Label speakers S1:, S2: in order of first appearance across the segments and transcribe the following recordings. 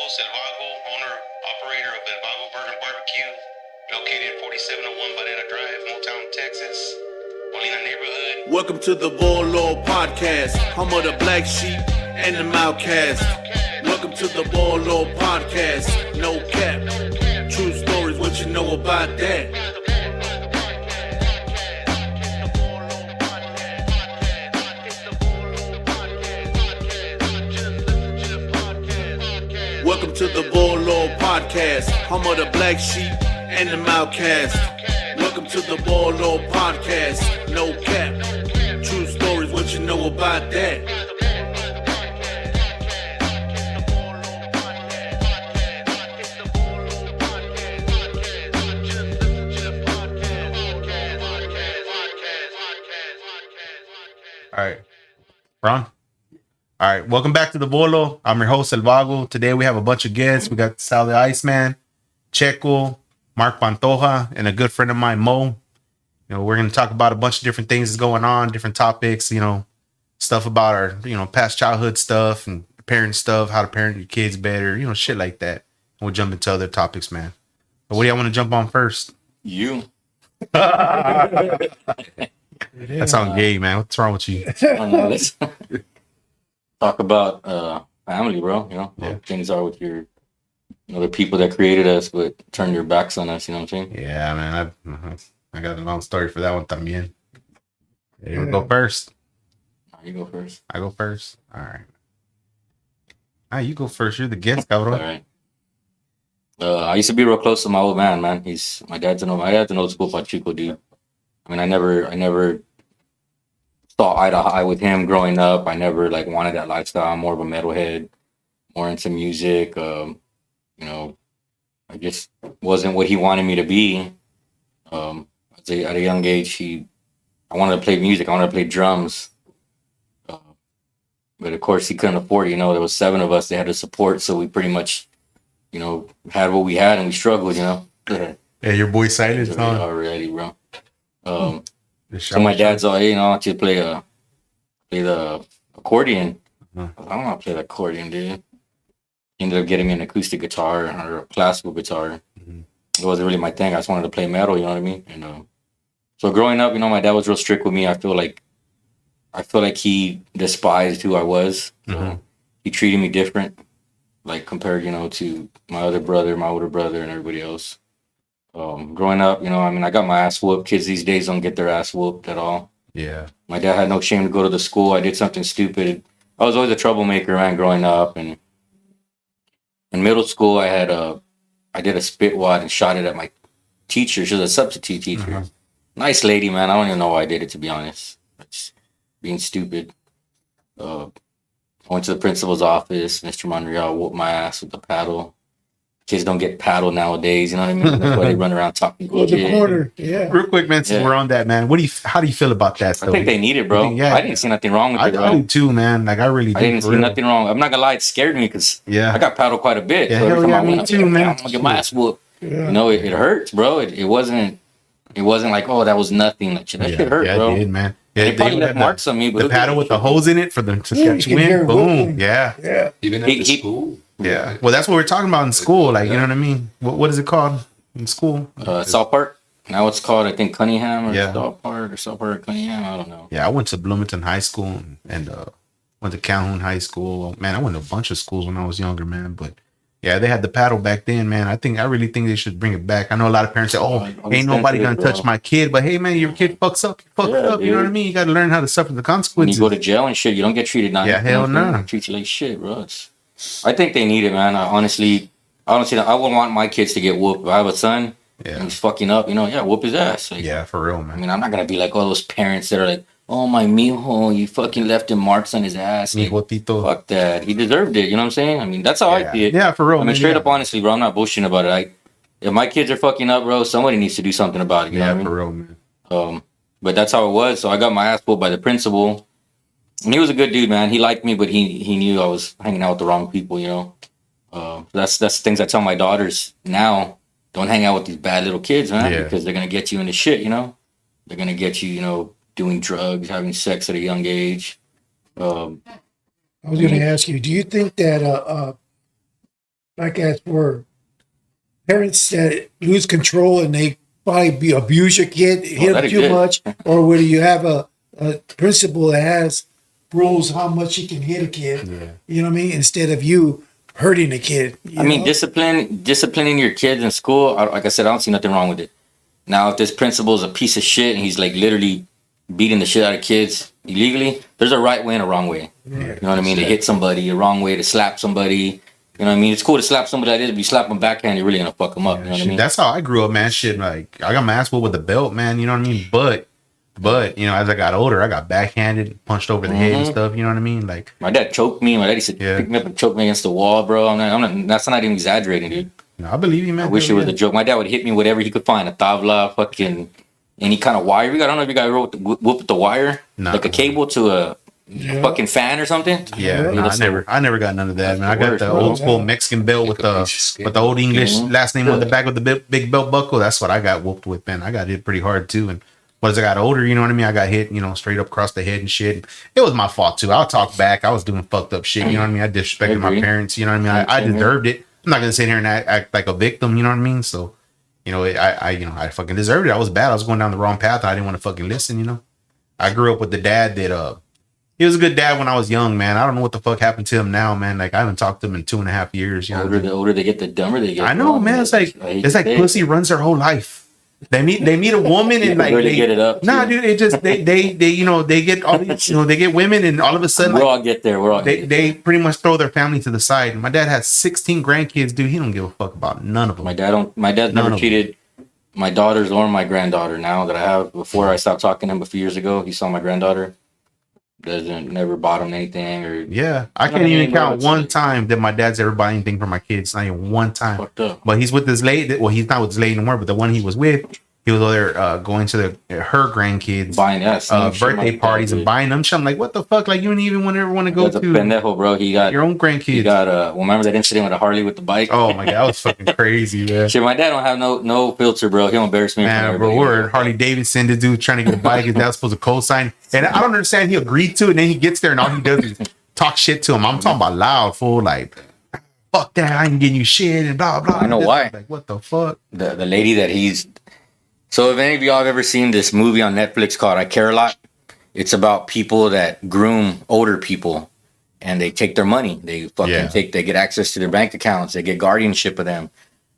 S1: host, Vago, owner, operator of Vago Burger Barbecue, located 4701 Banana Drive, Motown, Texas, Molina neighborhood.
S2: Welcome to the Volo Podcast, home of the black sheep and the outcast. Welcome to the Volo Podcast, no cap, true stories, what you know about that? Welcome to the Volo Podcast, home of the black sheep and the outcast. Welcome to the Volo Podcast, no cap, true stories, what you know about that?
S3: All right, Ron. All right, welcome back to the Volo. I'm your host, El Vago. Today we have a bunch of guests. We got Sal the Iceman, Checo, Mark Pantoja, and a good friend of mine, Mo. You know, we're going to talk about a bunch of different things that's going on, different topics, you know, stuff about our, past childhood stuff and parent stuff, how to parent your kids better, shit like that. And we'll jump into other topics, man. But what do y'all want to jump on first?
S4: You.
S3: That sounds gay, man. What's wrong with you?
S4: I don't know. Let's talk about family, bro.
S3: Yeah.
S4: Things are with your, the people that created us, but turn your backs on us. You know what I'm saying?
S3: Yeah, man. I got a long story for that one también. You go first.
S4: You go first.
S3: I go first. All right. You go first. You're the guest, cabrón.
S4: All right. I used to be real close to my old man. My dad's an old school Pachuco dude. I mean, I never saw eye to eye with him growing up. I never wanted that lifestyle. I'm more of a metalhead, more into music. I just wasn't what he wanted me to be. At a young age, I wanted to play music. I wanted to play drums. But of course, he couldn't afford it. There was 7 of us. They had to support, so we pretty much, had what we had, and we struggled.
S3: Yeah, your boy Silence, huh?
S4: Already, bro. So my dad's all, hey, to play the accordion. I don't want to play the accordion, dude. He ended up getting me an acoustic guitar or a classical guitar. Mm-hmm. It wasn't really my thing. I just wanted to play metal, you know what I mean? And so growing up, my dad was real strict with me. I feel like he despised who I was.
S3: Mm-hmm.
S4: He treated me different, compared, to my older brother, and everybody else. Growing up, I got my ass whooped. Kids these days don't get their ass whooped at all.
S3: Yeah.
S4: My dad had no shame to go to the school. I did something stupid. I was always a troublemaker, man, growing up. And in middle school, I did a spit wad and shot it at my teacher. She was a substitute teacher.
S3: Mm-hmm.
S4: Nice lady, man. I don't even know why I did it, to be honest. Just being stupid. I went to the principal's office. Mr. Monreal whooped my ass with the paddle. Kids don't get paddled nowadays, you know what I mean? That's why they run around talking
S5: shit. The corner, yeah.
S3: Real quick, man, since we're on that, man, how do you feel about that stuff?
S4: I think they need it, bro. I didn't see nothing wrong with it, bro.
S3: I do too, man. I really
S4: didn't see nothing wrong. I'm not gonna lie, it scared me because I got paddled quite a bit.
S3: Yeah,
S4: so every time
S3: me too, man.
S4: I'm gonna get my ass whooped. Yeah. It hurts, bro. It wasn't like, oh, that was nothing. That shit hurt, bro.
S3: It did, man. Yeah,
S4: they probably left marks on me. But
S3: the paddle with the hose in it for them to catch wind. Boom. Yeah.
S6: Even at school.
S3: Yeah. Well, that's what we're talking about in school. You know what I mean? What is it called in school?
S4: South Park. Now it's called, I think, Cunningham or South Park, Cunningham. I don't know.
S3: Yeah, I went to Bloomington High School and went to Calhoun High School. Man, I went to a bunch of schools when I was younger, man. But yeah, they had the paddle back then, man. I really think they should bring it back. I know a lot of parents say, "Oh, ain't nobody gonna touch my kid," but hey, man, your kid fucks up, you know what I mean? You got to learn how to suffer the consequences.
S4: When you go to jail and shit, you don't get treated nice.
S3: Yeah, hell no.
S4: Treat you like shit, bro. I think they need it, man. I honestly, I wouldn't want my kids to get whooped. If I have a son and he's fucking up, whoop his ass.
S3: Yeah, for real, man.
S4: I mean, I'm not gonna be like all those parents that are like, "Oh, my mijo, you fucking left him marks on his ass." Fuck that. He deserved it. You know what I'm saying? I mean, that's how I see it.
S3: Yeah, for real.
S4: I mean, straight up, honestly, bro. I'm not bullshitting about it. If my kids are fucking up, bro, somebody needs to do something about it. You know what I mean?
S3: For real, man.
S4: But that's how it was. So I got my ass whooped by the principal, and he was a good dude, man. He liked me, but he knew I was hanging out with the wrong people. That's things I tell my daughters now. Don't hang out with these bad little kids, man, because they're gonna get you into shit. They're gonna get you, doing drugs, having sex at a young age.
S5: I was going to ask you, do you think that like as for parents that lose control and they probably abuse your kid, hit them too much, or whether you have a principal that has rules how much he can hit a kid, you know what I mean, instead of you hurting a kid.
S4: I mean, disciplining your kids in school, like I said, I don't see nothing wrong with it. Now, if this principal is a piece of shit and he's like literally beating the shit out of kids illegally, there's a right way and a wrong way. You know what I mean? To hit somebody, a wrong way to slap somebody. You know what I mean? It's cool to slap somebody like this, but you slap them backhand, you're really gonna fuck them up. You know what I mean?
S3: That's how I grew up, man. Shit, like I got my ass whooped with a belt, man. You know what I mean? But you know, as I got older, I got backhanded, punched over the head and stuff. You know what I mean? Like
S4: my dad choked me. My dad used to pick me up and choke me against the wall, bro. I'm not. That's not even exaggerating, dude.
S3: No, I believe you, man.
S4: I wish it was a joke. My dad would hit me whatever he could find, a tabla, fucking any kind of wire. I don't know if you guys whoop with the wire, like a cable to a fucking fan or something.
S3: I never got none of that, man. I got the old school Mexican belt with the old English last name on the back with the big belt buckle. That's what I got whooped with, man. I got hit pretty hard too, and as I got older, you know what I mean, I got hit, you know, straight up across the head and shit. It was my fault too. I'll talk back. I was doing fucked up shit, you know what I mean. I disrespected my parents, you know what I mean. I deserved it. I'm not gonna sit here and act like a victim, you know what I mean. So, you know, I fucking deserved it. I was bad. I was going down the wrong path. I didn't want to fucking listen, you know. I grew up with the dad that he was a good dad when I was young, man. I don't know what the fuck happened to him now, man. Like I haven't talked to him in 2.5 years. You know,
S4: the older they get, the dumber they get.
S3: I know, man. It's like pussy runs their whole life. They meet a woman and like
S4: really get it up.
S3: Nah, dude. It just they you know they get all these, you know, they get women and all of a sudden
S4: we'll all get there.
S3: They pretty much throw their family to the side. My dad has 16 grandkids, dude. He don't give a fuck about none of them.
S4: My dad never cheated my daughters or my granddaughter. Now that I have, before I stopped talking to him a few years ago, he saw my granddaughter. Never bought him anything or
S3: I can't even count one time that my dad's ever bought anything for my kids. Not even one time.
S4: Fucked up.
S3: But he's with this lady. Well, he's not with this lady anymore. But the one he was with, he was over there going to her grandkids
S4: buying
S3: birthday parties and buying them. I'm like, what the fuck? Like you don't even ever want to go to
S4: pendejo, bro. He got
S3: your own grandkids. He
S4: got remember that incident with a Harley with the bike?
S3: Oh my god, that was fucking crazy, man.
S4: Shit, my dad don't have no filter, bro. He'll embarrass me.
S3: Man, bro, we're Harley Davidson. This dude trying to get a bike. His dad's supposed to co-sign, and I don't understand. He agreed to it, and then he gets there, and all he does is talk shit to him. I'm talking about loud, fool, like. Fuck that! I ain't getting you shit and blah blah.
S4: I know why.
S3: Like what the fuck?
S4: The lady that he's. So if any of y'all have ever seen this movie on Netflix called I Care a Lot, it's about people that groom older people and they take their money. They fucking they get access to their bank accounts. They get guardianship of them.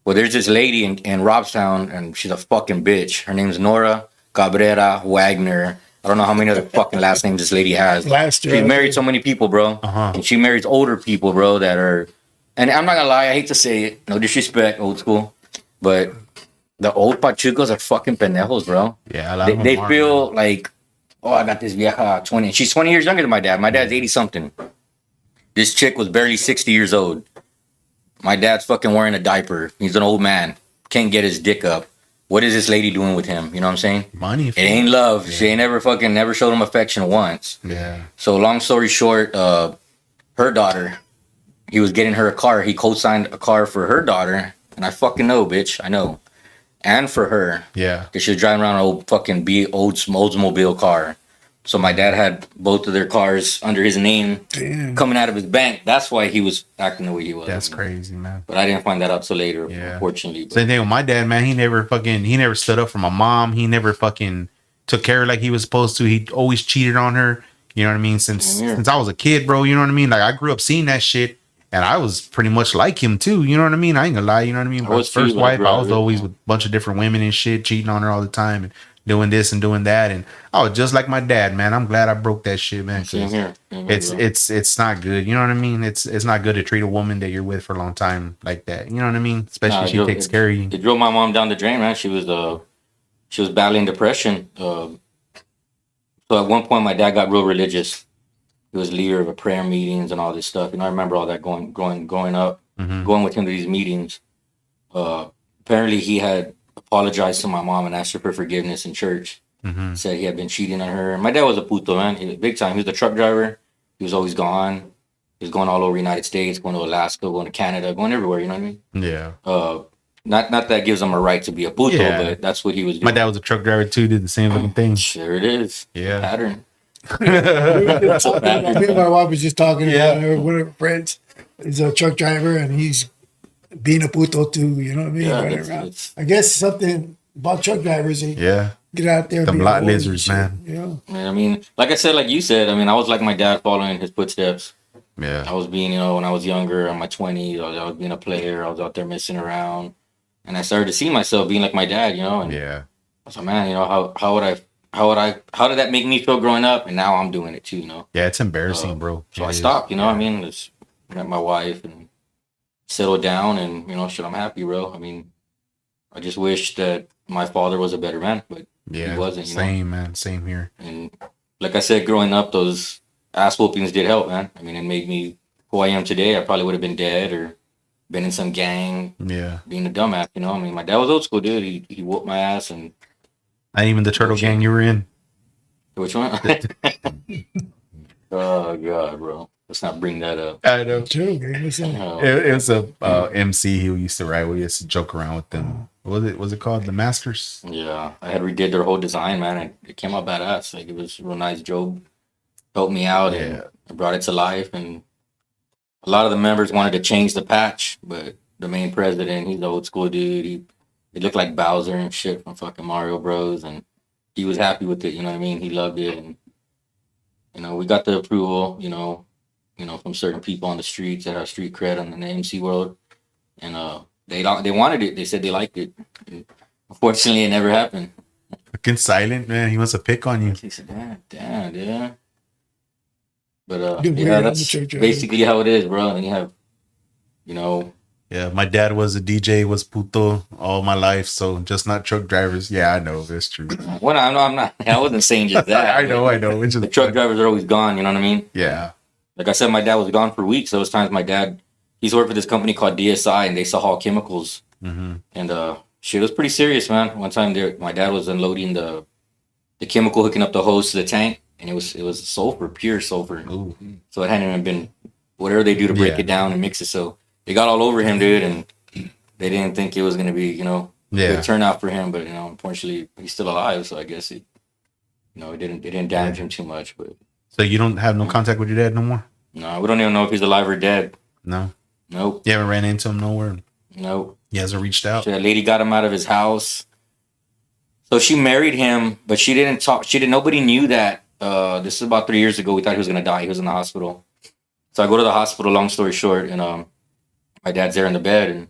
S4: Well, there's this lady in Robstown and she's a fucking bitch. Her name's Nora Cabrera Wagner. I don't know how many other fucking last names this lady has. She's married so many people, bro. And she marries older people, bro, that are, and I'm not gonna lie, I hate to say it, no disrespect, old school, but the old pachucos are fucking pendejos, bro.
S3: Yeah,
S4: they feel like, oh, I got this vieja 20. She's 20 years younger than my dad. My dad's 80 something. This chick was barely 60 years old. My dad's fucking wearing a diaper. He's an old man. Can't get his dick up. What is this lady doing with him? You know what I'm saying?
S3: Money.
S4: It ain't love. She ain't never showed him affection once.
S3: Yeah.
S4: So long story short, her daughter, he was getting her a car. He co-signed a car for her daughter. And I fucking know, bitch. I know. And for her.
S3: Yeah.
S4: Because she was driving around an old fucking Oldsmobile car. So my dad had both of their cars under his name coming out of his bank. That's why he was acting the way he was.
S3: That's crazy, man.
S4: But I didn't find that out till later, unfortunately.
S3: Same thing with my dad, man. He never stood up for my mom. He never fucking took care of her like he was supposed to. He always cheated on her. You know what I mean? Since I was a kid, bro. You know what I mean? Like I grew up seeing that shit. And I was pretty much like him too, you know what I mean? I ain't gonna lie, you know what I mean? My first wife, I was always with a bunch of different women and shit, cheating on her all the time and doing this and doing that. And I was just like my dad, man. I'm glad I broke that shit, man. It's not good, you know what I mean? It's not good to treat a woman that you're with for a long time like that, you know what I mean? Especially she takes care of you.
S4: It drove my mom down the drain, man. She was battling depression. So at one point, my dad got real religious. He was leader of a prayer meetings and all this stuff. And I remember all that growing up, going with him to these meetings. Apparently he had apologized to my mom and asked her for forgiveness in church. Said he had been cheating on her. My dad was a puto, man. He was big time. He was the truck driver. He was always gone. He was going all over the United States, going to Alaska, going to Canada, going everywhere, you know what I mean?
S3: Yeah.
S4: Not that gives him a right to be a puto, but that's what he was doing.
S3: My dad was a truck driver too, did the same fucking thing.
S4: Sure it is.
S3: Yeah.
S4: Pattern.
S5: Me and my wife was just talking about her. One of her friends is a truck driver, and he's being a puto too. You know what I mean?
S4: Yeah,
S5: Running around. I guess something about truck drivers.
S3: Yeah.
S5: Get out there.
S3: Them lot lizards, man.
S5: Yeah.
S4: I mean, like I said, like you said, I mean, I was like my dad, following his footsteps.
S3: Yeah.
S4: I was being, you know, when I was younger, in my 20s, I was being a player. I was out there messing around. And I started to see myself being like my dad, you know. And
S3: yeah.
S4: I was like, man, you know, how did that make me feel growing up? And now I'm doing it too, you know.
S3: Yeah, it's embarrassing, bro.
S4: So I stopped, you know what I mean? Just met my wife and settled down, and, you know, shit, I'm happy, bro. I mean, I just wish that my father was a better man, but he wasn't, you know.
S3: Same, man. Same here.
S4: And like I said, growing up, those ass whoopings did help, man. I mean, it made me who I am today. I probably would have been dead or been in some gang.
S3: Yeah.
S4: Being a dumbass, you know. I mean, my dad was old school, dude. He whooped my ass. And
S3: not even the turtle gang you were in.
S4: Which one? Oh God, bro. Let's not bring that up.
S3: I know.
S5: Turtle gang. What's that?
S3: It was a MC who used to write. We used to joke around with them. What was it called? The Masters?
S4: Yeah. I had redid their whole design, man, and it came out badass. Like, it was real nice. Joe helped me out and brought it to life, and a lot of the members wanted to change the patch, but the main president, he's the old school dude. He looked like Bowser and shit from fucking Mario Bros. And he was happy with it, you know what I mean? He loved it. And, you know, we got the approval, you know, from certain people on the streets that have street cred in the MC world. And they wanted it. They said they liked it. And unfortunately, it never happened.
S3: Fucking silent, man. He wants to pick on you.
S4: He said, damn, yeah. But
S5: Yeah,
S4: that's basically how it is, bro. And you have, you know.
S3: Yeah, my dad was a DJ, was puto all my life, so just not truck drivers. Yeah, I know, that's true.
S4: Well, I'm not. I wasn't saying just that.
S3: I know. It's just
S4: the truck drivers are always gone, you know what I mean?
S3: Yeah.
S4: Like I said, my dad was gone for weeks. Those times my dad, he's worked for this company called DSI, and they sell haul chemicals. Mm-hmm. And shit was pretty serious, man. One time my dad was unloading the chemical, hooking up the hose to the tank, and it was sulfur, pure sulfur.
S3: Ooh.
S4: So it hadn't even been whatever they do to break it down and mix it. So it got all over him, dude, and they didn't think it was gonna be, you know, a good turnout for him. But, you know, unfortunately, he's still alive, so I guess it didn't damage him too much. But
S3: so you don't have no contact with your dad no more?
S4: No, we don't even know if he's alive or dead.
S3: No.
S4: Nope.
S3: You haven't ran into him nowhere?
S4: Nope.
S3: He hasn't reached out?
S4: That lady got him out of his house. So she married him, but she didn't talk. Nobody knew that. This is about 3 years ago. We thought he was going to die. He was in the hospital. So I go to the hospital, long story short, and my dad's there in the bed, and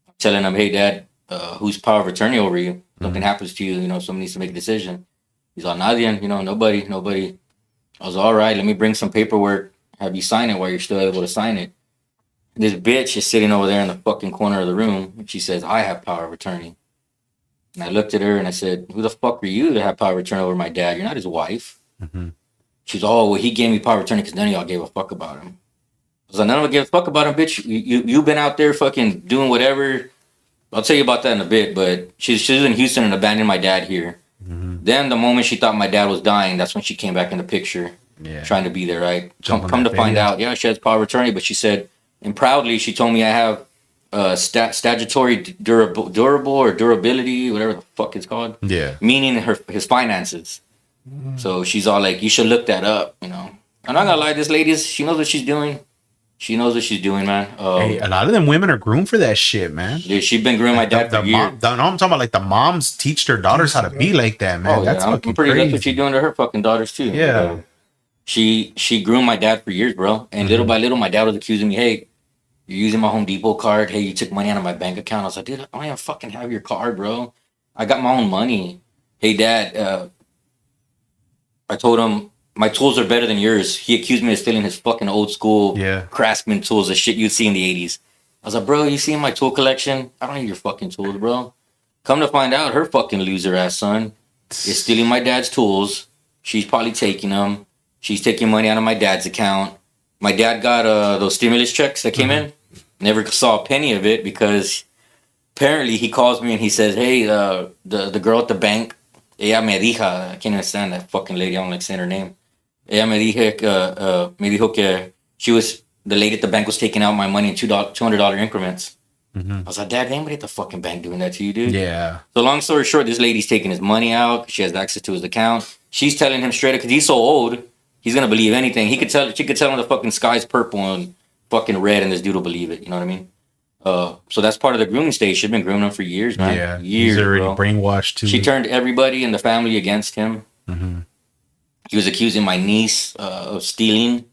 S4: I'm telling him, hey, Dad, who's power of attorney over you? Something happens to you, you know, someone needs to make a decision. He's like, Nadie, you know, nobody. I was all right, let me bring some paperwork, have you sign it while you're still able to sign it. This bitch is sitting over there in the fucking corner of the room, and she says, I have power of attorney. And I looked at her and I said, who the fuck are you to have power of attorney over my dad? You're not his wife. Mm-hmm. She's, oh, well, he gave me power of attorney because none of y'all gave a fuck about him. I was like, none of us gave a fuck about him, bitch. You've been out there fucking doing whatever. I'll tell you about that in a bit, but she's in Houston and abandoned my dad here. Mm-hmm. Then the moment she thought my dad was dying, that's when she came back in the picture, trying to be there, right? Come to find out, she has power of attorney, but she said, and proudly, she told me I have statutory durable or durability, whatever the fuck it's called. Yeah. Meaning his finances. Mm-hmm. So she's all like, you should look that up, you know. I'm not gonna lie, this lady, she knows what she's doing. She knows what she's doing, man.
S3: Hey, a lot of them women are groomed for that shit, man.
S4: Dude, she's been grooming my dad for years.
S3: No, I'm talking about like the moms teach their daughters how to be like that, man.
S4: Oh, that's fucking crazy. That's what she's doing to her fucking daughters too.
S3: Yeah.
S4: She groomed my dad for years, bro. And little by little, my dad was accusing me, hey, you're using my Home Depot card. Hey, you took money out of my bank account. I was like, dude, I don't even fucking have your card, bro. I got my own money. Hey, Dad, I told him, my tools are better than yours. He accused me of stealing his fucking old school Craftsman tools, the shit you'd see in the 80s. I was like, bro, you see my tool collection? I don't need your fucking tools, bro. Come to find out, her fucking loser ass son is stealing my dad's tools. She's probably taking them. She's taking money out of my dad's account. My dad got those stimulus checks that came in. Never saw a penny of it because apparently he calls me and he says, hey, the girl at the bank, ella me dijo, I can't even stand that fucking lady. I don't like saying her name. Ella me dijo que the lady at the bank was taking out my money in $200 increments. Mm-hmm. I was like, Dad, anybody at the fucking bank doing that to you, dude? Yeah. So long story short, this lady's taking his money out. She has access to his account. She's telling him straight up, because he's so old, he's going to believe anything. She could tell him the fucking sky's purple and fucking red, and this dude will believe it. You know what I mean? So that's part of the grooming stage. She's been grooming him for years, man.
S3: Yeah,
S4: years.
S3: he's already
S4: bro.
S3: brainwashed too.
S4: She turned everybody in the family against him.
S3: Mm-hmm.
S4: He was accusing my niece of stealing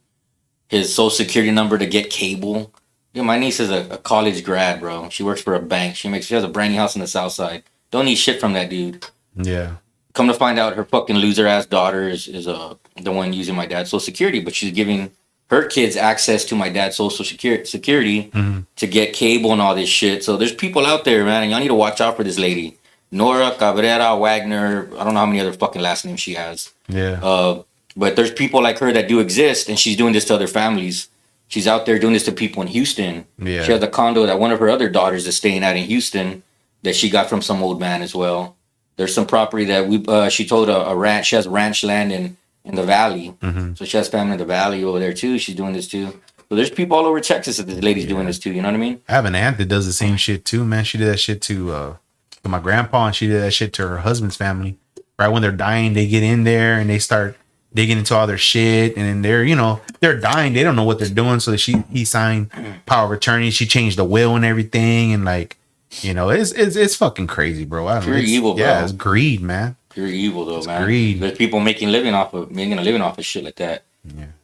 S4: his social security number to get cable. Yeah, my niece is a college grad, bro. She works for a bank. She has a brand new house in the South Side. Don't need shit from that dude.
S3: Yeah.
S4: Come to find out, her fucking loser ass daughter is the one using my dad's social security, but she's giving her kids access to my dad's social security to get cable and all this shit. So there's people out there, man, and y'all need to watch out for this lady. Nora Cabrera Wagner. I don't know how many other fucking last names she has.
S3: Yeah.
S4: But there's people like her that do exist, and she's doing this to other families. She's out there doing this to people in Houston.
S3: Yeah.
S4: She has a condo that one of her other daughters is staying at in Houston that she got from some old man as well. There's some property that she told a ranch. She has ranch land in the valley.
S3: Mm-hmm.
S4: So she has family in the valley over there too. She's doing this too. So there's people all over Texas that this lady's doing this too. You know what I mean?
S3: I have an aunt that does the same shit too, man. She did that shit to my grandpa, and she did that shit to her husband's family. Right when they're dying, they get in there and they start digging into all their shit, and then they're dying. They don't know what they're doing. So he signed power of attorney. She changed the will and everything, and it's fucking crazy, bro.
S4: Pure evil, bro.
S3: Yeah, it's greed, man.
S4: Pure evil, though, man.
S3: Greed.
S4: There's people making a living off of shit like that.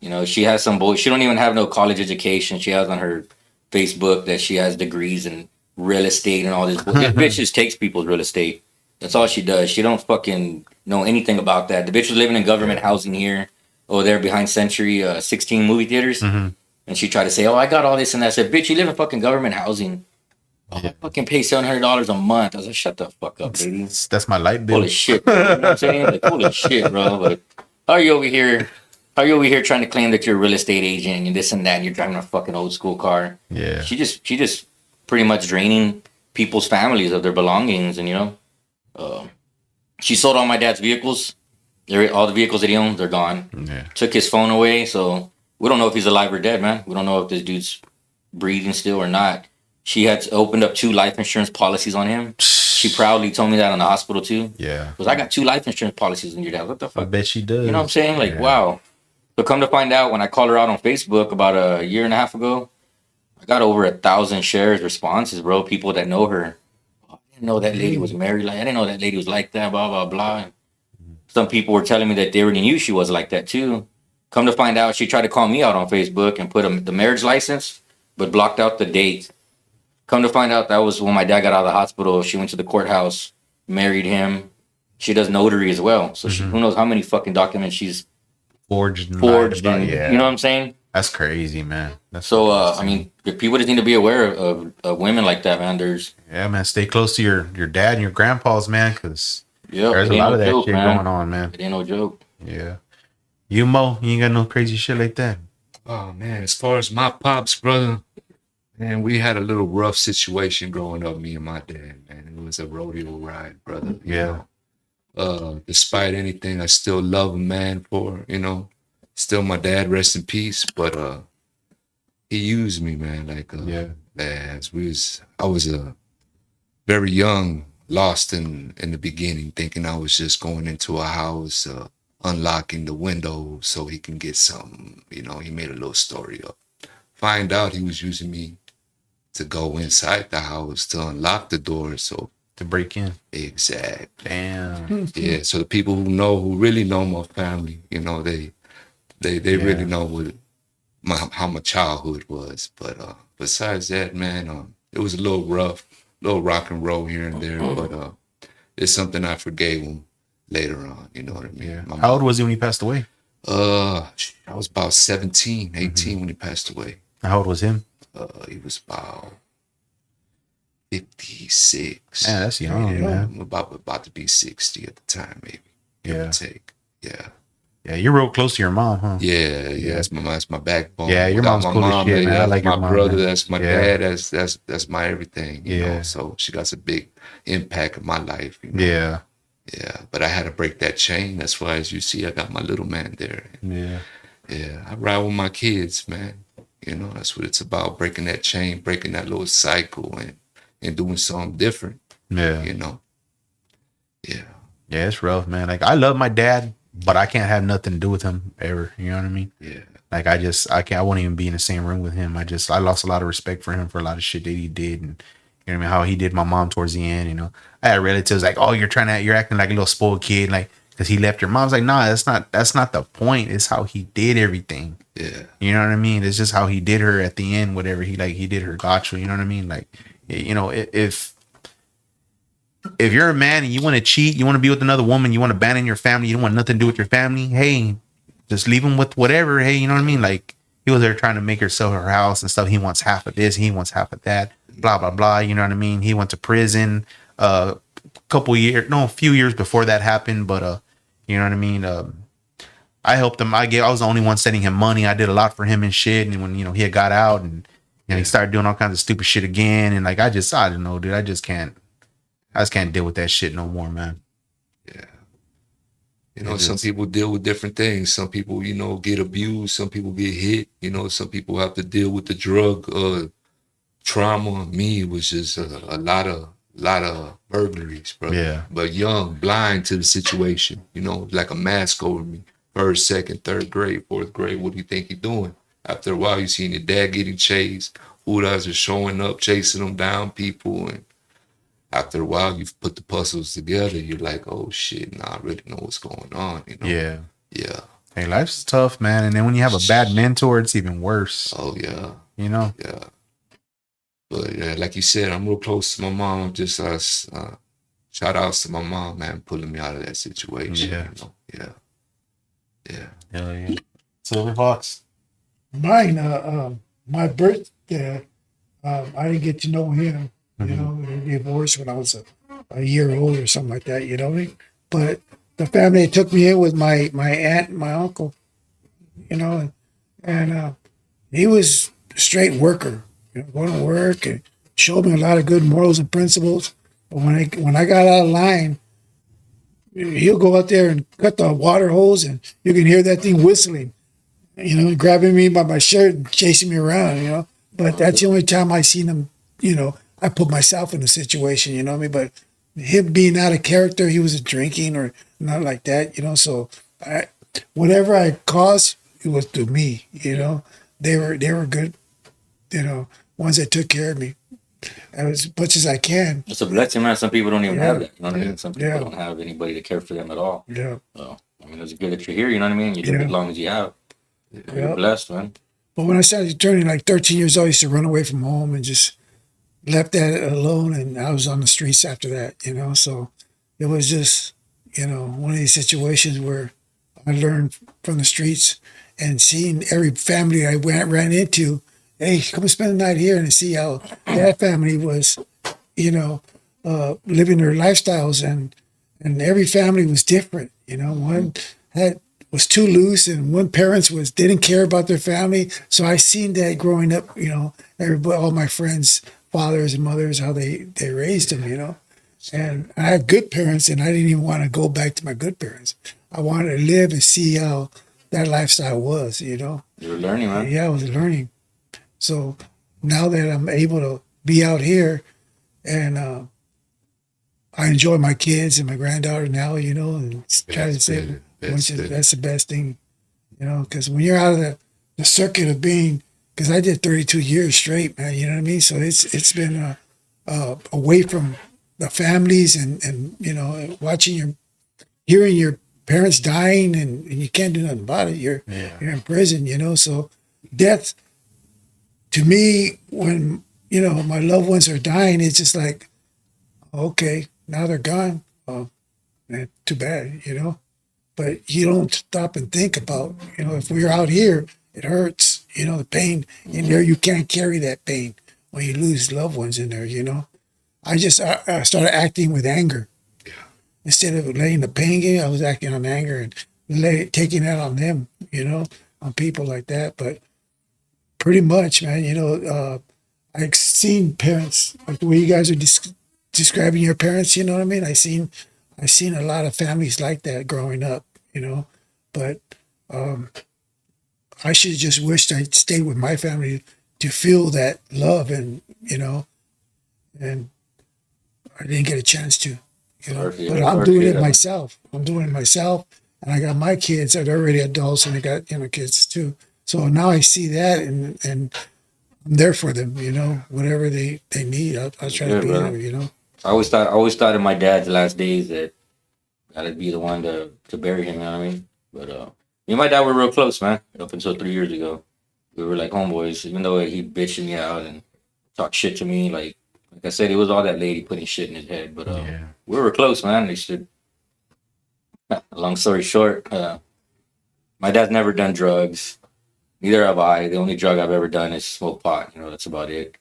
S3: Yeah.
S4: She has some boy. She don't even have no college education. She has on her Facebook that she has degrees in real estate and all this. This bitch just takes people's real estate. That's all she does. She don't fucking know anything about that. The bitch was living in government housing here, over there behind Century 16 movie theaters.
S3: Mm-hmm.
S4: And she tried to say, "Oh, I got all this and that." I said, "Bitch, you live in fucking government housing. Oh, I fucking pay $700 a month." I was like, "Shut the fuck up, baby."
S3: That's my light bill.
S4: Holy shit, bro. You know what I'm saying? Like, holy shit, bro. But how are you over here trying to claim that you're a real estate agent and this and that, and you're driving a fucking old school car?
S3: Yeah.
S4: She just pretty much draining people's families of their belongings, and she sold all my dad's vehicles. All the vehicles that he owns, they're gone.
S3: Yeah.
S4: Took his phone away, so we don't know if he's alive or dead, man. We don't know if this dude's breathing still or not. She had opened up 2 life insurance policies on him. She proudly told me that in the hospital too.
S3: Yeah.
S4: Because I got 2 life insurance policies on your dad. What the fuck?
S3: I bet she does.
S4: You know what I'm saying? Like, wow. But come to find out, when I called her out on Facebook about a year and a half ago, I got over 1,000 shares, responses, bro. People that know her. Oh, I didn't know that lady was married. Like, I didn't know that lady was like that, blah, blah, blah. And some people were telling me that they already knew she was like that too. Come to find out, she tried to call me out on Facebook and put the marriage license, but blocked out the date. Come to find out, that was when my dad got out of the hospital. She went to the courthouse, married him. She does notary as well. So who knows how many fucking documents she's forged. And,
S3: yeah.
S4: You know what I'm saying?
S3: That's crazy, man.
S4: I mean, people just need to be aware of women like that, man.
S3: Yeah, man. Stay close to your dad and your grandpas, man, because there's a lot of that shit going on, man.
S4: It ain't no joke.
S3: Yeah. You, Mo, you ain't got no crazy shit like that.
S6: Oh, man. As far as my pops, brother, man, we had a little rough situation growing up, me and my dad, man. It was a rodeo ride, brother. You know? Despite anything, I still love him, man, still my dad, rest in peace. But he used me, man. I was very young, lost in the beginning, thinking I was just going into a house, unlocking the window so he can get something. He made a little story up. Find out he was using me to go inside the house to unlock the door, so
S3: to break in.
S6: Exactly.
S3: Damn.
S6: Yeah. So the people who really know my family, they really know how my childhood was. But besides that, man, it was a little rough, little rock and roll here and there. But it's something I forgave him later on. You know what I mean?
S3: Yeah. How old was he when he passed away?
S6: I was about 17, 18 when he passed away.
S3: How old was him?
S6: He was about 56.
S3: Man, that's young, man.
S6: About to be 60 at the time, maybe. Give or take. Yeah.
S3: Yeah, you're real close to your mom, huh?
S6: Yeah. That's my backbone.
S3: Yeah, your mom's cool as shit, man. I like
S6: my
S3: your mom,
S6: brother.
S3: man.
S6: That's my dad. That's my everything. You know? So she got a big impact in my life.
S3: Yeah.
S6: Yeah, but I had to break that chain. That's why, as you see, I got my little man there.
S3: Yeah.
S6: Yeah, I ride with my kids, man. That's what it's about, breaking that chain, breaking that little cycle and doing something different.
S3: Yeah.
S6: Yeah.
S3: Yeah, it's rough, man. Like, I love my dad, but I can't have nothing to do with him ever. You know what I mean?
S6: Yeah.
S3: Like I can't. I won't even be in the same room with him. I lost a lot of respect for him for a lot of shit that he did, and you know what I mean, how he did my mom towards the end. You know, I had relatives like, oh, you're acting like a little spoiled kid, like because he left your mom. I was like, nah, that's not the point. It's how he did everything.
S6: Yeah,
S3: you know what I mean. It's just how he did her at the end. Whatever he did her gotcha. You know what I mean. Like, you know, if you're a man and you want to cheat, you want to be with another woman, you want to abandon your family, you don't want nothing to do with your family, hey, just leave him with whatever. Hey, you know what I mean? Like, he was there trying to make her sell her house and stuff. He wants half of this, he wants half of that, blah, blah, blah. You know what I mean? He went to prison a few years before that happened, but you know what I mean? I helped him. I was the only one sending him money. I did a lot for him and shit. And when, you know, he had got out and he started doing all kinds of stupid shit again. And like, I don't know, dude. I just can't deal with that shit no more, man.
S6: Yeah. You know, some people deal with different things. Some people, you know, get abused. Some people get hit. You know, some people have to deal with the drug trauma. Me, it was just a lot of burglaries, bro.
S3: Yeah.
S6: But young, blind to the situation. You know, like a mask over me. First, second, third grade, fourth grade. What do you think you're doing? After a while, you seen your dad getting chased. Hooters are showing up, chasing them down, people, and after a while, you've put the puzzles together. You're like, oh shit, I really know what's going on. You know?
S3: Yeah.
S6: Yeah.
S3: Hey, life's tough, man. And then when you have a bad mentor, it's even worse.
S6: Oh yeah.
S3: You know?
S6: Yeah. But yeah, like you said, I'm real close to my mom. Just shout outs to my mom, man, pulling me out of that situation.
S3: Yeah.
S6: You know? Yeah. Yeah.
S3: Hell yeah. Silver Fox.
S5: Mine, my birth dad, I didn't get to know him. You know, they divorced when I was a year old or something like that, you know what I mean? But the family took me in with my aunt and my uncle, you know, and he was a straight worker, you know, going to work and showed me a lot of good morals and principles. But when I got out of line, he'll go out there and cut the water hose and you can hear that thing whistling, you know, grabbing me by my shirt and chasing me around, you know. But that's the only time I seen him, you know, I put myself in a situation, you know what I mean? But him being out of character, he wasn't drinking or not like that, you know. So whatever I caused, it was to me, you know. They were good, you know, ones that took care of me as much as I can.
S4: It's a blessing, man. Some people don't even have that. You know what I mean?
S5: Yeah.
S4: Some people don't have anybody to care for them at all.
S5: Yeah.
S4: So, I mean, it's good that you're here, you know what I mean? You live as long as you have. You're blessed, man.
S5: But when I started turning like 13 years old, I used to run away from home and just left that alone, and I was on the streets after that, you know. So it was just, you know, one of these situations where I learned from the streets and seeing every family I ran into, hey, come spend the night here, and see how that family was, you know, living their lifestyles, and every family was different, you know. One was too loose, and one parents didn't care about their family. So I seen that growing up, you know, all my friends, fathers and mothers, how they raised them, you know. And I had good parents, and I didn't even want to go back to my good parents. I wanted to live and see how that lifestyle was, you know.
S4: You were learning, man.
S5: Yeah, I was learning. So now that I'm able to be out here, and I enjoy my kids and my granddaughter now, you know, and try to say that's the best thing, you know, because when you're out of the circuit of being, because I did 32 years straight, man, you know what I mean? So it's been away from the families and you know, hearing your parents dying and you can't do nothing about it. You're in prison, you know. So death, to me, when, you know, my loved ones are dying, it's just like, okay, now they're gone. Oh, man, too bad, you know. But you don't stop and think about, you know, if we're out here, it hurts, you know, the pain in there. You can't carry that pain when you lose loved ones in there, you know. I started acting with anger. Yeah. Instead of letting the pain get, I was acting on anger and taking that on them, you know, on people like that. But pretty much, man, you know, I've seen parents, like the way you guys are describing your parents, you know what I mean? I've seen a lot of families like that growing up, you know. But I should just wished I'd stayed with my family to feel that love, and, you know, and I didn't get a chance to, you know. But I'm doing it myself. And I got my kids that are already adults, and I got, you know, kids too. So now I see that, and I'm there for them. Whatever they need, I'll try to be there.
S4: I always thought in my dad's last days that I'd be the one to bury him. You know what I mean? But me and my dad were real close, man. Up until 3 years ago, we were like homeboys. Even though he bitched me out and talked shit to me, like I said, it was all that lady putting shit in his head. But we were close, man. They should. Long story short, my dad's never done drugs. Neither have I. The only drug I've ever done is smoke pot. That's about it.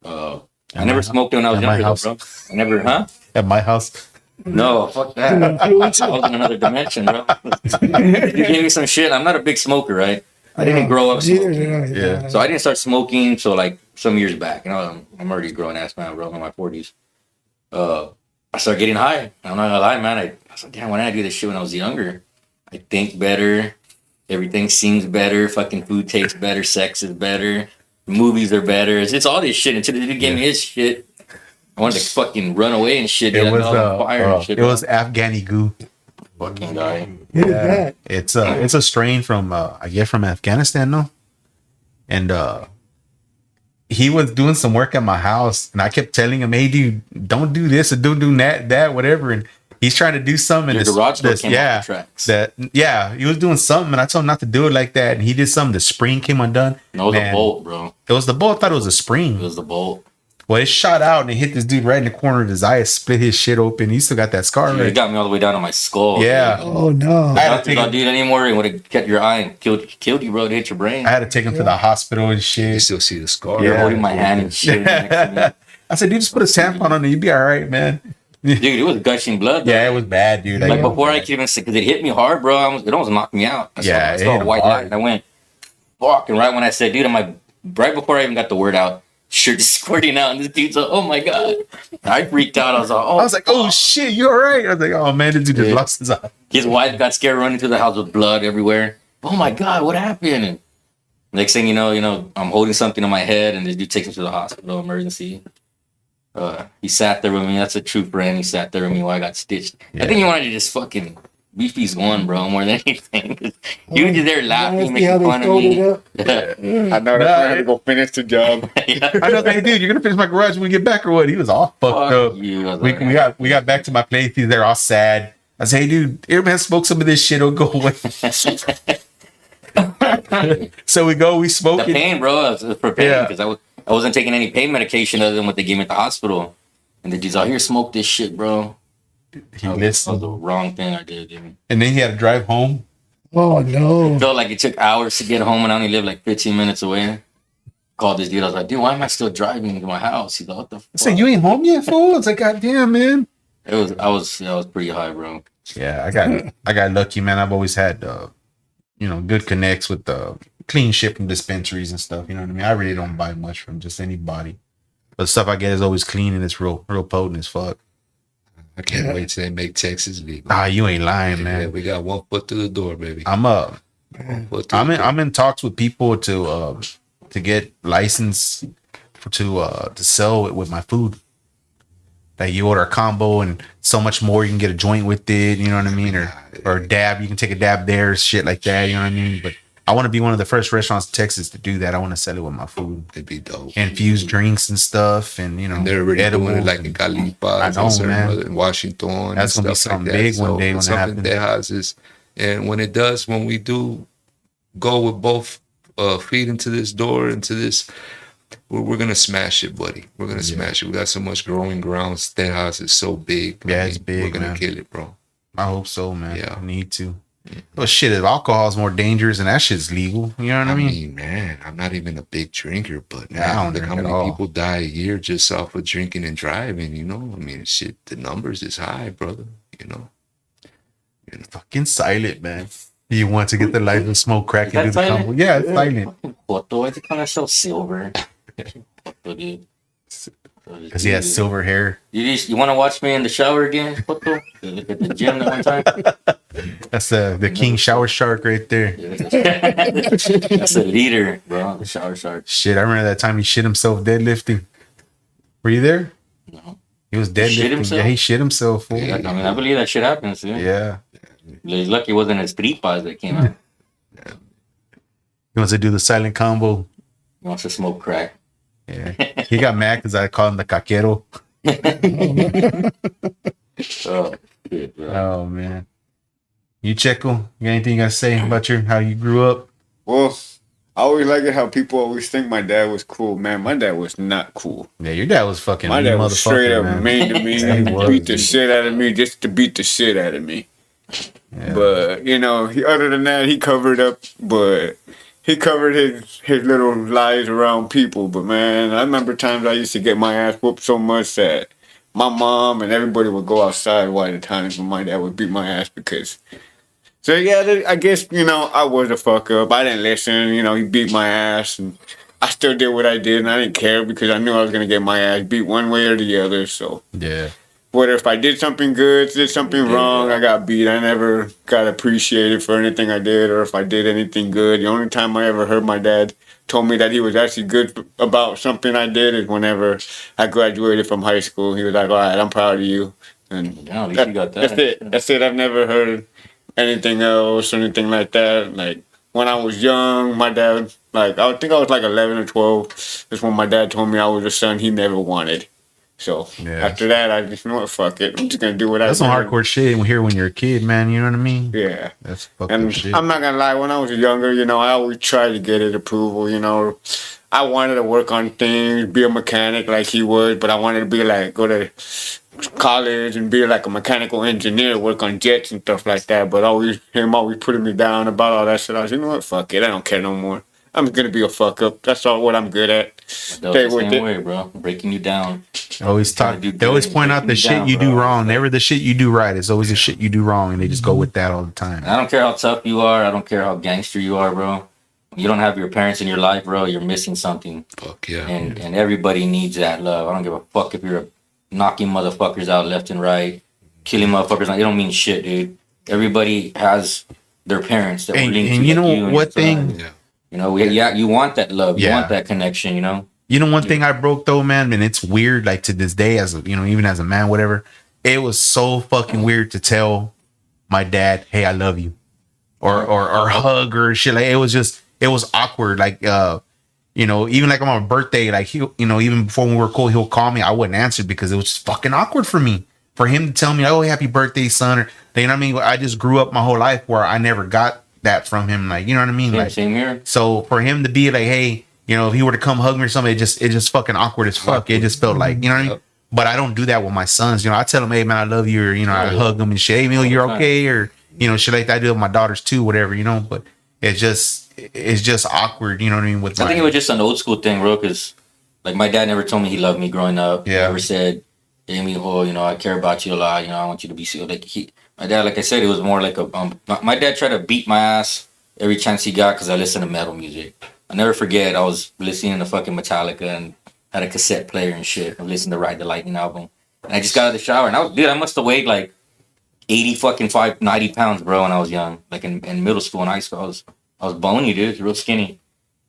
S4: I never smoked when I was younger, though, bro. I never, huh?
S3: At my house.
S4: No, fuck that. I was in another dimension, bro. You gave me some shit. I'm not a big smoker, right? I didn't grow up smoking.
S3: Yeah.
S4: So I didn't start smoking till like some years back. I'm already a grown ass man, bro. I'm in my 40s. I started getting high. I'm not gonna lie, man. I was like, damn, why didn't I do this shit when I was younger? I think better. Everything seems better. Fucking food tastes better. Sex is better. Movies are better. It's all this shit. Until the dude gave me his shit, I wanted to fucking run away and shit.
S3: It was
S4: fire and shit.
S3: It was Afghani goo.
S4: Fucking guy.
S5: Yeah.
S3: It's a strain from I get from Afghanistan, no? And he was doing some work at my house, and I kept telling him, "Hey, dude, don't do this or don't do that, whatever." And he's trying to do something.
S4: Your garage door came off the tracks.
S3: He was doing something, and I told him not to do it like that. And he did something. The spring came undone.
S4: No, it was a bolt, bro.
S3: It was the bolt. I thought it was a spring.
S4: It was the bolt.
S3: Well, it shot out and it hit this dude right in the corner of his eye. It split his shit open. He still got that scar.
S4: It got me all the way down to my skull.
S3: Yeah.
S4: Dude.
S5: Oh no.
S3: I had to
S4: Don't do it anymore. It would have kept your eye and killed you, bro. It hit your brain.
S3: I had to take him to the hospital and
S6: You
S3: shit.
S6: still see the scar.
S4: You're holding my hand and shit. Next to me.
S3: I said, dude, just put a tampon on it. You'd be all right, man.
S4: Dude, it was gushing blood. Bro.
S3: Yeah, it was bad, dude.
S4: Like before I could even say, because it hit me hard, bro. It almost knocked me out. I saw a white light, and I went, fuck. And right when I said, dude, right before I even got the word out, shit just squirting out, and this dude's like, oh my god. I freaked out. I was like,
S3: oh shit, you all right? I was like, oh man, this dude just lost his eye.
S4: His wife got scared, running through the house with blood everywhere. Oh my god, what happened? And next thing you know, I'm holding something on my head, and this dude takes me to the hospital, emergency. He sat there with me. That's a true friend. He sat there with me while I got stitched. Yeah. I think he wanted to just fucking beefies one, bro, more than anything. He was just there laughing, making fun of me.
S7: I know that's where I had to go finish the job.
S3: I know, hey, dude, you're gonna finish my garage when we get back or what? He was all fucked up. We got back to my place. He's there all sad. I said, hey, dude, everyone smoke some of this shit. It'll go away. So we smoke
S4: the pain, bro. I was for pain because I wasn't taking any pain medication other than what they gave me at the hospital. And the dude's out here, smoke this shit, bro.
S3: He listened.
S4: That was the wrong thing I did, dude.
S3: And then he had to drive home.
S5: Oh no!
S4: It felt like it took hours to get home, and I only lived like 15 minutes away. Called this dude. I was like, dude, why am I still driving to my house? He's like, what the fuck?
S3: I said, you ain't home yet, fool? It's like, goddamn, man.
S4: I was pretty high, bro.
S3: Yeah, I got lucky, man. I've always had good connects with the clean shit from dispensaries and stuff. You know what I mean? I really don't buy much from just anybody. But the stuff I get is always clean and it's real potent as fuck.
S6: I can't wait till they make Texas legal.
S3: Ah, you ain't lying, man.
S6: Yeah, we got 1 foot through the door, baby.
S3: I'm in talks with people to get license to sell it with my food. Like you order a combo and so much more, you can get a joint with it. You know what I mean? Or a dab, you can take a dab there, shit like that. You know what I mean? But I want to be one of the first restaurants in Texas to do that. I want to sell it with my food.
S6: It'd be dope.
S3: Infused drinks and stuff, and
S6: and they're already doing it like in Calipas, in Washington.
S3: That's gonna be something big one day when it happens.
S6: Their houses, and when we do go with both feet into this door, into this, we're gonna smash it, buddy. We're gonna smash it. We got so much growing grounds. Their house is so big.
S3: Yeah, it's big.
S6: We're gonna kill it, bro.
S3: I hope so, man.
S6: Yeah,
S3: I need to. Well, shit, if alcohol is more dangerous and that shit's legal, you know what I mean?
S6: Man, I'm not even a big drinker, but
S3: I don't
S6: look
S3: drink
S6: how
S3: at
S6: many
S3: all.
S6: people die a year just off of drinking and driving, you know? I mean, shit, the numbers is high, brother, you know?
S3: Fucking silent, man. You want to get the light and smoke crack and do the
S4: silent?
S3: combo. Yeah, it's silent.
S4: Why is it kind of so silver? Dude.
S3: Because he has silver hair.
S4: You want to watch me in the shower again? Look at the gym that one time.
S3: That's the king shower shark right there.
S4: That's a leader, bro. The shower shark.
S3: Shit, I remember that time he shit himself deadlifting. Were you there?
S4: No.
S3: He was deadlifting.
S4: Shit himself?
S3: Yeah, he shit himself. Fool.
S4: I mean, I believe that shit happens, dude.
S3: Yeah.
S4: He's lucky it wasn't his tripas that came out.
S3: He wants to do the silent combo.
S4: He wants to smoke crack.
S3: Yeah. He got mad because I called him the caquero.
S4: Oh, shit, bro.
S3: Oh, man. You, Checo, you got anything you got to say about how you grew up?
S7: Well, I always like it how people always think my dad was cool. Man, my dad was not cool.
S3: Yeah, your dad was fucking
S7: My dad was straight up
S3: man.
S7: mean to me.
S3: Yeah, he was,
S7: beat the
S3: dude.
S7: shit out of me just to beat the shit out of me.
S3: Yeah.
S7: But, you know, other than that, he covered up, but he covered his little lies around people. But, man, I remember times I used to get my ass whooped so much that my mom and everybody would go outside while the times when my dad would beat my ass because... So, yeah, I guess, you know, I was a fuck up. I didn't listen. You know, he beat my ass, and I still did what I did, and I didn't care because I knew I was going to get my ass beat one way or the other, so...
S3: Yeah.
S7: Whether if I did something good, did something wrong, I got beat. I never got appreciated for anything I did or if I did anything good. The only time I ever heard my dad told me that he was actually good about something I did is whenever I graduated from high school. He was like, all right, I'm proud of you. And
S4: Yeah, at least you got that.
S7: that's it. That's it. I've never heard anything else or anything like that. Like, when I was young, my dad, like, I think I was like 11 or 12. That's when my dad told me I was a son he never wanted. So
S3: Yeah.
S7: after that, I just know what, fuck it. I'm just gonna do what I.
S3: That's some hardcore shit here when you're a kid, man. You know what I mean?
S7: Yeah,
S3: That's fucking
S7: and
S3: shit.
S7: I'm not gonna lie. When I was younger, you know, I always tried to get his approval. You know, I wanted to work on things, be a mechanic like he would, but I wanted to be like go to college and be like a mechanical engineer, work on jets and stuff like that. But always putting me down about all that shit. I was, you know what, fuck it. I don't care no more. I'm gonna be a fuck up. That's all what I'm good at.
S4: That was the same way, bro. Breaking you down.
S3: They always point out the shit you do wrong. Never the shit you do right. It's always the shit you do wrong, and they just go with that all the time.
S4: And I don't care how tough you are. I don't care how gangster you are, bro. You don't have your parents in your life, bro. You're missing something.
S6: Fuck yeah.
S4: And everybody needs that love. I don't give a fuck if you're knocking motherfuckers out left and right, killing motherfuckers. It don't mean shit, dude. Everybody has their parents that were linked to
S3: you know
S4: you
S3: what thing?
S6: Yeah.
S4: You know, you want that love. You want that connection, you know?
S3: You know one thing I broke though, man, and it's weird, like to this day, as a, you know, even as a man, whatever. It was so fucking weird to tell my dad, "Hey, I love you," or hug or shit. Like it was awkward. Like you know, even like on my birthday, like he, you know, even before we were cool, he'll call me. I wouldn't answer because it was just fucking awkward for me. For him to tell me, "Oh, happy birthday, son," or you know what I mean. I just grew up my whole life where I never got that from him. Like, you know what I mean? Like,
S4: Same here.
S3: So for him to be like, "Hey," you know, if he were to come hug me or something, it just fucking awkward as fuck. It just felt like, you know what I mean? But I don't do that with my sons. You know, I tell them, "Hey man, I love you," or you know, I hug them and shit. "Hey, Emil, you're okay," or you know, shit like that. I do it with my daughters too, whatever, you know. But it's just awkward. You know what I mean? With
S4: I think it was just an old school thing, bro. Because like my dad never told me he loved me growing up.
S3: Yeah.
S4: He never said, "Hey, Emil, you know, I care about you a lot. You know, I want you to be like my dad, like I said, it was more like a my dad tried to beat my ass every chance he got because I listened to metal music. I never forget, I was listening to fucking Metallica and had a cassette player and shit. I listened to Ride the Lightning album. And I just got out of the shower and I must have weighed like 90 pounds, bro, when I was young. Like in middle school and high school, I was bony, dude, real skinny.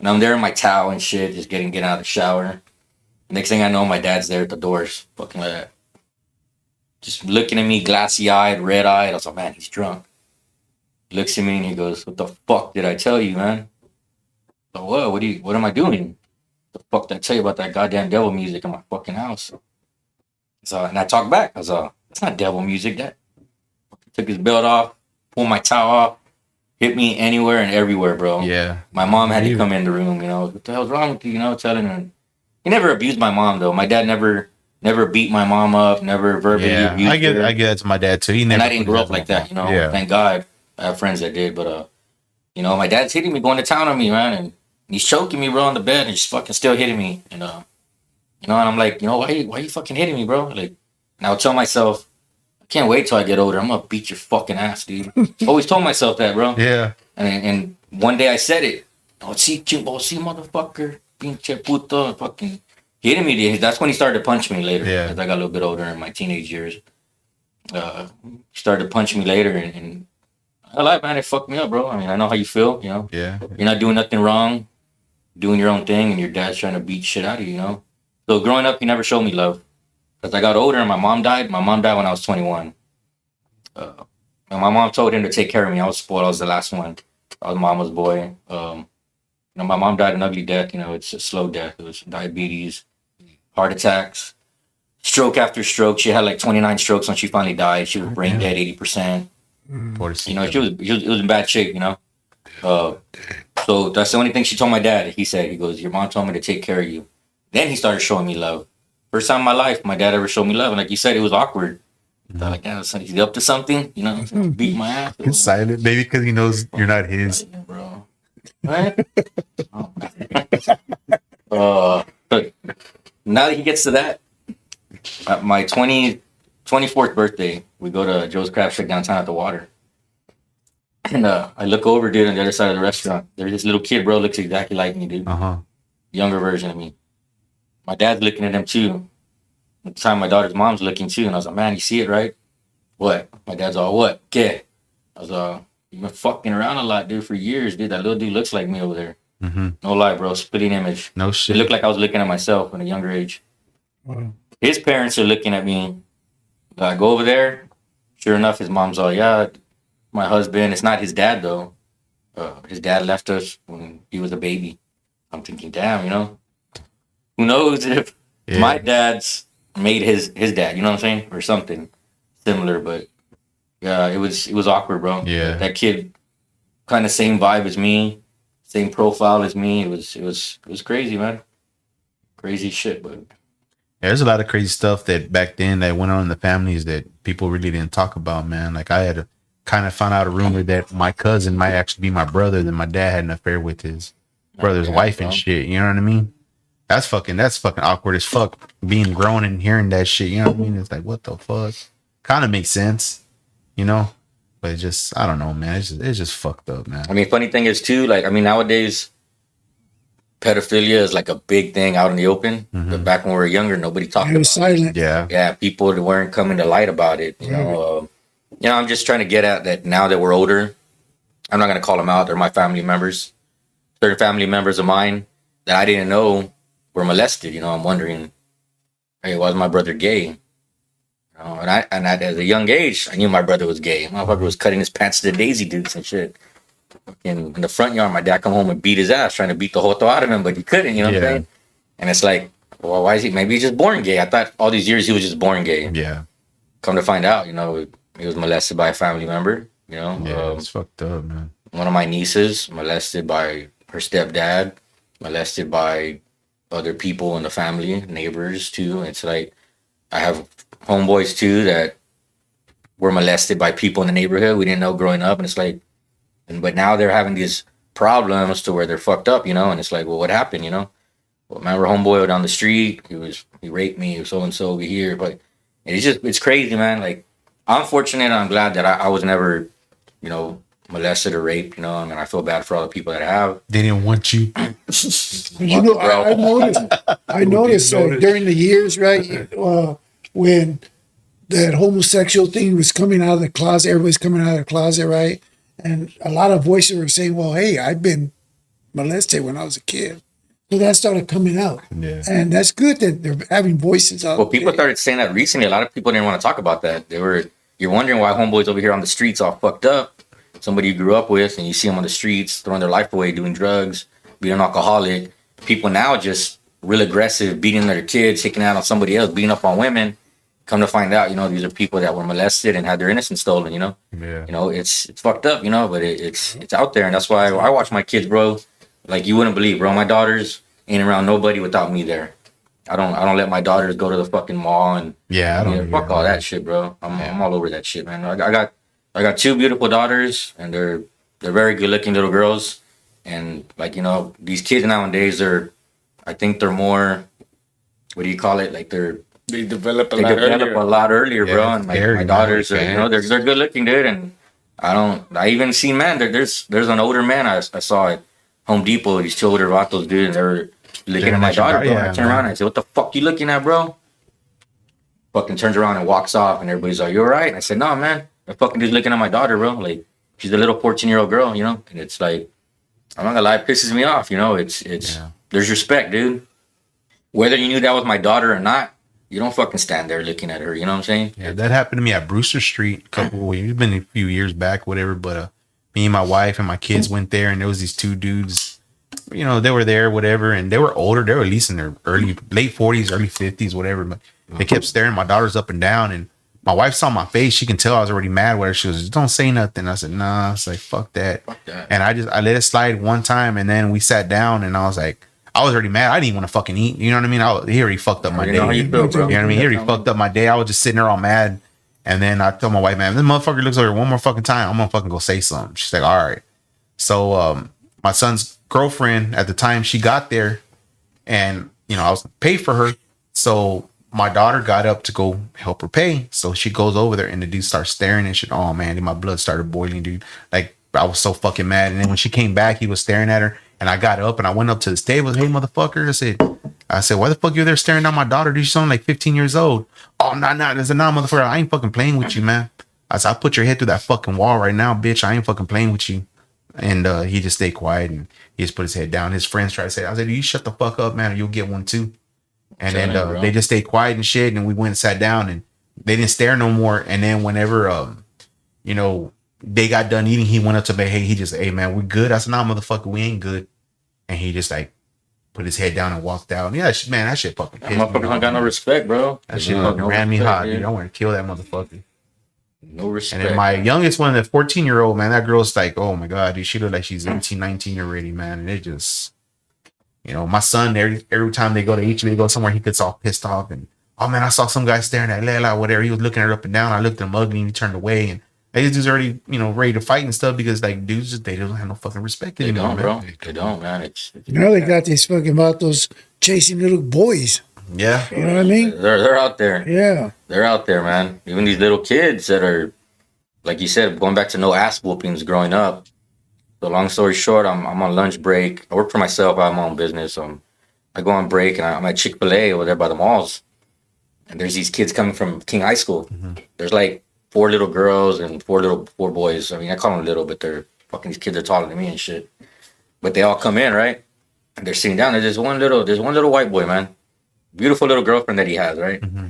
S4: And I'm there in my towel and shit, just getting out of the shower. Next thing I know, my dad's there at the doors, fucking like that. Just looking at me, glassy-eyed, red-eyed. I was like, man, he's drunk. He looks at me and he goes, "What the fuck did I tell you, man?" So what am I doing? The fuck did I tell you about that goddamn devil music in my fucking house? So, and I talked back. I was like, "That's not devil music." That took his belt off, pulled my towel off, hit me anywhere and everywhere, bro.
S3: Yeah.
S4: My mom had to come in the room, you know, "What the hell's wrong with you?" You know, telling her. He never abused my mom though. My dad never beat my mom up, never verbally abused her.
S3: I get that to my dad too. He never.
S4: And I didn't grow up like that, you know.
S3: Yeah.
S4: Thank God I have friends that did, but you know, my dad's hitting me, going to town on me, man, and he's choking me, bro, on the bed, and he's fucking still hitting me, and you know, and I'm like, you know, why you fucking hitting me, bro? Like, and I would tell myself, I can't wait till I get older. I'm gonna beat your fucking ass, dude. Always told myself that, bro.
S3: Yeah.
S4: And one day I said it. "Oh, see, motherfucker, pinche puto," fucking hitting me, dude. That's when he started to punch me later.
S3: Yeah.
S4: As I got a little bit older in my teenage years. He started to punch me later, and I like, man, it fucked me up, bro. I mean, I know how you feel, you know.
S3: Yeah.
S4: You're not doing nothing wrong, doing your own thing, and your dad's trying to beat shit out of you, you know. So growing up, he never showed me love. As I got older and my mom died when I was 21. And my mom told him to take care of me. I was spoiled. I was the last one. I was mama's boy. You know, my mom died an ugly death. You know, it's a slow death. It was diabetes, heart attacks, stroke after stroke. She had like 29 strokes when she finally died. She was brain dead 80%. You know, it was in bad shape, you know. So that's the only thing she told my dad. He said, he goes, your mom told me to take care of you. Then he started showing me love. First time in my life my dad ever showed me love. And like you said, it was awkward. I thought like, yeah, he's up to something, you know, beat my ass.
S3: He's silent, maybe because he knows you're not his.
S4: Bro. Right? But now that he gets to that, at my 24th birthday, we go to Joe's Crab Shack downtown at the water. And I look over, dude, on the other side of the restaurant. There's this little kid, bro, looks exactly like me, dude. Younger version of me. My dad's looking at him, too. At the time, my daughter's mom's looking, too. And I was like, man, you see it, right? What? My dad's all, what? ¿Qué? I was you've been fucking around a lot, dude, for years, dude. That little dude looks like me over there. No lie, bro. Splitting image.
S3: No shit.
S4: It looked like I was looking at myself at a younger age.
S5: Wow.
S4: His parents are looking at me. I go over there. Sure enough, his mom's all, yeah, my husband. It's not his dad, though. His dad left us when he was a baby. I'm thinking, damn, you know, who knows if my dad's made his dad, you know what I'm saying? Or something similar. But yeah, it was awkward, bro.
S3: Yeah.
S4: That kid, kind of same vibe as me, same profile as me. It was crazy, man. Crazy shit, but
S3: yeah, there's a lot of crazy stuff that back then that went on in the families that people really didn't talk about, man. Like I had kind of found out a rumor that my cousin might actually be my brother, that my dad had an affair with his brother's wife and shit. You know what I mean? That's fucking awkward as fuck. Being grown and hearing that shit, you know what I mean? It's like, what the fuck? Kind of makes sense, you know? But it just, I don't know, man. It's just fucked up, man.
S4: I mean, funny thing is too, like, I mean, nowadays pedophilia is like a big thing out in the open. But back when we were younger, nobody talked about it.
S5: Silent.
S4: Yeah, people weren't coming to light about it. You know, I'm just trying to get at that now that we're older. I'm not gonna call them out. They're my family members. Certain family members of mine that I didn't know were molested. You know, I'm wondering, hey, why is my brother gay? You know, and I at a young age, I knew my brother was gay. My brother was cutting his pants to the Daisy Dukes and shit. In the front yard, my dad come home and beat his ass, trying to beat the hoto out of him, but he couldn't, you know what I'm saying? And it's like, well, why is he? Maybe he's just born gay. I thought all these years he was just born gay.
S3: Yeah.
S4: Come to find out, you know, he was molested by a family member, you know?
S3: Yeah, it's fucked up, man.
S4: One of my nieces molested by her stepdad, molested by other people in the family, neighbors too. It's like, I have homeboys too that were molested by people in the neighborhood we didn't know growing up. And it's like, but now they're having these problems to where they're fucked up, you know? And it's like, well, what happened, you know? Well, man, we're homeboy down the street. He raped me, or so-and-so over here. But it's crazy, man. Like, I'm fortunate. I'm glad that I was never, you know, molested or raped, you know? I mean, I feel bad for all the people that have.
S3: They didn't want you.
S5: You know, I noticed during the years, right, when that homosexual thing was coming out of the closet, everybody's coming out of the closet, right? And a lot of voices were saying, well, hey, I've been molested when I was a kid. So that started coming out. Yeah. And that's good that they're having voices out.
S4: Well, people started saying that recently. A lot of people didn't want to talk about that. You're wondering why homeboys over here on the streets all fucked up. Somebody you grew up with, and you see them on the streets throwing their life away, doing drugs, being an alcoholic. People now just real aggressive, beating their kids, taking out on somebody else, beating up on women. Come to find out, you know, these are people that were molested and had their innocence stolen, you know? Yeah. You know, it's fucked up, you know, but it's out there. And that's why I watch my kids, bro. Like, you wouldn't believe, bro. My daughters ain't around nobody without me there. I don't let my daughters go to the fucking mall and fuck all that shit, bro. I'm all over that shit, man. I got two beautiful daughters, and they're very good looking little girls. And like, you know, these kids nowadays I think they're more, what do you call it? Like they develop a lot earlier, bro. And my daughters, you know, they're good looking, dude. And I even seen, man, there's an older man I saw at Home Depot, these two older vatos, dude, and they were looking at my daughter, bro. I turned around and I said, what the fuck you looking at, bro? Fucking turns around and walks off, and everybody's like, you all right? And I said, no, man. I fucking just looking at my daughter, bro. Like, she's a little 14-year-old girl, you know? And it's like, I'm not gonna lie, it pisses me off, you know? There's respect, dude. Whether you knew that was my daughter or not, you don't fucking stand there looking at her, you know what I'm saying?
S3: Yeah, that happened to me at Brewster Street it's been a few years back, whatever, but me and my wife and my kids went there, and there was these two dudes you know, they were there, whatever, and they were older. They were at least in their late 40s, early 50s, whatever. But they kept staring my daughters up and down, and my wife saw my face. She can tell I was already mad with her. She was, don't say nothing. I said, nah. I was like, fuck that. And I let it slide one time, and then we sat down, and I was like, I was already mad. I didn't even want to fucking eat. You know what I mean? He already fucked up my day.
S4: Know how you feel, bro.
S3: You know what I mean? He already fucked up my day. I was just sitting there all mad. And then I told my wife, man, this motherfucker looks over one more fucking time, I'm gonna fucking go say something. She's like, all right. So my son's girlfriend at the time, she got there, and you know, I was paid for her. So my daughter got up to go help her pay. So she goes over there, and the dude starts staring and shit. Oh man, my blood started boiling, dude. Like I was so fucking mad. And then when she came back, he was staring at her, and I got up and I went up to the table. Hey, motherfucker! I said, why the fuck you there staring at my daughter? Dude, she's only like 15 years old. Oh, nah. There's a nah, motherfucker. I ain't fucking playing with you, man. I said, I'll put your head through that fucking wall right now, bitch. I ain't fucking playing with you. And he just stayed quiet, and he just put his head down. His friends tried to say, I said, you shut the fuck up, man, or you'll get one too. And then they just stayed quiet and shit. And we went and sat down, and they didn't stare no more. And then whenever, you know, they got done eating, he went up to me. Hey, he just, hey, man, we good. I said, nah, motherfucker, we ain't good. And he just like put his head down and walked out. Yeah, man, that shit fucking pissed me off.
S4: Motherfucker don't got no respect, bro.
S3: That shit fucking ran me hot, dude. I want to kill that motherfucker.
S4: No respect.
S3: And then my youngest one, the 14-year-old, man, that girl's like, oh my God, dude, she look like she's 18, 19 already, man. And it just, you know, my son, every time they go to each, they go somewhere, he gets all pissed off. And, oh man, I saw some guy staring at Lela, whatever. He was looking at her up and down. I looked at him ugly, and he turned away. And these dudes already, you know, ready to fight and stuff, because like dudes just, they don't have no fucking respect anymore.
S4: They don't, bro. They don't, man. It's
S5: now they got these fucking vatos chasing little boys.
S3: Yeah.
S5: You know what I mean?
S4: They're out there.
S5: Yeah.
S4: They're out there, man. Even these little kids that are, like you said, going back to no ass whoopings growing up. So long story short, I'm on lunch break. I work for myself. I have my own business. I go on break, and I'm at Chick-fil-A over there by the malls. And there's these kids coming from King High School. Mm-hmm. There's like 4 little girls and 4 boys. I mean, I call them little, but they're fucking, these kids are taller than me and shit. But they all come in, right? And they're sitting down. There's one little white boy, man. Beautiful little girlfriend that he has, right? Mm-hmm.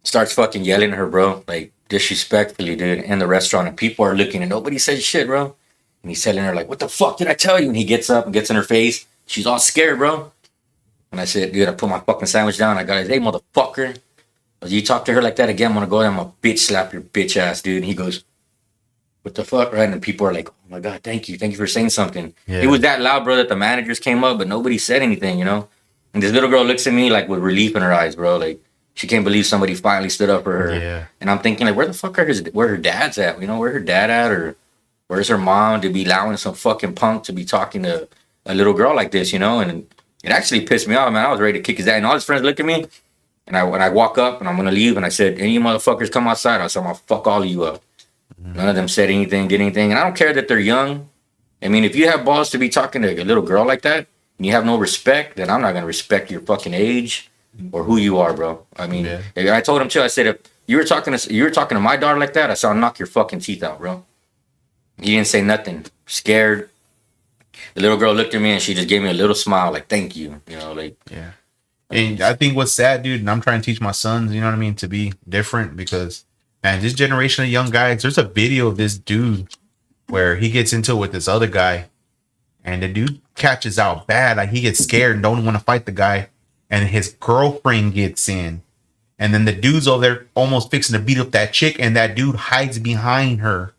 S4: Starts fucking yelling at her, bro. Like, disrespectfully, dude, in the restaurant. And people are looking, and nobody says shit, bro. And he's telling her, like, what the fuck did I tell you? And he gets up and gets in her face. She's all scared, bro. And I said, dude, I put my fucking sandwich down. I got, hey, motherfucker. You talk to her like that again, I'm gonna go there, I'm gonna bitch slap your bitch ass, dude. And he goes, what the fuck, right? And people are like, oh my God, thank you for saying something. Yeah. It was that loud, bro, that the managers came up, but nobody said anything, you know? And this little girl looks at me like with relief in her eyes, bro. Like, she can't believe somebody finally stood up for her. Yeah. And I'm thinking, like, where the fuck where her dad's at? You know, where her dad at? Or where's her mom to be allowing some fucking punk to be talking to a little girl like this, you know? And it actually pissed me off, man. I was ready to kick his ass. And all his friends look at me. And when I walk up and I'm going to leave, and I said, any motherfuckers come outside, I said, I'm going to fuck all of you up. Mm-hmm. None of them said anything, did anything. And I don't care that they're young. I mean, if you have balls to be talking to a little girl like that, and you have no respect, then I'm not going to respect your fucking age or who you are, bro. I mean, I told him too, I said, if you were talking to my daughter like that, I said, I'll knock your fucking teeth out, bro. He didn't say nothing. Scared. The little girl looked at me, and she just gave me a little smile, like, thank you. You know, like,
S3: yeah. And I think what's sad, dude, and I'm trying to teach my sons, you know what I mean, to be different, because, man, this generation of young guys, there's a video of this dude where he gets into it with this other guy, and the dude catches out bad. Like, he gets scared and don't want to fight the guy, and his girlfriend gets in, and then the dude's over there almost fixing to beat up that chick, and that dude hides behind her.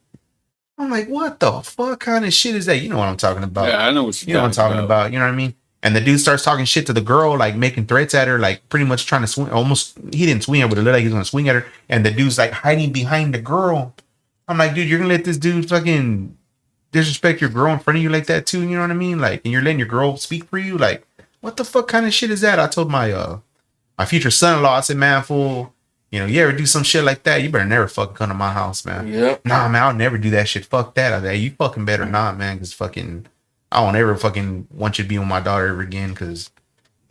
S3: I'm like, what the fuck kind of shit is that? You know what I'm talking about.
S7: Yeah, I know what
S3: you know what I'm talking about. You know what I mean? And the dude starts talking shit to the girl, like making threats at her, like pretty much trying to swing. Almost, he didn't swing her, but it looked like he was going to swing at her. And the dude's like hiding behind the girl. I'm like, dude, you're going to let this dude fucking disrespect your girl in front of you like that too? You know what I mean? Like, and you're letting your girl speak for you? Like, what the fuck kind of shit is that? I told my future son-in-law, I said, man, fool, you know, you ever do some shit like that, you better never fucking come to my house, man.
S4: Yep.
S3: Nah, man, I'll never do that shit. Fuck that. I said, hey, you fucking better not, man, because fucking... I won't ever fucking want you to be with my daughter ever again, because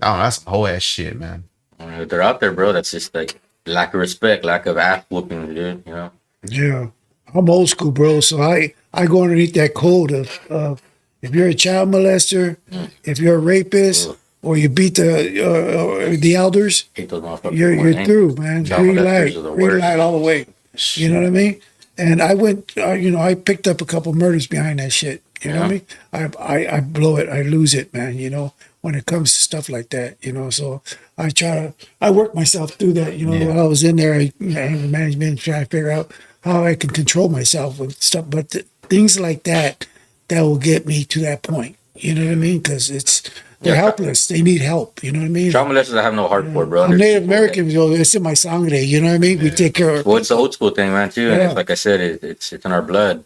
S3: I don't know, that's some whole ass shit, man.
S4: They're out there, bro. That's just like lack of respect, lack of ass whooping, dude. You know.
S5: Yeah, I'm old school, bro. So I go underneath that code of if you're a child molester, if you're a rapist, or you beat the elders, you're through, man. Green light all the way. You know what I mean? And I went, I picked up a couple murders behind that shit. You know what I mean? I blow it. I lose it, man. You know, when it comes to stuff like that. You know, so I work myself through that. You know, while I was in there, I management trying to figure out how I can control myself with stuff. But things like that will get me to that point. You know what I mean? Because they're helpless. They need help. You know what I mean?
S4: Trauma lessons I have no heart for, bro.
S5: I'm Native American. It's in my sangre. You know what I mean? We take care of.
S4: Well, it's the old school thing, man. Too. And like I said, it's in our blood.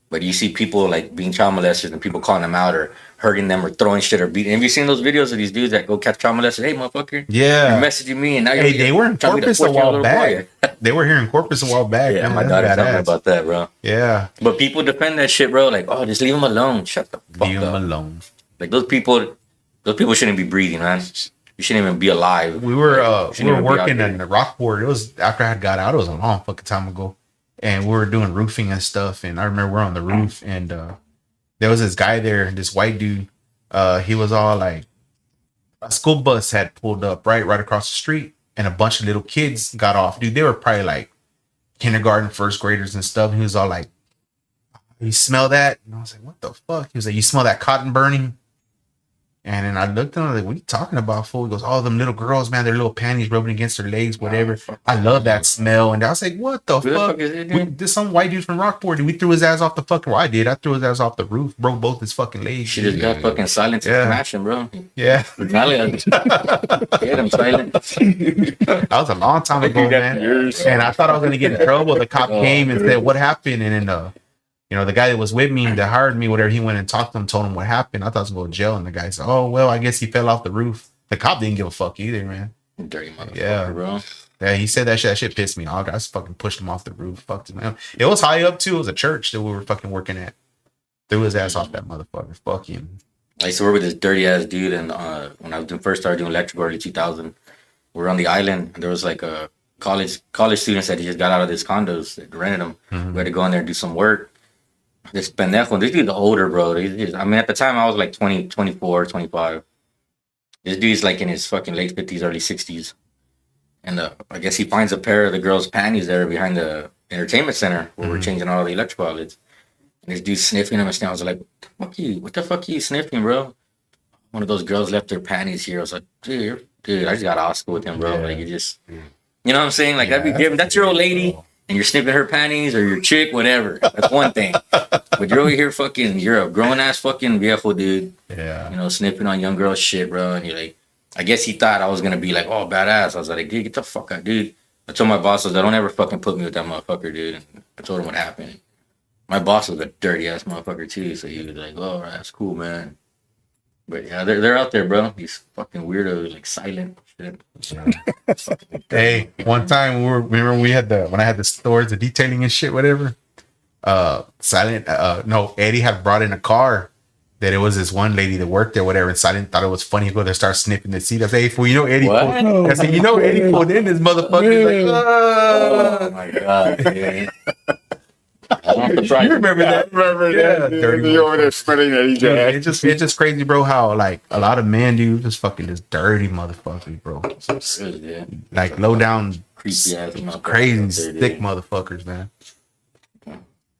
S4: But you see people like being child molesters and people calling them out or hurting them or throwing shit or beating. Have you seen those videos of these dudes that go catch child molesters? Hey, motherfucker.
S3: Yeah.
S4: You're messaging me and now
S3: Hey, they were in Corpus a while back. They were here in Corpus a while back.
S4: Yeah,
S3: man.
S4: my daughter told me about that, bro.
S3: Yeah.
S4: But people defend that shit, bro. Like, oh, just leave them alone. Shut the fuck
S3: Leave
S4: up.
S3: them alone.
S4: Like those people shouldn't be breathing, man. You shouldn't even be alive.
S3: We were working in the Rockport. It was after I had got out. It was a long fucking time ago. And we were doing roofing and stuff. And I remember we're on the roof and there was this guy there, this white dude. He was all like, a school bus had pulled up right across the street. And a bunch of little kids got off. Dude, they were probably like kindergarten, first graders and stuff. And he was all like, you smell that? And I was like, what the fuck? He was like, you smell that cotton burning? And then I looked at him like, what are you talking about, fool? He goes, all them little girls, man, their little panties rubbing against their legs, whatever. I love that smell. And I was like, what the fuck? This some white dude from Rockport. We threw his ass off the fucking, well, I did. I threw his ass off the roof, broke both his fucking legs.
S4: She just got fucking silent and smashing, bro.
S3: Yeah.
S4: Get him silent.
S3: That was a long time ago, man. And I thought I was going to get in trouble. The cop came and said, what happened? And then, the guy that was with me that hired me, whatever, he went and talked to him, told him what happened. I thought I was going to jail. And the guy said, oh, well, I guess he fell off the roof. The cop didn't give a fuck either, man.
S4: Dirty motherfucker, bro.
S3: Yeah, he said that shit. That shit pissed me off. I just fucking pushed him off the roof. Fucked him, man. It was high up, too. It was a church that we were fucking working at. Threw his ass off that motherfucker. Fuck him.
S4: I used to work with this dirty-ass dude. And when I first started doing electrical early 2000, we were on the island. And there was like a college students that he just got out of his condos. That rented them. Mm-hmm. We had to go in there and do some work. This pendejo, this dude's older, bro. At the time, I was like 20, 24, 25. This dude's like in his fucking late 50s, early 60s. And I guess he finds a pair of the girl's panties there behind the entertainment center where we're changing all the electrical outlets. And this dude's sniffing them and I was like, what the fuck are you sniffing, bro? One of those girls left their panties here. I was like, dude, I just got off school with him, bro. Yeah. Like, you know what I'm saying? Like, that'd be different. That's your old lady. And you're sniffing her panties or your chick, whatever. That's one thing. But you're over here you're a grown ass fucking viejo dude.
S3: Yeah.
S4: Sniffing on young girl's shit, bro. And you're like, I guess he thought I was going to be like, oh, badass. I was like, dude, get the fuck out, dude. I told my boss, don't ever fucking put me with that motherfucker, dude. And I told him what happened. My boss was a dirty ass motherfucker too. So he was like, oh, that's cool, man. But yeah, they're out there, bro. These fucking weirdos, like silent shit.
S3: Hey, one time remember we had when I had the stores, the detailing and shit, whatever. Eddie had brought in a car that it was this one lady that worked there, whatever. And Silent thought it was funny to go there, start sniffing the seat. I said, hey, fool, Eddie pulled. I said, Eddie pulled in this motherfucker. Like,
S4: oh my god, dude.
S3: You remember that?
S7: Yeah, dirty. You over there smelling that.
S3: It's just crazy, bro. How like a lot of men do just fucking just dirty motherfuckers, bro. Like low down,
S4: creepy ass,
S3: crazy thick motherfuckers, man.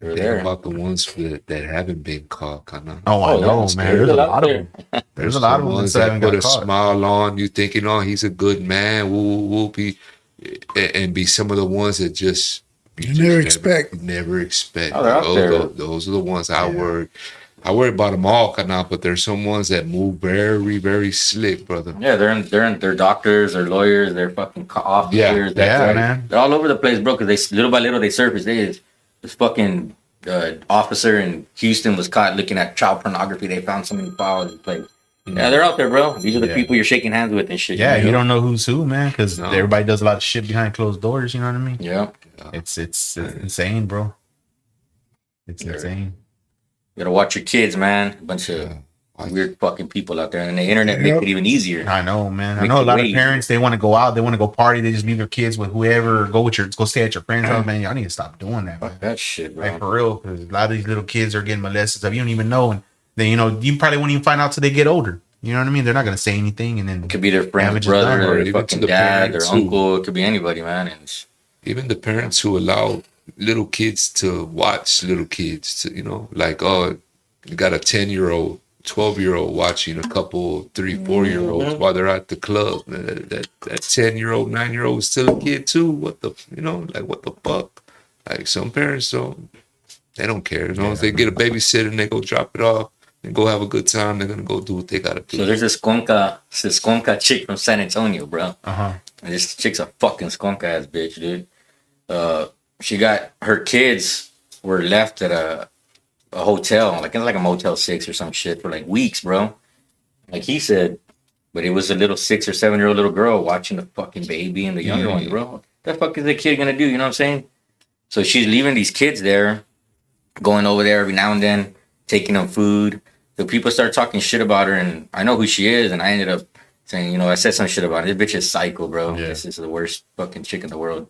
S6: They're about the ones that haven't been caught, kind of.
S3: Oh, I know, man. There's a lot of them. There's a lot of ones that haven't got caught.
S6: Put a smile on you, thinking, oh, he's a good man. We'll be, and be some of the ones that just.
S5: Never expect.
S6: Oh, those are the ones I worry. I worry about them all, but there's some ones that move very, very slick, brother.
S4: Yeah, they're doctors, they're lawyers, they're fucking officers.
S3: Yeah, man.
S4: They're all over the place, bro. Because little by little they surface. This fucking officer in Houston was caught looking at child pornography. They found so many files. Like, yeah, they're out there, bro. These are the people you're shaking hands with and shit.
S3: Yeah, you don't know who's who, man, because everybody does a lot of shit behind closed doors. You know what I mean?
S4: Yeah.
S3: It's insane, bro. It's insane.
S4: You gotta watch your kids, man. A bunch of weird fucking people out there, and the internet makes it even easier.
S3: I know, man. I know a lot of parents, they want to go out, they want to go party, they just leave their kids with whoever, go stay at your friend's house, man. Y'all need to stop doing that, man.
S4: That shit, bro.
S3: Like, for real, because a lot of these little kids are getting molested stuff. You don't even know, and then you probably won't even find out till they get older. You know what I mean? They're not gonna say anything, and then
S4: it could be their friend's brother, or their fucking dad, their uncle. It could be anybody, man. And
S6: even the parents who allow little kids to watch little kids, like, oh, You got a 10-year-old, 12-year-old watching a couple 3, 4-year-olds while they're at the club. That 10-year-old, 9-year-old is still a kid too. What the fuck? Like some parents they don't care. As long as they get a babysitter and they go drop it off and go have a good time, they're gonna go do what they gotta do.
S4: So there's this skunka chick from San Antonio, bro. And this chick's a fucking skunk ass bitch, dude. She got her kids were left at a hotel, like it's like a Motel 6 or some shit for like weeks, bro. Like he said, but it was a little 6 or 7-year-old little girl watching the fucking baby and the younger one, bro. What the fuck is the kid gonna do? You know what I'm saying? So she's leaving these kids there, going over there every now and then, taking them food. So people start talking shit about her, and I know who she is, and I ended up saying, I said some shit about her. This bitch is psycho, bro. Yeah. This is the worst fucking chick in the world.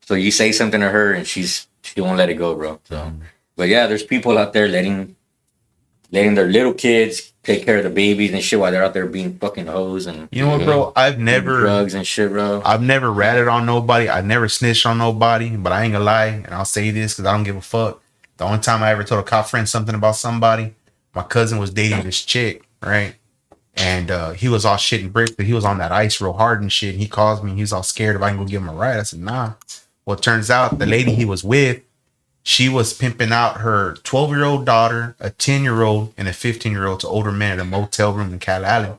S4: So you say something to her, and she won't let it go, bro. So, but yeah, there's people out there letting their little kids take care of the babies and shit while they're out there being fucking hoes and
S3: you know what, bro? I've never
S4: drugs and shit, bro.
S3: I've never ratted on nobody. I never snitched on nobody, but I ain't gonna lie, and I'll say this because I don't give a fuck. The only time I ever told a cop friend something about somebody, my cousin was dating this chick, right? And he was all shit and bricks, but he was on that ice real hard and shit. And he calls me, he was all scared if I can go give him a ride. I said, nah. Well, it turns out the lady he was with, she was pimping out her 12-year-old daughter, a 10-year-old, and a 15-year-old to older men at a motel room in Cal Alley.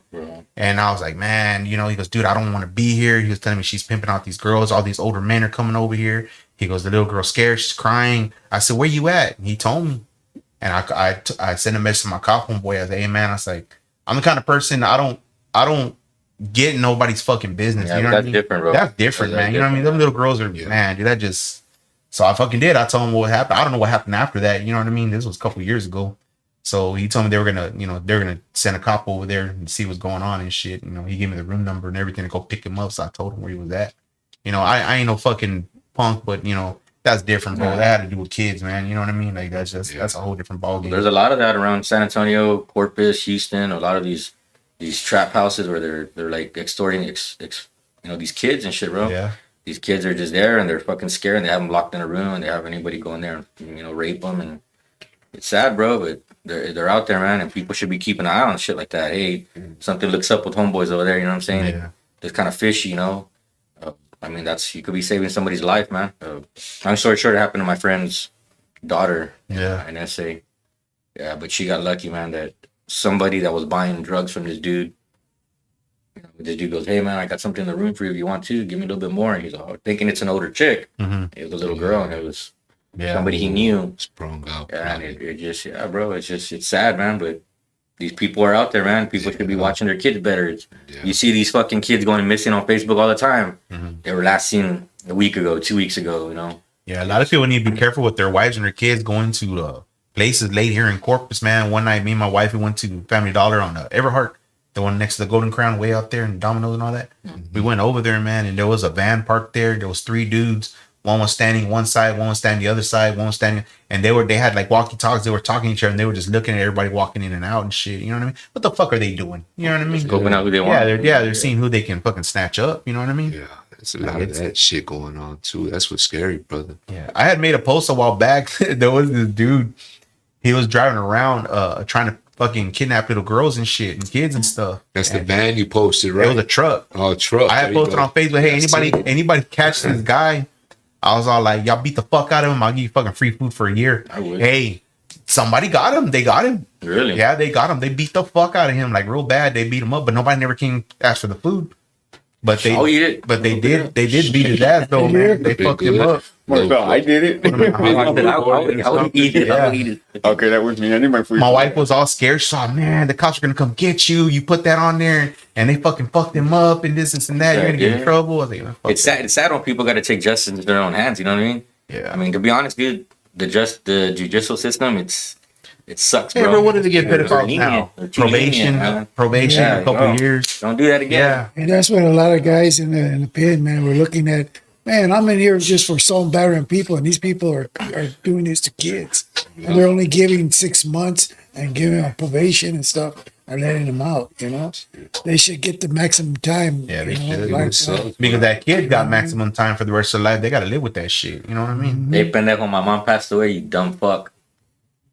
S3: And I was like, man, he goes, dude, I don't want to be here. He was telling me she's pimping out these girls. All these older men are coming over here. He goes, the little girl's scared. She's crying. I said, where you at? And he told me. And I sent a message to my cop homeboy. I said, hey, man, I was like, I'm the kind of person, I don't get in nobody's fucking business.
S4: Yeah,
S3: you know
S4: that's
S3: what I mean?
S4: different, bro.
S3: That's different, man. You know what I mean? Them little girls are, man, dude, that just... So I fucking did. I told him what happened. I don't know what happened after that. You know what I mean? This was a couple of years ago. So he told me they were gonna send a cop over there and see what's going on and shit. He gave me the room number and everything to go pick him up. So I told him where he was at. I ain't no fucking punk, but that's different, bro. That had to do with kids, man. You know what I mean? Like that's a whole different ballgame.
S4: There's a lot of that around San Antonio, Corpus, Houston. A lot of these trap houses where they're like extorting these kids and shit, bro.
S3: Yeah.
S4: These kids are just there and they're fucking scared and they have them locked in a room and they have anybody go in there and rape them, and it's sad, bro, but they're out there, man, and people should be keeping an eye on shit like that. Hey, something looks up with homeboys over there, you know what I'm saying?
S3: Yeah.
S4: It's kind of fishy, I mean, you could be saving somebody's life, man. I'm sorry, sure it happened to my friend's daughter in SA. Yeah, but she got lucky, man, that somebody that was buying drugs from this dude, this dude goes, hey, man, I got something in the room for you if you want to. Give me a little bit more. And he's thinking it's an older chick. It was a little girl, and it was somebody he knew.
S6: Sprung out.
S4: Yeah, and it just, bro, it's sad, man, but these people are out there, man. People should be watching their kids better. You see these fucking kids going missing on Facebook all the time. They were last seen a week ago, 2 weeks ago,
S3: Yeah, a lot of people need to be careful with their wives and their kids going to places late here in Corpus, man. One night, me and my wife, we went to Family Dollar on Everhart, the one next to the Golden Crown, way out there, and Domino's and all that. We went over there, man, and there was a van parked there. There was 3 dudes. One was standing one side, one was standing the other side, one was standing, and they had like walkie-talkies. They were talking to each other, and they were just looking at everybody walking in and out and shit. You know what I mean? What the fuck are they doing? You know what I mean?
S4: Scoping out who they want.
S3: They're seeing who they can fucking snatch up. You know what I mean?
S6: Yeah, there's a lot of that shit going on too. That's what's scary, brother.
S3: Yeah, I had made a post a while back. There was this dude. He was driving around, trying to fucking kidnap little girls and shit and kids and stuff.
S6: That's the van you posted, right?
S3: It was a truck.
S6: Oh, truck.
S3: I had posted on Facebook, hey, anybody catch this guy? I was all like, y'all beat the fuck out of him. I'll give you fucking free food for a year.
S4: I would.
S3: Hey, somebody got him. They got him.
S4: Really?
S3: Yeah, they got him. They beat the fuck out of him, like real bad. They beat him up, but nobody never came ask for the food. But they, they did beat his ass though, man. They fucked him up.
S7: I did it.
S4: I would eat it.
S7: Okay, that was me. I need my food.
S3: My wife was all scared. She saw, man, the cops are gonna come get you. You put that on there, and they fucking fucked him up and this and that. You're gonna get in trouble. I was like,
S4: it's sad. It's sad when people got to take justice into their own hands. You know what I mean?
S3: Yeah.
S4: I mean, to be honest, dude, the judicial system, it sucks, bro.
S3: Yeah, but what did they get pedophiles now? Probation, a couple years.
S4: Don't do that again.
S3: Yeah.
S5: And that's what a lot of guys in the pen, man, were looking at. Man, I'm in here just for assault and battering people, and these people are doing this to kids. And they're only giving 6 months and giving them probation and stuff and letting them out, They should get the maximum time.
S3: Yeah, they should. Because that kid got maximum time for the rest of their life. They got to live with that shit. You know what I mean?
S4: Hey, pendejo, my mom passed away, you dumb fuck.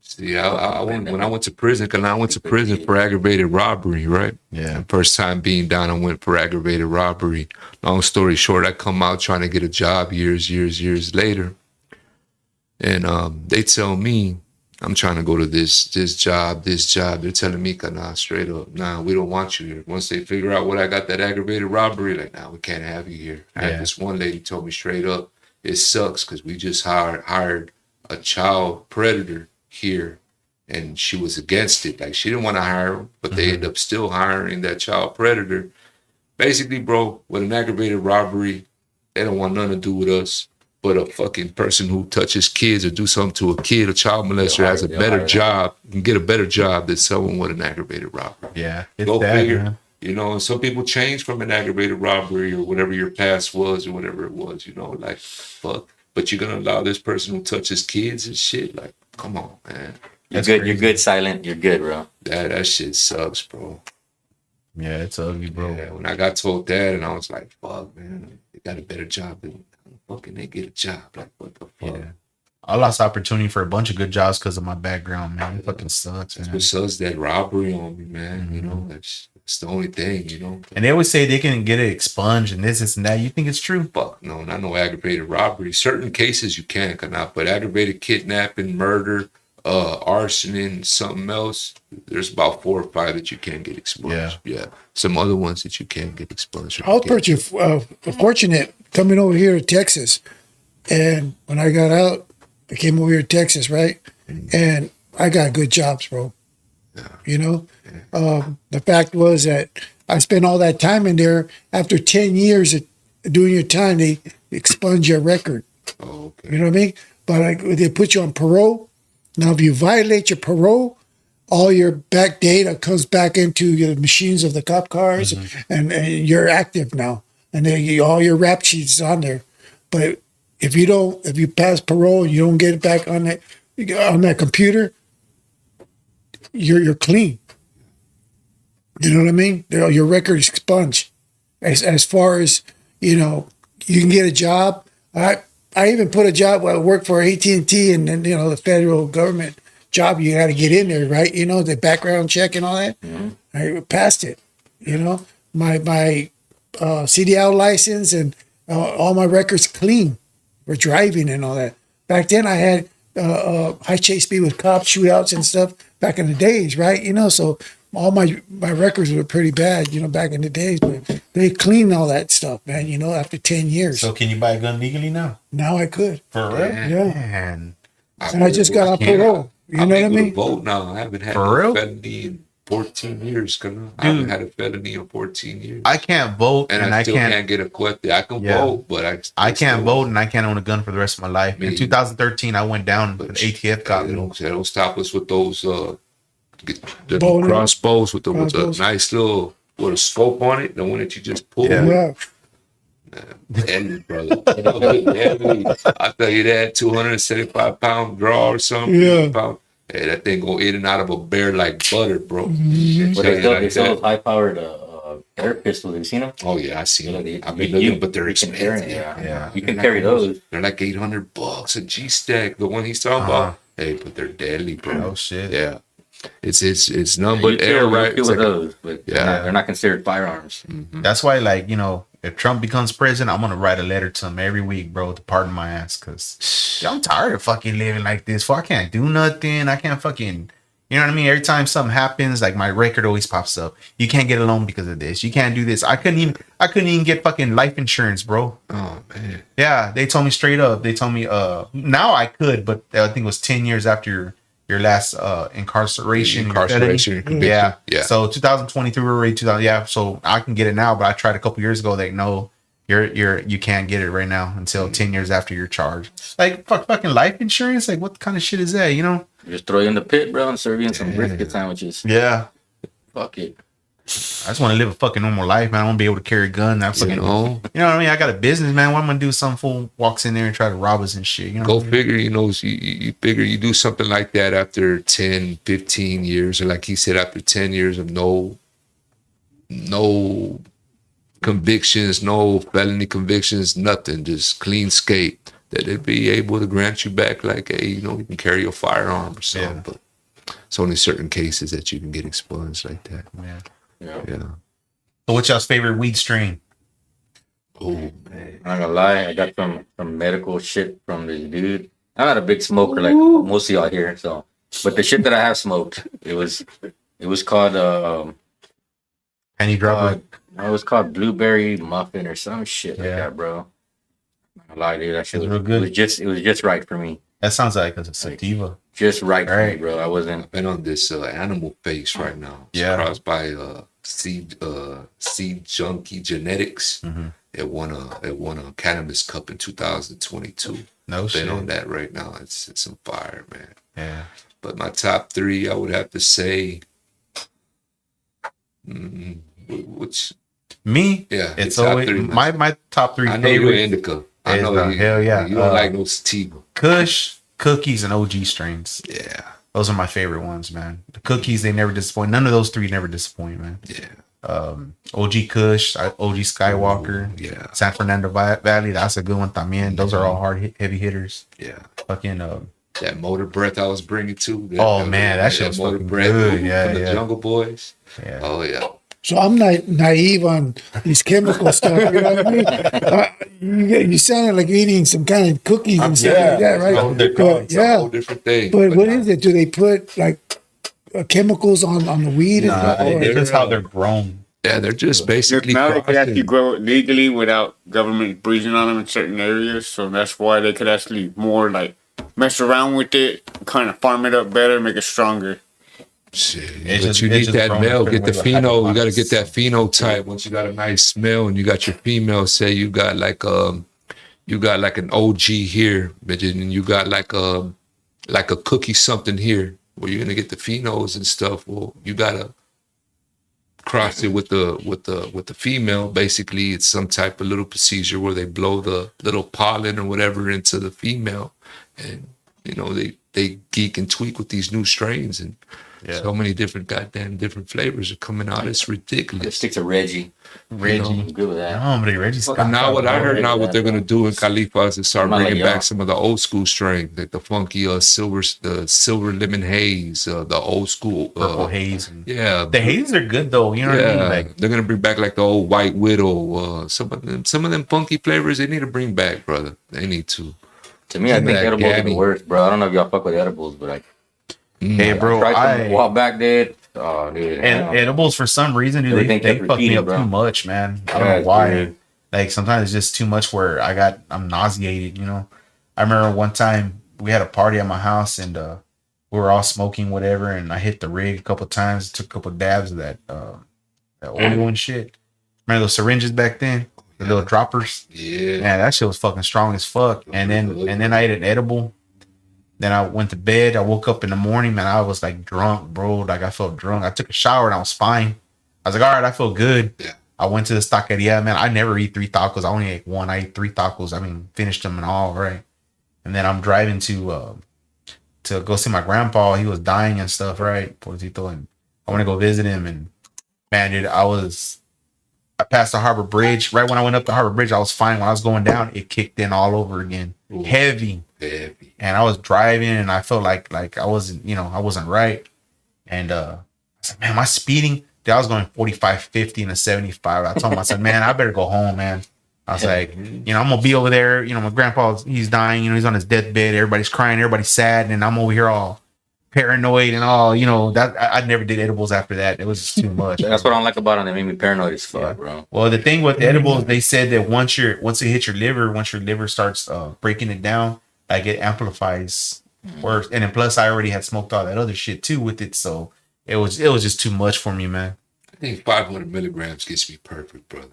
S6: See, when I went to prison, because I went to prison for aggravated robbery, right?
S3: Yeah.
S6: The first time being down, I went for aggravated robbery. Long story short, I come out trying to get a job years later. And they tell me, I'm trying to go to this job. They're telling me, nah, straight up, nah, we don't want you here. Once they figure out what I got that aggravated robbery, like, nah, we can't have you here. I had this one lady told me straight up, it sucks because we just hired a child predator here, and she was against it. Like, she didn't want to hire him, but they end up still hiring that child predator. Basically, bro, with an aggravated robbery, they don't want nothing to do with us. But a fucking person who touches kids or do something to a kid, a child molester, has a better job, can get a better job than someone with an aggravated robbery.
S3: Yeah, it's
S6: Go
S3: that,
S6: figure.
S3: Man.
S6: You know, and some people change from an aggravated robbery or whatever your past was or whatever it was, you know, like, fuck. But you're going to allow this person who touches kids and shit? Like, come on, man.
S4: You're good, silent. You're good, bro.
S6: That shit sucks, bro.
S3: Yeah, it's ugly, bro.
S6: Yeah, when I got told that, and I was like, fuck, man, they got a better job than fucking they get a job. Like, what the fuck? Yeah.
S3: I lost opportunity for a bunch of good jobs because of my background, man. It fucking sucks, man.
S6: That's what sucks, that robbery on me, man. You know, that's the only thing, you know.
S3: And they always say they can get it expunged and this and that. You think it's true?
S6: Fuck, no, not no aggravated robbery. Certain cases you can cannot, but aggravated kidnapping, murder, arson, something else, there's about 4 or 5 that you can get expunged. Yeah. Some other ones that you can get expunged.
S5: I was pretty fortunate coming over here to Texas. And when I got out, I came over here to Texas, right? And I got good jobs, bro. Yeah. You know? Yeah. The fact was that I spent all that time in there. After 10 years of doing your time, they expunge your record.
S6: Oh, okay.
S5: You know what I mean? But they put you on parole. Now, if you violate your parole, all your back data comes back into the machines of the cop cars, and you're active now. And then all your rap sheets on there. But if you pass parole and you don't get it back on that computer, you're clean. You know what I mean? Your record is expunged. As far as, you know, you can get a job. I even put a job where I work for AT&T and then, you know, the federal government job, you got to get in there, right? You know, the background check and all that. Mm-hmm. I passed it, you know. My CDL license and all my records clean for driving and all that. Back then I had high chase speed with cops, shootouts and stuff back in the days, right? You know, so all my records were pretty bad, you know, back in the days, but they cleaned all that stuff, man, you know, after 10 years.
S3: So can you buy a gun legally now?
S5: Now I could.
S3: For real?
S5: Yeah.
S3: Man.
S5: And I just got off parole. You know what I mean?
S6: Vote now. I haven't had a felony in 14 years. I haven't had a felony in 14 years.
S3: I can't vote,
S6: and I still can't get a question. I can vote, but I
S3: can't vote, and I can't own a gun for the rest of my life. In 2013, I went down, but ATF got me.
S6: Don't stop us with those the crossbows with the nice little with a scope on it, the one that you just pull.
S5: Yeah.
S6: Deadly, brother. Deadly. I tell you that 275-pound draw or something.
S5: Yeah.
S6: Hey, that thing go in and out of a bear like butter, bro.
S4: Mm-hmm. But they sell those high-powered air pistols. Have you seen them?
S6: Oh yeah, I seen them. I've been looking, but they're expensive.
S4: You can carry those.
S6: They're like $800 a G-Stack. The one he's talking about. Hey, but they're deadly, bro.
S3: Oh shit.
S6: Yeah. It's none but air, right?
S4: With those, but they're not considered firearms.
S3: Mm-hmm. That's why, like, you know, if Trump becomes president, I'm gonna write a letter to him every week, bro, to pardon my ass, cause I'm tired of fucking living like this. I can't do nothing. I can't fucking, you know what I mean? Every time something happens, like my record always pops up. You can't get a loan because of this. You can't do this. I couldn't even get fucking life insurance, bro.
S6: Oh man.
S3: Yeah, they told me straight up. They told me now I could, but I think it was 10 years after your last incarceration. Yeah. So 2023 we're already 2000. Yeah. So I can get it now, but I tried a couple years ago. They no, you can't get it right now until 10 years after you're charged. Like fucking life insurance. Like what kind of shit is that? You know?
S4: Just throw you in the pit, bro, and serve you in some brisket sandwiches.
S3: Yeah.
S4: Fuck it.
S3: I just want to live a fucking normal life, man. I want to be able to carry a gun. You know what I mean? I got a business, man. What am I gonna do? Some fool walks in there and try to rob us and shit. You know?
S6: Go figure. You know, you figure you do something like that after 10, 15 years, or like he said, after 10 years of no convictions, no felony convictions, nothing, just clean skate. that they'd be able to grant you back, like, hey, you know, you can carry a firearm or something. But it's only certain cases that you can get expunged like that.
S4: Yeah.
S3: So what's y'all's favorite weed strain?
S4: Oh man, I'm not gonna lie, I got some medical shit from this dude. I'm not a big smoker like most of y'all here, so but the shit that I have smoked, it was called
S3: Penny dropper.
S4: it was called blueberry muffin or some shit like that, bro. I'm not gonna lie, dude, that shit was real good. It was just right for me.
S3: That sounds like a sativa.
S4: Just right for me, bro. I've
S6: been on this animal face right now. It's crossed by seed junkie genetics.
S3: Mm-hmm.
S6: It won a cannabis cup in 2022.
S3: No shit.
S6: Been on that right now. It's some fire, man.
S3: Yeah.
S6: But my top 3, I would have to say, which
S3: me?
S6: Yeah,
S3: it's always my top 3
S6: I know
S3: favorite.
S6: You're indica. I know you.
S3: Hell yeah.
S6: You don't like no sativa.
S3: Kush, cookies, and OG strains.
S6: Yeah.
S3: Those are my favorite ones, man. The cookies, they never disappoint. None of those 3 never disappoint, man.
S6: Yeah.
S3: OG Kush, OG Skywalker, San Fernando Valley, that's a good one también. Those are all heavy hitters.
S6: Yeah.
S3: Fucking
S6: that motor breath I was bringing too.
S3: That shit was motor breath good.
S6: From the Jungle Boys.
S3: Yeah.
S6: Oh yeah.
S5: So I'm not naive on these chemical stuff. You know what I mean? You sounded like eating some kind of cookies and stuff like that, right?
S6: It's a whole different thing.
S5: But what is it? Do they put like chemicals on the weed?
S3: It's just how they're grown.
S6: Yeah, they're just basically.
S7: Now they could actually grow it legally without government breathing on them in certain areas. So that's why they could actually more like mess around with it, kind of farm it up better, make it stronger.
S6: Shit, but you need that male, get the pheno. You got to get that phenotype. Once you got a nice smell and you got your female, say you got like an OG here, but then you got like a cookie something here, where you're gonna get the phenos and stuff. Well, you gotta cross it with the female. Basically, it's some type of little procedure where they blow the little pollen or whatever into the female, and you know they geek and tweak with these new strains and. Yeah. So many different different flavors are coming out. It's ridiculous.
S4: Stick to Reggie.
S3: I'm
S4: good with that.
S3: No, but Reggie's
S6: and now what I heard now what they're gonna do in Khalifa is start bringing back some of the old school strains, like the funky silver lemon haze, the old school
S3: purple haze.
S6: Yeah,
S3: the hazes are good though. You know what I mean? Like
S6: they're gonna bring back like the old White Widow. Some of them funky flavors they need to bring back, brother. They need to.
S4: To me, I think edibles are the worst, bro. I don't know if y'all fuck with edibles, but like.
S3: Hey, bro,
S4: I tried them a while back, dude. Oh, dude.
S3: And edibles, for some reason, dude, they fuck me up too much, man. I don't know why. Dude. Like, sometimes it's just too much where I'm nauseated, you know? I remember one time we had a party at my house and we were all smoking whatever, and I hit the rig a couple times, took a couple dabs of that oil and shit. Remember those syringes back then? The little droppers?
S6: Yeah.
S3: Man, that shit was fucking strong as fuck. And then I ate an edible. Then I went to bed. I woke up in the morning, man. I was like drunk, bro. Like I felt drunk. I took a shower and I was fine. I was like, all right, I feel good.
S6: Yeah.
S3: I went to the taqueria, man. I never eat 3 tacos. I only ate 1. I ate 3 tacos. I mean, finished them and all, right? And then I'm driving to go see my grandpa. He was dying and stuff, right? Pobrecito. And I want to go visit him. And man, dude, I passed the Harbor Bridge. Right when I went up the Harbor Bridge, I was fine. When I was going down, it kicked in all over again. Ooh. Heavy. And I was driving and I felt like I wasn't, I wasn't right. And I said, man, am I speeding? Dude, I was going 45, 50 and a 75. I told him, I said, man, I better go home, man. I was like, I'm going to be over there. My grandpa, he's dying, he's on his deathbed. Everybody's crying. Everybody's sad. And I'm over here all paranoid and all, that I never did edibles after that. It was just too much.
S4: That's what I don't like about them. They made me paranoid as fuck, bro.
S3: Well, the thing with the edibles, they said that once it hits your liver, once your liver starts breaking it down, like it amplifies worse. And then plus I already had smoked all that other shit too with it. So it was just too much for me, man.
S6: I think 500 milligrams gets me perfect, brother.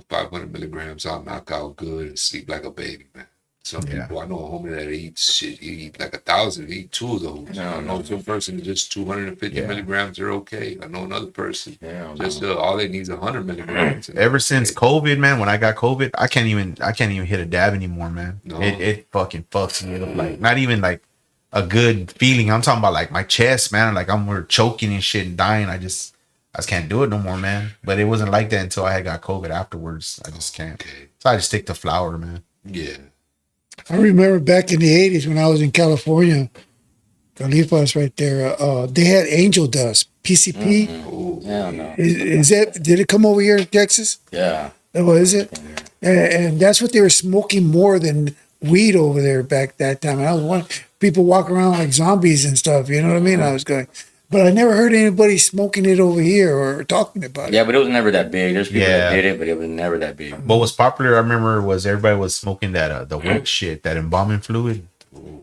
S6: 500 milligrams, I'll knock out good and sleep like a baby, man. Some people, I know a homie that eats shit. He eat like 1,000, he eat 2 of those. I know some person just 250 milligrams, they're okay. I know another person, just all they need is 100 milligrams.
S3: Ever since COVID, man, when I got COVID, I can't even hit a dab anymore, man. No. It fucking fucks me up. Like, not even like a good feeling. I'm talking about like my chest, man. Like I'm choking and shit and dying. I just can't do it no more, man. But it wasn't like that until I had got COVID afterwards. I just can't. Okay. So I just stick to flour, man.
S6: Yeah.
S5: I remember back in the 80s when I was in California, Califas right there, they had angel dust, PCP.
S4: Yeah, no.
S5: Is that, did it come over here in Texas?
S4: Yeah.
S5: Oh, is it? And that's what they were smoking more than weed over there back that time. And I was one people walk around like zombies and stuff. You know what I mean? I was going, but I never heard anybody smoking it over here or talking about it.
S4: Yeah, but it was never that big. There's people that did it, but it was never that big.
S3: What was popular, I remember, was everybody was smoking that the wick shit, that embalming fluid.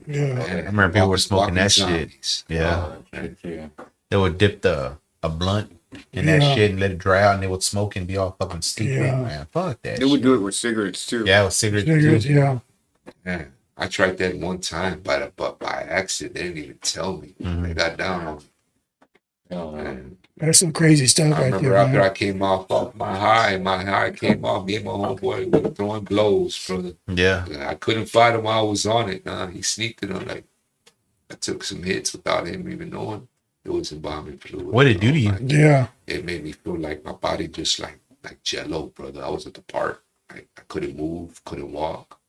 S5: Yeah.
S3: I remember people were smoking that
S6: zombies.
S3: shit. Yeah.
S4: Yeah.
S3: They would dip a blunt in that shit and let it dry out, and they would smoke and be all fucking stupid.
S5: Yeah.
S3: Man, fuck that
S7: They would
S3: shit.
S7: do it with cigarettes too.
S3: Yeah, with cigarettes
S5: Cigarettes,
S3: too.
S5: yeah.
S6: Yeah. I tried that one time, but by accident. They didn't even tell me. They got down on me. And
S5: That's some crazy stuff
S6: I
S5: right
S6: remember
S5: there,
S6: after
S5: man.
S6: I came off my high came off. Me and my homeboy were throwing blows, brother.
S3: Yeah.
S6: I couldn't fight him while I was on it. Nah, he sneaked it on. Like I took some hits without him even knowing it was embalming fluid.
S3: What did it do to you?
S6: Like,
S5: Yeah.
S6: it made me feel like my body just like jello, brother. I was at the park. I couldn't move, couldn't walk.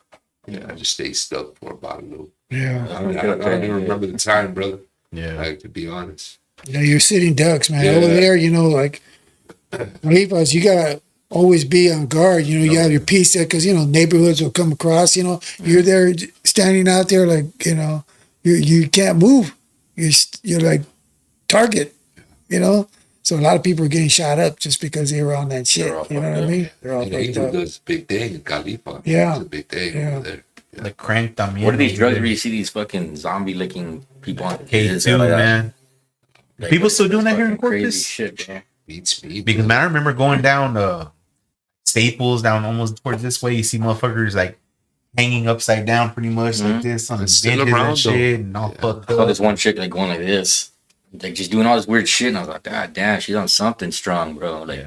S6: Yeah, I just stayed stuck for about a little.
S5: Yeah.
S6: I don't even remember the time, brother.
S3: Yeah.
S6: Like, to be honest.
S5: Yeah, you're sitting ducks, man.
S6: Yeah.
S5: Over there, you know, like, Levi's, you gotta always be on guard. You know, you have your piece there because, you know, neighborhoods will come across, you know. You're there standing out there like, you know, you can't move. You're like target, you know. So a lot of people are getting shot up just because they were on that shit. You know what I mean? They're all
S6: And
S5: fucked
S6: Angel
S5: up.
S6: does a big thing in Califa.
S5: Yeah.
S6: It's a big thing
S5: Yeah.
S6: over there.
S3: The crank también.
S4: What are these drugs where you see these fucking zombie licking people on
S3: K2, man.
S4: Like,
S3: People still doing that here in
S4: fucking crazy
S3: Corpus?
S4: shit, bro.
S6: Beats me.
S3: Because man, I remember going down Staples, down almost towards this way. You see motherfuckers like hanging upside down, pretty much like this on the
S6: It's still
S3: benches
S6: around,
S3: and shit, and all fucked
S4: I saw
S3: up.
S4: this one chick like going like this, like just doing all this weird shit, and I was like, God damn, she's on something strong, bro. Like,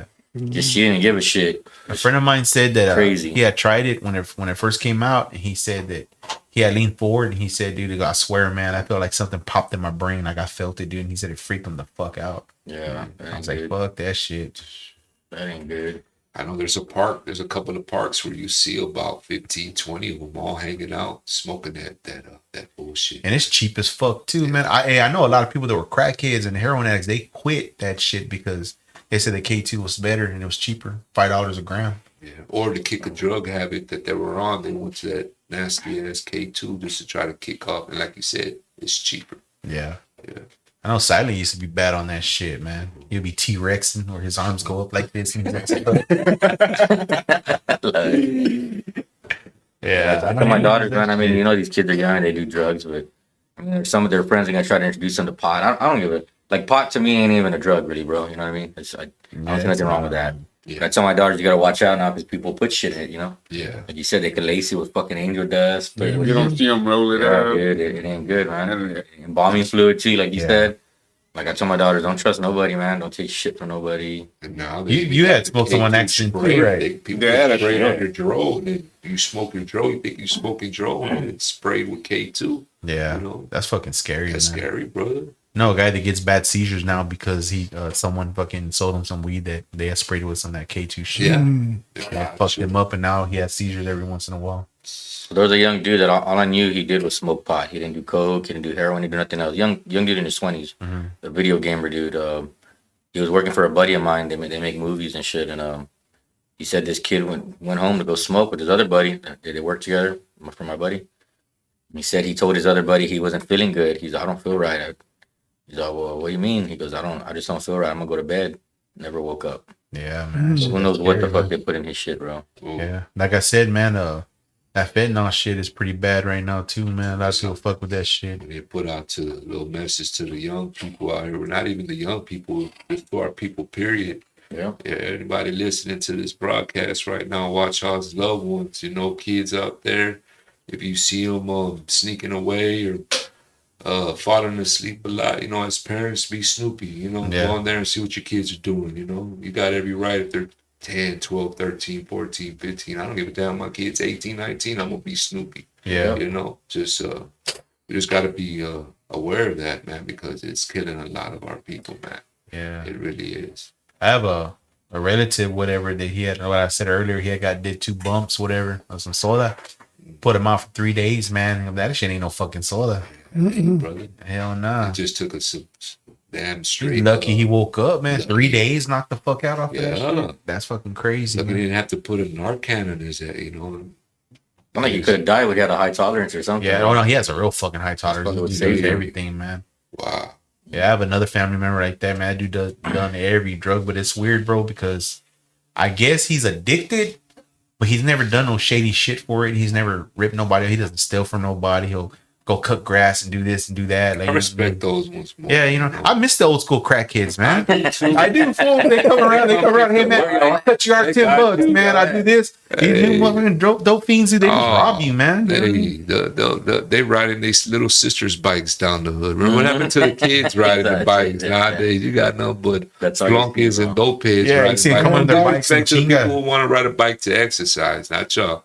S4: just she didn't give a shit.
S3: A friend of mine said that
S4: Crazy.
S3: he had tried it when it first came out, and he said that he had leaned forward and he said, "Dude, I swear, man, I felt like something popped in my brain, like I felt it, dude." And he said it freaked him the fuck out.
S4: Yeah, that
S3: I
S4: ain't
S3: was like,
S4: good.
S3: "Fuck that shit."
S4: That ain't good.
S6: I know there's a couple of parks where you see about 15, 20 of them all hanging out, smoking that bullshit.
S3: And it's cheap as fuck too, man. I know a lot of people that were crackheads and heroin addicts. They quit that shit because they said the K2 was better and it was cheaper, $5 a gram.
S6: Yeah. Or to kick a drug habit that they were on, they went to that nasty ass K2 just to try to kick off. And like you said, it's cheaper.
S3: Yeah.
S6: Yeah.
S3: I know Silent used to be bad on that shit, man. He'd be T-Rexing or his arms go up like this. And yeah.
S4: I tell my daughters, man. I mean, you know, these kids are young, they do drugs, but I mean, some of their friends are gonna try to introduce them to pot. I don't give a like pot to me ain't even a drug, really, bro. You know what I mean? I don't see nothing wrong with that.
S6: Yeah.
S4: I tell my daughters, you gotta watch out now because people put shit in it. You know,
S6: Yeah.
S4: like you said, they could lace it with fucking angel dust. But
S7: You don't see them roll it
S4: yeah,
S7: up.
S4: dude, it ain't good, man.
S7: Yeah.
S4: Embalming fluid too, like you
S3: Yeah.
S4: said. Like I tell my daughters, don't trust nobody, man. Don't take shit from nobody.
S6: And now
S3: You had smoked someone accident too, right?
S6: People
S7: Yeah,
S6: get sprayed
S7: yeah.
S6: on your dro, and then you smoke your dro, you think you smoking dro, and it's sprayed with K2.
S3: Yeah.
S6: You know,
S3: That's fucking scary,
S6: that's
S3: man.
S6: scary, brother.
S3: No, a guy that gets bad seizures now because someone fucking sold him some weed that they had sprayed with some of that K2 shit.
S6: Yeah.
S3: That fucked him up, and now he has seizures every once in a while.
S4: So there was a young dude that all I knew he did was smoke pot. He didn't do coke. He didn't do heroin. He did nothing else. Young dude in his 20s. A video gamer dude. He was working for a buddy of mine. They make movies and shit. And he said this kid went home to go smoke with his other buddy. They worked together for my buddy. He said he told his other buddy he wasn't feeling good. He's like, I don't feel right. He's like, well, what do you mean? He goes, I just don't feel right. I'm gonna go to bed. Never woke up.
S3: Yeah, man.
S4: So who knows what the
S3: Scary,
S4: fuck
S3: man.
S4: they put in his shit, bro.
S3: Yeah, like I said, man, that fentanyl shit is pretty bad right now too, man. A lot of people fuck with that shit.
S6: And they put out a little message to the young people out here, or not even the young people, just to our people, period.
S4: Yeah.
S6: Yeah, anybody listening to this broadcast right now, watch y'all's loved ones, you know, kids out there. If you see them sneaking away or falling asleep a lot, you know, as parents, be snoopy, you know,
S3: Yeah.
S6: go in there and see what your kids are doing, you know. You got every right if they're 10, 12, 13, 14, 15. I don't give a damn. My kid's 18, 19, I'm going to be snoopy.
S3: Yeah.
S6: You know, just, we just got to be aware of that, man, because it's killing a lot of our people, man.
S3: Yeah.
S6: It really is.
S3: I have a relative, whatever, that he had, like I said earlier, he had did 2 bumps, whatever, of some soda. put him out for 3 days, man. That shit ain't no fucking soda.
S6: Brother.
S3: Hell nah.
S6: It just took us damn straight.
S3: Lucky he woke up, man. 3 days, knocked the fuck out off that
S6: Yeah.
S3: shit. That's fucking crazy.
S6: Lucky
S3: man.
S6: he didn't have to put a Narcan in his head, you know.
S4: I think he could have died when he had a high tolerance or something.
S3: Yeah, oh no, he has a real fucking high tolerance.
S4: fucking
S3: He does
S4: insane.
S3: everything, man.
S6: Wow.
S3: Yeah, I have another family member like that, man. That dude does done every drug, but it's weird, bro, because I guess he's addicted, but he's never done no shady shit for it. He's never ripped nobody. He doesn't steal from nobody. He'll go cut grass and do this and do that. Like,
S6: I respect those ones more.
S3: Yeah, you know, I miss the old school crack kids, man. I do. Fool. They come around. Hey, man, I'll cut you out $10, man. I do this. These fucking dope fiends, they just rob you, man.
S6: They riding these little sisters' bikes down the hood. Remember what happened to the kids riding the bikes? Nowadays, you got no but flunkies and dope heads.
S3: Yeah, you see them coming on their bikes and
S6: people who want to ride a bike to exercise, not y'all,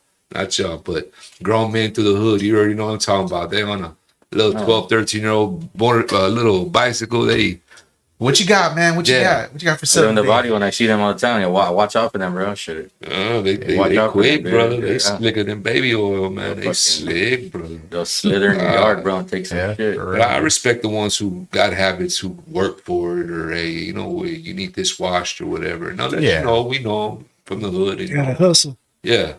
S6: but grown men through the hood. You already know what I'm talking about. They on a little 12, 13-year-old little bicycle.
S3: What you got, man? What you got? What you got for
S4: So in
S3: something?
S4: the body, when I see them all the time, watch out for them, bro. Shit.
S6: They
S4: Watch out for
S6: quick,
S4: them,
S6: brother.
S4: baby.
S6: They
S4: Yeah.
S6: slicker than baby oil, man. They slick, brother.
S4: They'll slither in your yard, bro, and take some shit.
S6: But I respect the ones who got habits, who work for it, or hey, you know, you need this washed or whatever. No, that you know, we know 'em from the hood.
S5: You gotta hustle.
S6: Yeah,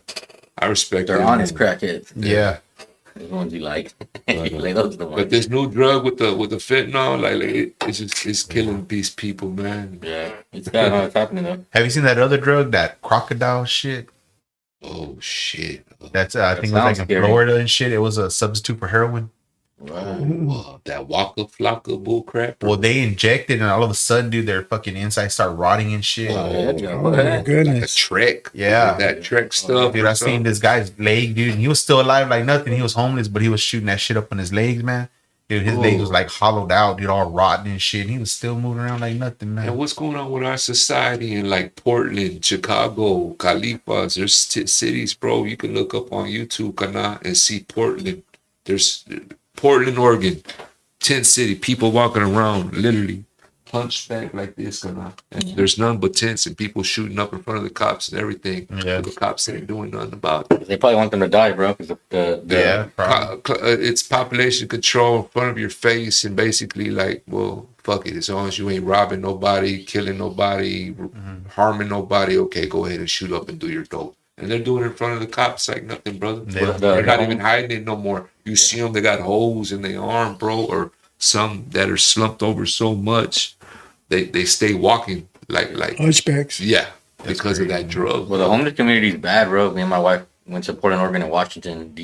S6: I respect.
S4: They're
S6: them.
S4: honest crackheads.
S3: Yeah.
S4: The ones you like. Like those are the
S6: But
S4: ones.
S6: this new drug with the fentanyl, it's killing these people, man.
S4: Yeah, it's happening though.
S3: Have you seen that other drug, that crocodile shit?
S6: Oh shit!
S3: That's I think it was like
S4: sounds
S3: in
S4: scary.
S3: Florida and shit. It was a substitute for heroin.
S6: That Waka Flocka bull crap.
S3: Well, they injected, and all of a sudden, dude, their fucking insides start rotting and shit.
S5: Oh my
S6: That
S5: goodness.
S6: Trek,
S3: Yeah.
S6: that Trek stuff.
S3: Dude, I seen this guy's leg, dude, and he was still alive like nothing. He was homeless, but he was shooting that shit up on his legs, man. Dude, his leg was like hollowed out, dude, all rotten and shit. And he was still moving around like nothing, man.
S6: And what's going on with our society in like Portland, Chicago, Califas? There's cities, bro. You can look up on YouTube and see Portland. There's Portland, Oregon, tent city. People walking around, literally hunchback like this, and there's none but tents and people shooting up in front of the cops and everything.
S3: Yeah.
S6: The cops ain't doing nothing about it.
S4: They probably want them to die, bro. Because
S6: It's population control in front of your face, and basically like, well, fuck it. As long as you ain't robbing nobody, killing nobody, harming nobody, okay, go ahead and shoot up and do your dope. And they're doing it in front of the cops like nothing, brother.
S3: Yeah.
S6: They're not even hiding it no more. You see them, they got holes in their arm, bro, or some that are slumped over so much, they stay walking like
S5: Hunchbacks.
S6: yeah, because of that drug.
S4: well, the homeless community is bad, bro. Me and my wife went to Portland, Oregon, and Washington,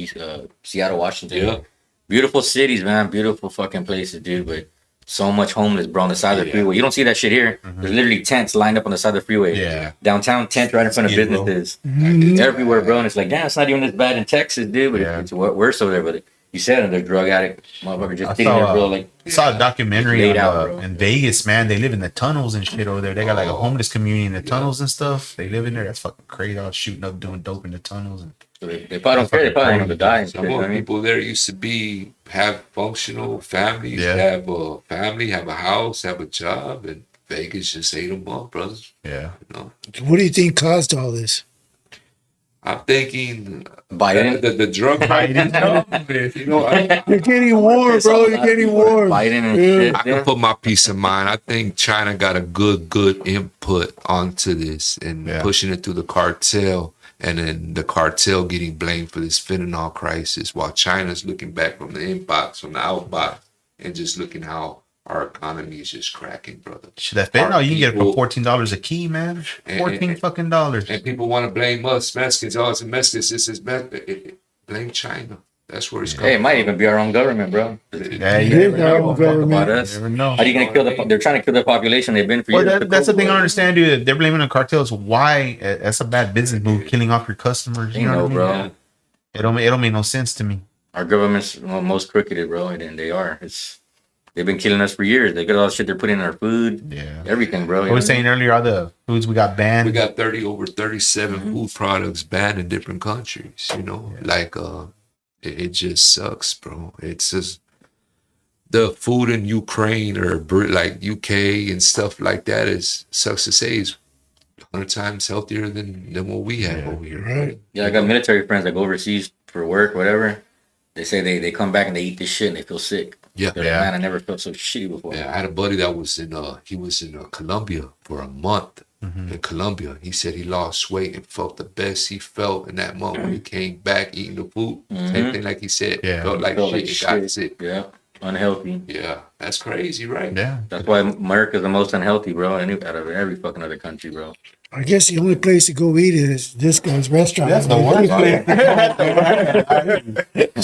S4: Seattle, Washington.
S6: Yeah.
S4: Beautiful cities, man. Beautiful fucking places, dude. But so much homeless, bro, on the side of the freeway. You don't see that shit here. There's literally tents lined up on the side of the freeway.
S3: Yeah.
S4: Downtown tents right in front of
S3: See it, bro.
S4: businesses. Everywhere, bro. And it's like, damn, it's not even this bad in Texas, dude. But
S3: Yeah.
S4: it's worse over there. But you said they're drug addict, motherfucker, just
S3: I
S4: sitting there,
S3: saw,
S4: bro. Like,
S3: I saw a documentary
S4: Laid out, bro.
S3: in Vegas, man. They live in the tunnels and shit over there. They got like a homeless community in the tunnels and stuff. They live in there. That's fucking crazy. All shooting up, doing dope in the tunnels. And
S4: they probably don't care. They probably want them to die. And shit,
S6: Some
S4: you know
S6: more
S4: what I mean?
S6: people there used to have functional families,
S3: Yeah.
S6: have a family, have a house, have a job, and Vegas just ate them up, brothers.
S3: yeah,
S6: You know,
S5: What do you think caused all this?
S6: I'm thinking
S4: Biden.
S6: the drug Biden. You know,
S5: You're getting warm, bro. You're getting warm.
S4: Biden and
S5: Yeah.
S4: shit.
S6: I can put my peace of mind. I think China got a good input onto this and
S3: Yeah.
S6: pushing it through the cartel, and then the cartel getting blamed for this fentanyl crisis, while China's looking back from the inbox, from the outbox, and just looking how our economy is just cracking, brother.
S3: shit. That fentanyl you can get it for
S6: people-
S3: $14 a key, man.
S6: And-
S3: 14 fucking dollars.
S6: And people want to blame us, Mexicans. Oh, it's a Mexicans. This is blame China. That's where it's
S4: Hey,
S6: coming.
S4: it might even be our own government, bro.
S3: Yeah,
S5: It
S3: you
S5: is
S3: never
S5: our
S3: know.
S5: own
S4: Fuck about
S5: government.
S4: us.
S3: You never know.
S4: How are you gonna kill they're trying to kill the population. They've been for
S3: Well,
S4: years.
S3: that's the thing I don't understand, dude. They're blaming the cartels. Why? That's a bad business move, killing off your customers. You
S4: You
S3: know,
S4: know,
S3: what I
S4: bro.
S3: mean? It don't make no sense to me.
S4: Our government's most crooked, bro, and they are. They've been killing us for years. They got all the shit they're putting in our food,
S3: Yeah.
S4: everything, bro.
S3: I was saying earlier, all the foods we got banned.
S6: We got over 37 food products banned in different countries. You know, like it just sucks, bro. It's just the food in Ukraine or like UK and stuff like that sucks to say is 100 times healthier than what we have over here.
S5: Right.
S4: Yeah, I got military friends that go overseas for work, whatever, they say they come back and they eat this shit and they feel sick.
S6: Yeah,
S4: They're like, man, I never felt so shitty before.
S6: Yeah, I had a buddy that was in Colombia for a month. In Colombia, he said he lost weight and felt the best he felt in that month when he came back eating the food. Same thing like he said. Felt like shit and got sick.
S4: Yeah, unhealthy.
S6: Yeah, that's crazy, right?
S3: Yeah.
S4: That's why America's the most unhealthy, bro. Out of every fucking other country, bro.
S5: I guess the only place to go eat is this guy's restaurant.
S3: That's the worst place.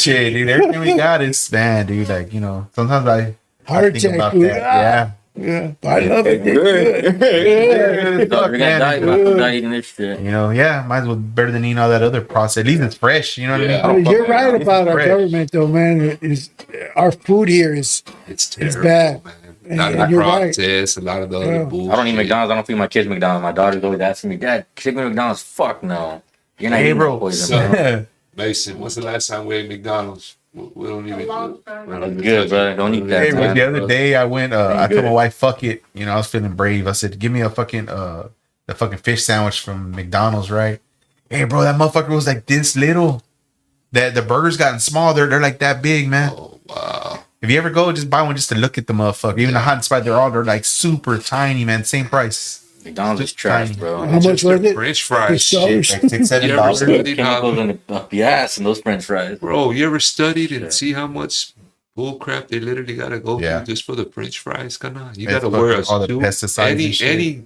S3: Shit, dude. Everything we got is, man, dude. Like, sometimes I
S5: Heart
S3: think
S5: attack
S3: about
S5: food.
S3: that.
S5: Yeah, I love it.
S7: Good.
S4: You're gonna die eating this shit.
S3: Might as well better than eating all that other process. At least it's fresh. You know what I mean?
S5: You're right about our
S3: fresh.
S5: government, though, man. Our food here is
S6: It's terrible,
S5: bad.
S6: man.
S5: And
S6: A lot of
S5: you're right.
S6: process, a lot of the other bullshit.
S4: I don't eat McDonald's. I don't feed my kids McDonald's. My daughter's always asking me, Dad, take me to McDonald's. Fuck no. You're not eating
S3: bro.
S4: poison, bro.
S6: Mason, when's the last time we ate McDonald's? We don't even.
S4: That's good, bro. Don't eat that.
S3: Hey, bro,
S4: man.
S3: the other day I went. I told my wife, "Fuck it." I was feeling brave. I said, "Give me a fucking the fucking fish sandwich from McDonald's, right?" Hey, bro, that motherfucker was like this little. That the burgers gotten small. They're like that big, man.
S6: Oh wow!
S3: If you ever go, just buy one just to look at the motherfucker. Even the hot and spicy, they're like super tiny, man. Same price.
S4: McDonald's is trash, bro.
S5: How much was it?
S6: French fries,
S5: $6?
S6: shit.
S3: Like $6-7.
S6: You ever studied
S4: Chemicals
S6: how,
S4: in the ass and those French fries.
S6: bro? You ever studied and see how much bull crap they literally gotta go
S3: Yeah.
S6: through just for the French fries? Come on, you
S3: It's
S6: gotta wear a
S3: all the
S6: suit.
S3: pesticides and shit.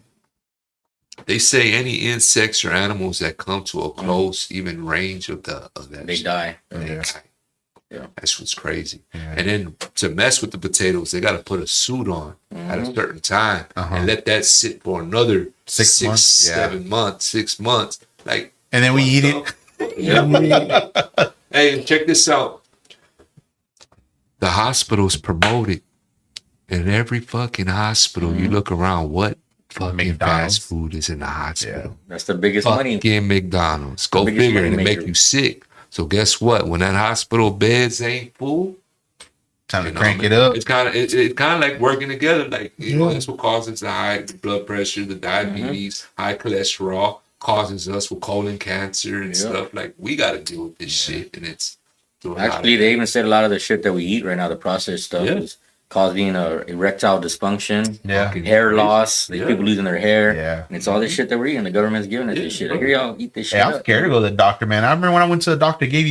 S6: They say any insects or animals that come to a close even range of that
S4: They
S6: shit,
S4: die.
S6: they
S3: Yeah.
S6: die.
S4: Yeah.
S6: That's what's crazy.
S3: Yeah.
S6: And then to mess with the potatoes, they got to put a suit on at a certain time
S3: Uh-huh.
S6: and let that sit for another
S3: 6 months,
S6: 7 months, 6 months. Like,
S3: And then we eat it.
S6: yeah. Hey, check this out. The hospitals promote it. In every fucking hospital, you look around, what fucking
S3: McDonald's.
S6: fast food is in the hospital?
S4: That's the biggest money.
S6: Fucking McDonald's. Go
S4: Biggest
S6: figure,
S4: money
S6: and it make
S4: maker.
S6: you sick. So guess what? When that hospital beds ain't full,
S3: Time to
S6: you know,
S3: crank it up.
S6: It's kind of like working together. Like that's what causes the high blood pressure, the diabetes, high cholesterol, causes us with colon cancer and stuff. Like we got to deal with this shit, and it's doing
S4: Actually, they even said a lot of the shit that we eat right now, the processed stuff, is causing erectile dysfunction,
S3: Yeah.
S4: hair loss, like people losing their hair.
S3: Yeah.
S4: And it's all this shit that we're eating. The government's giving us this shit. Like, here y'all eat this shit.
S3: Hey, I'm
S4: up.
S3: scared to go to the doctor, man. I remember when I went to the doctor, they gave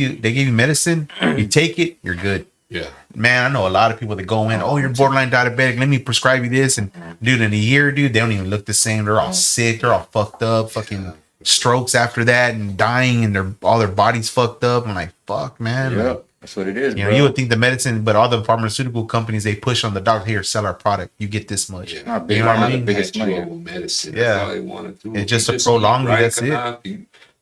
S3: you medicine. You take it, you're good.
S6: Yeah.
S3: Man, I know a lot of people that go in, oh, you're borderline diabetic. Let me prescribe you this. And dude, in a year, dude, they don't even look the same. They're all sick. They're all fucked up. Fucking strokes after that and dying, and all their bodies fucked up. I'm like, fuck, man.
S4: Yeah,
S3: Like,
S4: that's what it is,
S3: you
S4: bro.
S3: know, you would think the medicine, but all the pharmaceutical companies, they push on the doctor, here, sell our product. You get this much.
S6: Yeah.
S4: Not big
S3: You know what I
S4: pharma, the
S3: mean?
S4: biggest money.
S6: Natural medicine.
S3: Yeah.
S6: That's all they want to do.
S3: It's just
S6: You
S3: to prolong
S6: eat
S3: you, that's it.
S6: enough,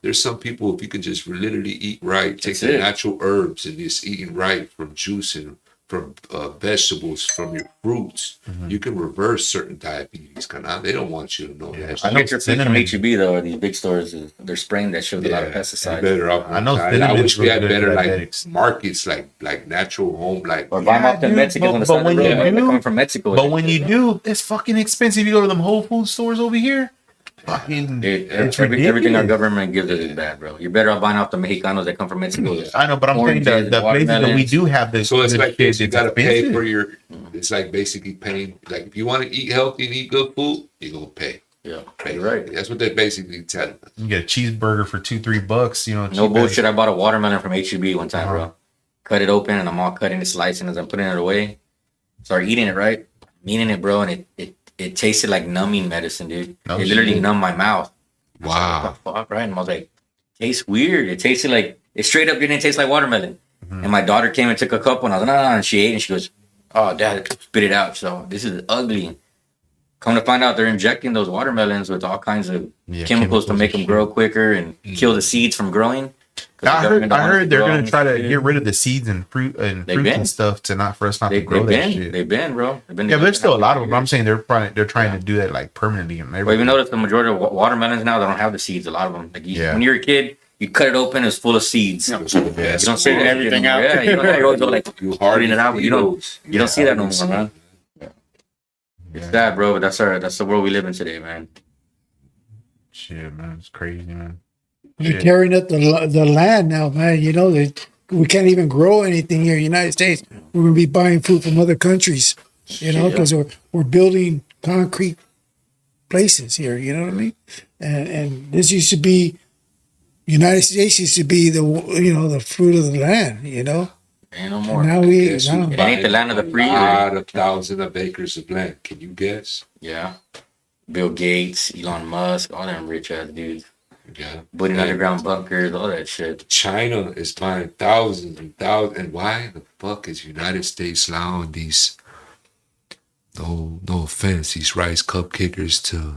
S6: there's some people, if you can just literally eat right, take
S4: That's
S6: the
S4: it.
S6: natural herbs and just eating right from juice and from vegetables, from your fruits, you can reverse certain diabetes. They don't want you to know that.
S3: I
S4: You
S3: know
S4: get your food from
S3: cinnamon.
S4: HEB though, or these big stores, they're spraying that shit with a lot of
S6: you're
S4: pesticides.
S6: better off.
S3: I know
S6: I
S3: cinnamon
S6: wish
S3: is
S6: we had
S3: really good
S6: better
S3: for
S6: like
S3: diabetics.
S6: markets, like natural home, like
S4: Or buy them off the
S3: dude,
S4: Mexicans on the
S3: but
S4: side of
S3: when
S4: the road.
S3: you
S4: They're
S3: do-
S4: coming from Mexico.
S3: But when you do, it's fucking expensive. You go to them Whole Food stores over here. Fucking,
S4: Dude,
S3: it's
S4: everything our
S3: ridiculous.
S4: government gives us is bad, bro. You're better off buying off the Mexicanos that come from Mexico.
S3: I know, but I'm saying
S4: Oranges,
S3: the places that we
S4: watermelons.
S3: do have the
S6: so it's
S3: the
S6: like
S3: shit,
S6: this. You
S3: it's
S6: got to pay
S3: expensive.
S6: for your. It's like basically paying. Like if you want to eat healthy and eat good food, you're gonna pay.
S4: Yeah,
S6: Pay.
S4: you're right.
S6: That's what they're basically telling us.
S3: You get a cheeseburger for $2-3. You know,
S4: No
S3: cheap
S4: bullshit. I bought a watermelon from HEB one time,
S3: Uh-huh.
S4: bro. Cut it open and I'm all cutting it, slicing as I'm putting it away. Start eating it, right? I'm eating it, bro, and it tasted like numbing medicine, dude.
S3: No
S4: It literally
S3: shit.
S4: numbed my mouth.
S6: Wow.
S4: What the fuck, right? And I was like, tastes weird. It tasted like, it straight up didn't taste like watermelon. And my daughter came and took a couple, and I was like, no, and she ate, and she goes, oh, Dad, spit it out. So this is ugly. Come to find out, they're injecting those watermelons with all kinds of chemicals to make them grow quicker and kill the seeds from growing.
S3: I heard they're gonna try to
S4: get
S3: get rid of the seeds and fruits
S4: been.
S3: and stuff for us not to grow that shit.
S4: They've been, bro.
S3: Yeah, but there's still a lot of them. I'm saying they're trying to do that like permanently. And
S4: Well, even notice the majority of watermelons now, they don't have the seeds. A lot of them. Like when you're a kid, you cut it open, it's full of seeds. You don't see
S7: everything out.
S4: Yeah, you don't always go like
S6: You
S4: hardening it out, but you don't see that no more,
S6: see
S4: man. It's sad, bro. But that's the world we live in today, man.
S3: Shit, man, it's crazy, man.
S5: They're tearing up the land now, man. You know, we can't even grow anything here in the United States. We're going to be buying food from other countries, you know, because we're building concrete places here. You know what I mean? And this used to be, United States used to be the fruit of the land, you know.
S4: Ain't no more.
S5: Now
S4: it ain't the land of the free.
S6: A thousand of acres of land. Can you guess?
S4: Yeah. Bill Gates, Elon Musk, all them rich ass dudes.
S6: Yeah.
S4: Building underground bunkers, all that shit.
S6: China is buying thousands and thousands. And why the fuck is United States allowing these, no offense, these rice cupcakers to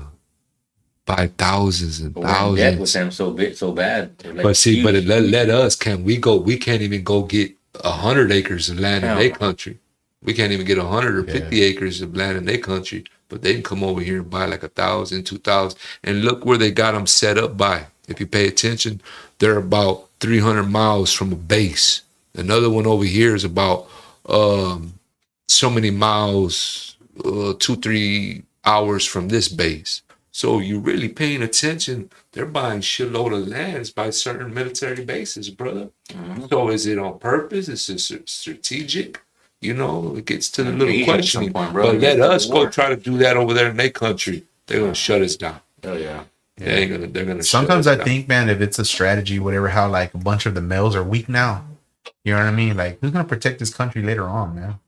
S6: buy thousands and thousands?
S4: Debt with them so bad. Like,
S6: but see, but let us, can we go? We can't even go get 100 acres of land in their country. We can't even get 100 or 50 acres of land in their country, but they can come over here and buy like 1,000, 2,000, and look where they got them set up by. If you pay attention, they're about 300 miles from a base. Another one over here is about so many miles, 2-3 hours from this base. So you're really paying attention. They're buying shitload of lands by certain military bases, brother. Mm-hmm. So is it on purpose? Is it strategic? You know, it gets to the little questioning. But let us go try to do that over there in their country. They're gonna shut us down.
S4: Oh yeah.
S6: They're gonna.
S3: Sometimes I think, man, if it's a strategy, whatever, how like a bunch of the males are weak now. You know what I mean? Like, who's gonna protect this country later on, man?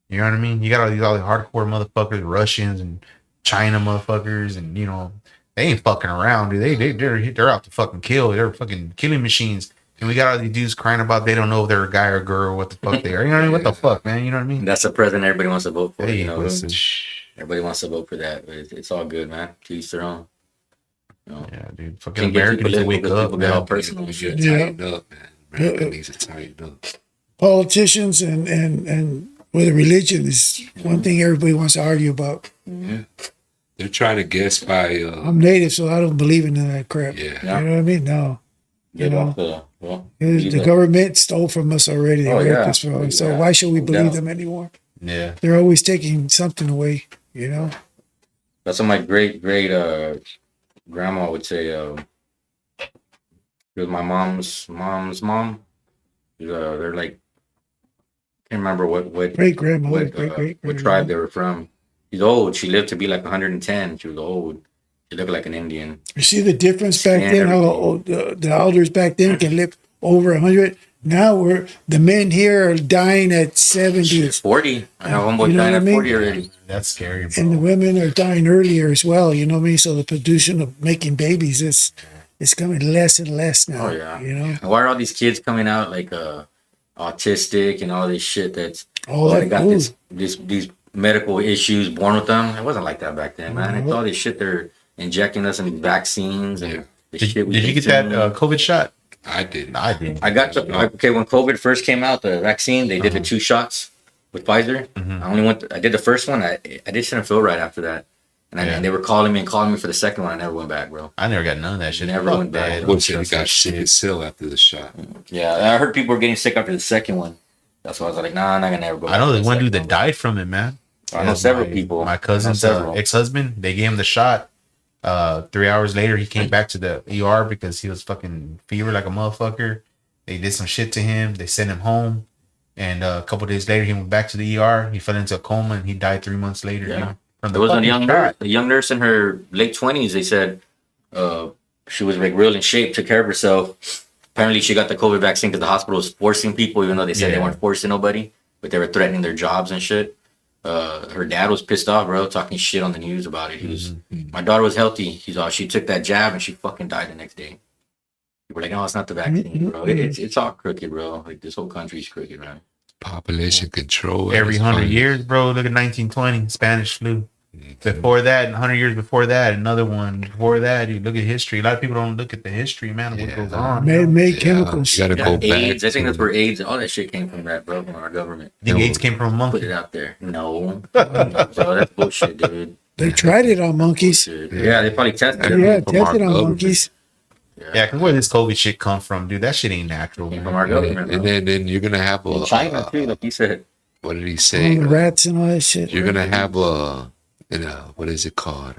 S3: You know what I mean? You got all the hardcore motherfuckers, Russians and China motherfuckers, and you know they ain't fucking around, dude. They're out to fucking kill. They're fucking killing machines. And we got all these dudes crying about they don't know if they're a guy or a girl or what the fuck they are. You know what I mean? What the fuck, man? You know what I mean?
S4: That's the president everybody wants to vote for.
S3: Hey,
S4: you know,
S3: listen.
S4: Everybody wants to vote for that, but it's all good, man. To each their own. You know?
S3: Yeah, dude. Fucking America needs to wake up, man.
S4: All personal shit.
S6: Tighten up, man. America needs to tighten up.
S5: Politicians and whether religion is one thing everybody wants to argue about.
S6: Yeah. They're trying to guess by.
S5: I'm native, so I don't believe in that crap.
S6: Yeah.
S5: You know what I mean? No. You know, the
S4: the
S5: government stole from us already. They raped us from us. So why should we believe them anymore?
S3: Yeah.
S5: They're always taking something away, you know?
S4: That's what my great grandma would say. It was my mom's mom. They're like, can't remember what
S5: great grandma,
S4: what tribe they were from. She's old. She lived to be like 110. She was old. She looked like an Indian.
S5: You see the difference back then? How the elders back then can live over 100. Now the men here are dying at 70.
S4: 40. I have one boy dying at 40 already.
S3: That's scary, bro.
S5: And the women are dying earlier as well. You know what I mean? So the production of making babies is coming less and less now.
S4: Oh yeah.
S5: You know?
S4: And why are all these kids coming out like autistic and all this shit that's
S5: they
S4: got these medical issues born with them? It wasn't like that back then, man. It's all this shit they're injecting us in these vaccines and the shit.
S3: Did you get that COVID shot?
S6: I didn't.
S3: I
S4: got when COVID first came out, the vaccine, they did the 2 shots with Pfizer. I did the first one. I just didn't feel right after that. And they were calling me for the second one. I never went back, bro.
S3: I never got none of that shit.
S4: Never went back.
S6: What shit? Got sick and still after the shot.
S4: Yeah, and I heard people were getting sick after the second one. That's why I was like, nah, I'm not gonna ever go back.
S3: I know the one dude that died from it, man.
S4: I know several people.
S3: My cousin's ex-husband, they gave him the shot. 3 hours later, he came back to the ER because he was fucking fever like a motherfucker. They did some shit to him. They sent him home. And a couple days later, he went back to the ER. He fell into a coma and he died 3 months later.
S4: Yeah.
S3: You know,
S4: There was a young nurse in her late 20s. They said she was like real in shape, took care of herself. Apparently, she got the COVID vaccine because the hospital was forcing people, even though they said they weren't forcing nobody, but they were threatening their jobs and shit. Her dad was pissed off, bro, talking shit on the news about it. He was, my daughter was healthy. She took that jab and she fucking died the next day. People were like, no, it's not the vaccine, bro. It's all crooked, bro. Like this whole country's crooked, man.
S6: Population control.
S3: Every 100 years, bro. Look at 1920, Spanish flu. Before that, 100 years before that, another one. Before that, you look at history. A lot of people don't look at the history, man, of what goes on.
S5: Man-made chemicals.
S6: You gotta go back.
S4: AIDS. I think that's where AIDS, all that shit came from, that, bro, from our government.
S3: You think AIDS came from a monkey?
S4: Put it out there. No. Bro, that's bullshit, dude.
S5: They tried it on monkeys.
S4: Yeah, they probably tested it.
S5: Yeah, tested on monkeys.
S3: Yeah, because where this COVID shit come from, dude? That shit ain't natural.
S4: From our government,
S6: and then you're gonna have a
S4: China too, like you said.
S6: What did he say?
S5: All the rats and all that shit.
S6: You're gonna have what is it called?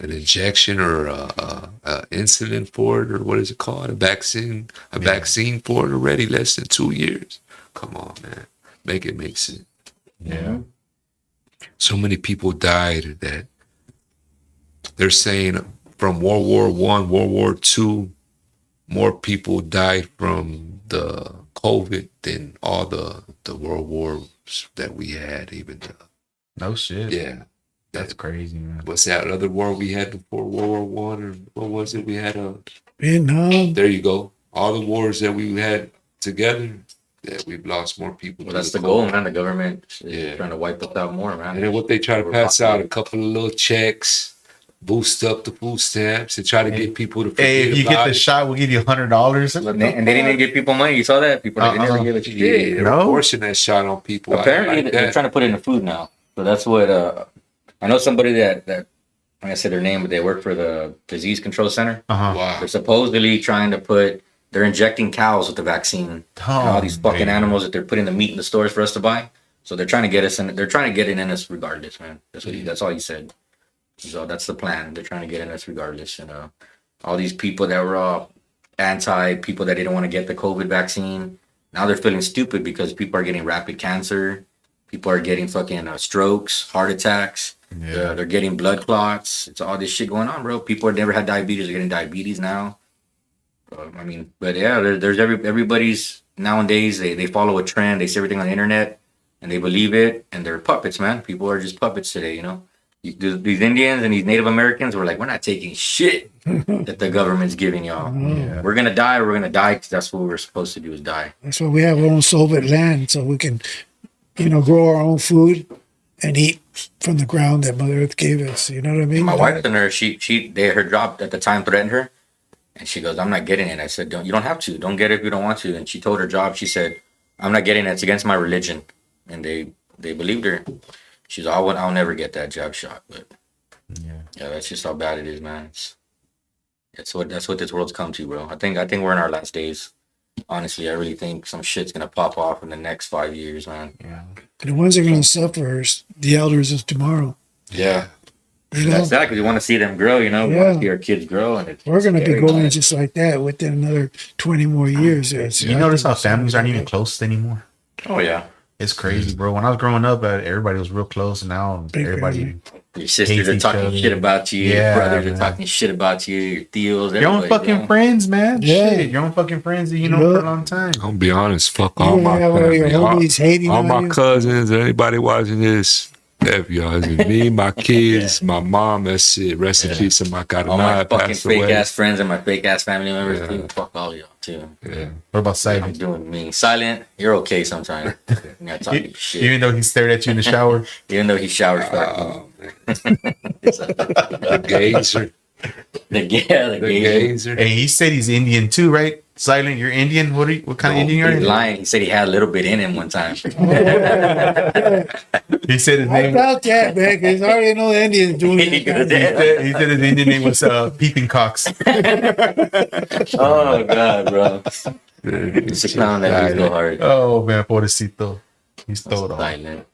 S6: an injection or a insulin for it, or what is it called? A vaccine for it already, less than 2 years. Come on, man. Make it make sense.
S3: Yeah.
S6: So many people died that they're saying from World War I, World War II, more people died from the COVID than all the world wars that we had, even.
S3: No shit.
S6: Yeah.
S3: That's crazy, man.
S6: What's that other war we had before World War One, or what was it? We had
S5: Vietnam.
S6: There you go. All the wars that we had together, that we've lost more people.
S4: Well, that's the goal, man. The government is trying to wipe us out more, man.
S6: And then what they try to pass out, a couple of little checks, boost up the food stamps, and try to get people to forget
S3: if you get the shot, we'll give you $100.
S4: And they didn't even give people money. You saw that? People they never give it shit.
S6: Yeah, they're forcing that shot on people.
S4: Apparently, they're trying to put it in the food now. So that's what I know. Somebody that like I said their name, but they work for the disease control center.
S6: Wow.
S4: They're supposedly trying to they're injecting cows with the vaccine. All these fucking animals that they're putting the meat in the stores for us to buy. So they're trying to get us in. They're trying to get it in us regardless, man. That's all he said. So that's the plan. They're trying to get in us regardless. And all these people that were all people that didn't want to get the COVID vaccine, now they're feeling stupid because people are getting rapid cancer. People are getting fucking strokes, heart attacks. Yeah. They're getting blood clots. It's all this shit going on, bro. People that never had diabetes are getting diabetes now. But yeah, there's everybody's nowadays. They follow a trend. They see everything on the internet and they believe it. And they're puppets, man. People are just puppets today, you know. These Indians and these Native Americans were like, we're not taking shit that the government's giving y'all. Yeah. We're gonna die. We're gonna die because that's what we're supposed to do is die.
S5: That's why we have our own Soviet land, so we can, grow our own food and eat from the ground that Mother Earth gave us. You know what I mean?
S4: My wife and her, her job at the time threatened her, and she goes, "I'm not getting it." I said, "You don't have to. Don't get it if you don't want to." And she told her job, she said, "I'm not getting it. It's against my religion," and they believed her. She's I'll never get that jab shot, but yeah, that's just how bad it is, man. That's what this world's come to, bro. I think we're in our last days. Honestly, I really think some shit's gonna pop off in the next 5 years, man.
S5: Yeah, and the ones that are gonna suffer are the elders of tomorrow.
S4: Yeah, that's exactly. We want to see them grow, We want to see our kids grow, and
S5: we're gonna be going just like that within another 20 more years.
S3: You notice how families aren't even close anymore?
S4: Oh yeah.
S3: It's crazy, bro. When I was growing up, everybody was real close, and now everybody.
S4: Your sisters are talking shit about you. Your brothers are talking shit about you. Your tios.
S3: Your own fucking friends, man. Yeah. Shit, your own fucking friends that you know for a long time.
S6: I'll be honest. Fuck all my family. All my cousins, anybody watching this. F y'all, it's me, my kids, my mom. That's it. Rest in peace. I got
S4: all my fucking fake ass friends and my fake ass family members too. Fuck all y'all too.
S3: Yeah. What about Silent?
S4: I'm doing me. Silent, you're okay sometimes.
S3: Shit. Even though he stared at you in the shower.
S4: Even though he showers.
S6: The gazer.
S4: The gazer.
S3: And he said he's Indian too, right? Silent, you're Indian. What kind of Indian are you?
S4: He's lying. He said he had a little bit in him one time.
S3: He said his name.
S5: I doubt that, man, because I already know the Indians doing it.
S3: He said his Indian name was Peeping Cocks.
S4: Oh God, bro! It's a clown that he's go hard.
S3: Oh man, pobrecito. He stole it all.
S4: Silent.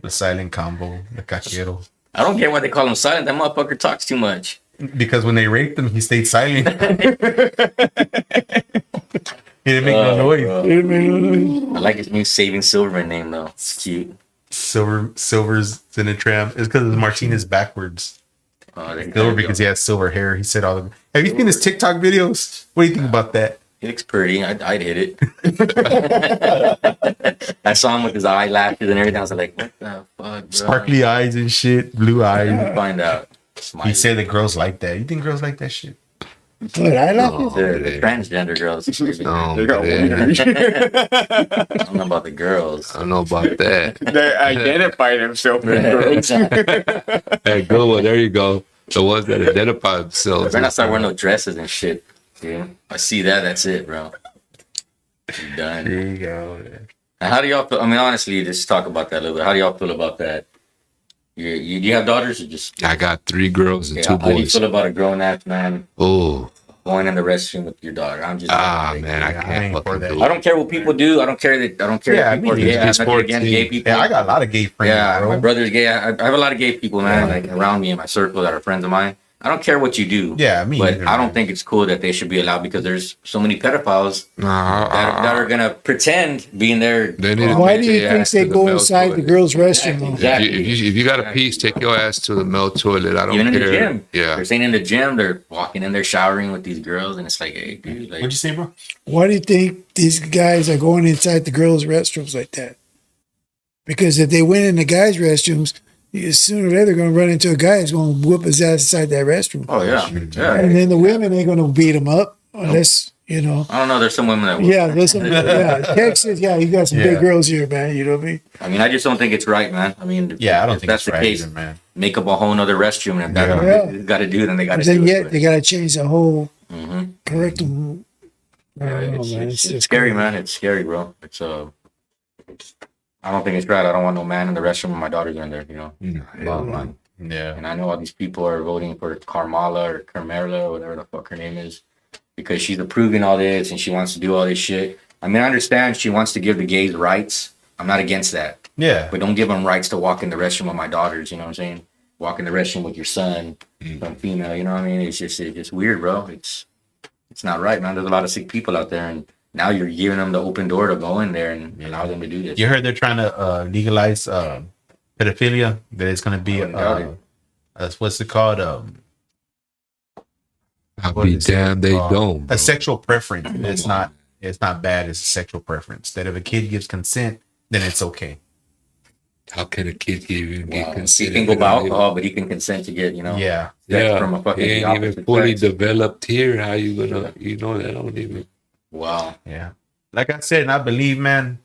S3: The silent combo, the caquero.
S4: I don't get why they call him silent. That motherfucker talks too much.
S3: Because when they raped him, he stayed silent. He didn't make no noise.
S4: I like his new Saving Silverman name though. It's cute.
S3: Silver's in a tram. It's because Martinez backwards. Silver because he has silver hair. He said all of them. Have you seen his TikTok videos? What do you think about that?
S4: He looks pretty. I'd hit it. I saw him with his eyelashes and everything. I was like, what the fuck, bro?
S3: Sparkly eyes and shit. Blue eyes.
S4: Find out.
S3: He said that girls like that. You think girls like that shit?
S5: What, eyelashes?
S4: The transgender girls.
S6: No,
S4: I don't know about the girls.
S6: I don't know about that.
S7: They identify themselves as girls.
S6: Hey, good one. There you go. The ones that identify themselves.
S4: They're not start wearing no dresses and shit. Yeah, I see that. That's it, bro. You're done.
S3: There you go.
S4: And how do y'all feel? I mean, honestly, just talk about that a little bit. How do y'all feel about that? You have daughters or just?
S6: I got 3 girls and 2 boys.
S4: How do you feel about a grown ass man?
S6: Oh.
S4: Going in the restroom with your daughter. I'm just.
S6: Man, I can't fucking do it.
S4: I don't care what people do. I don't care if people are gay. I'm not against gay people.
S3: Yeah, I got a lot of gay friends.
S4: Yeah,
S3: bro.
S4: my brother's gay. I have a lot of gay people, man, like around me in my circle that are friends of mine. I don't care what you do.
S3: Yeah, me
S4: but
S3: either,
S4: I don't
S3: man.
S4: think it's cool that they should be allowed because there's so many pedophiles that are gonna pretend being there.
S6: They need to
S5: Why
S6: take
S5: do you
S6: their
S5: think
S6: ass
S5: they
S6: to the
S5: go
S6: male
S5: inside the
S6: toilet.
S5: girls' restroom? though?
S4: Exactly.
S6: If you got a piece, take your ass to the male toilet. I don't
S4: Even in
S6: care.
S4: the gym.
S6: Yeah.
S4: They're saying in the gym, they're walking in there showering with these girls, and it's like, hey, dude, like,
S3: What'd you say, bro?
S5: Why do you think these guys are going inside the girls' restrooms like that? Because if they went in the guys' restrooms, sooner or later they're going to run into a guy who's going to whoop his ass inside that restroom.
S4: oh yeah, yeah.
S5: And then the women ain't going to beat him up unless, you know.
S4: I don't know. There's some women that will.
S5: Yeah, listen, yeah. Texas, yeah, you got some big girls here, man. You know what I mean?
S4: I mean, I just don't think it's right, man. I mean,
S3: Yeah, I don't
S4: if
S3: think
S4: that's
S3: it's
S4: the
S3: right
S4: case.
S3: either, man.
S4: Make up a whole nother restroom, and if that's
S5: Yeah.
S4: what they got to do, then they got to
S5: Then
S4: do
S5: yet
S4: it.
S5: they got to change the whole
S4: Mm-hmm.
S5: curriculum. I don't know, man.
S4: It's scary, man. It's scary, bro. It's I don't think it's right. I don't want no man in the restroom when my daughter's in there. You know, bottom line.
S3: Yeah.
S4: And I know all these people are voting for Carmela or Carmela or whatever the fuck her name is because she's approving all this and she wants to do all this shit. I mean, I understand she wants to give the gays rights. I'm not against that.
S3: Yeah.
S4: But don't give them rights to walk in the restroom with my daughters. You know what I'm saying? Walk in the restroom with your son, some female. You know what I mean? It's just weird, bro. It's not right, man. There's a lot of sick people out there, and now you're giving them the open door to go in there and allow them to do this.
S3: You heard they're trying to legalize pedophilia. That it's going to be what's it called?
S6: I'll
S3: what
S6: be
S3: is it
S6: damned they
S3: called?
S6: don't. Bro.
S3: A sexual preference. It's not. It's not bad. It's a sexual preference. That if a kid gives consent, then it's okay.
S6: How can a kid even get
S4: He
S6: consent?
S4: can go by alcohol, but he can consent to get,
S3: Yeah.
S6: Yeah,
S4: from a fucking
S6: he ain't even
S4: opposite
S6: fully
S4: sex.
S6: developed here. How you gonna, you know, that don't even.
S4: Wow.
S3: Yeah. Like I said, and I believe, man,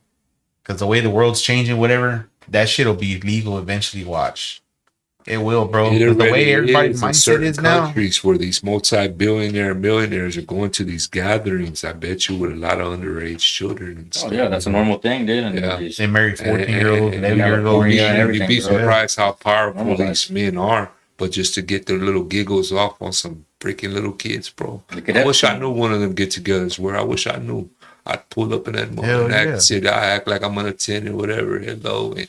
S3: because the way the world's changing, whatever, that shit will be legal eventually. Watch. It will, bro.
S6: It
S3: 'Cause the way
S6: already
S3: everybody's
S6: is in
S3: mindset
S6: certain
S3: is now.
S6: countries where these multi-billionaire millionaires are going to these gatherings. I bet you with a lot of underage children. And
S4: Oh
S6: stuff.
S4: yeah, that's a normal thing, dude. And
S6: Yeah.
S4: it's-
S3: They marry 14-year-olds,
S6: And
S3: 11-year-olds.
S4: California and
S6: you'd
S4: everything,
S6: be
S4: bro.
S6: surprised how powerful
S4: Normal
S6: these men are. But just to get their little giggles off on some freaking little kids, bro.
S4: Look at
S6: I
S4: that
S6: wish I
S4: thing.
S6: knew one of them get-togethers where I wish I knew. I'd pull up in that
S3: Hell
S6: moment and
S3: yeah.
S6: I act like I'm unattended, whatever. Hello, and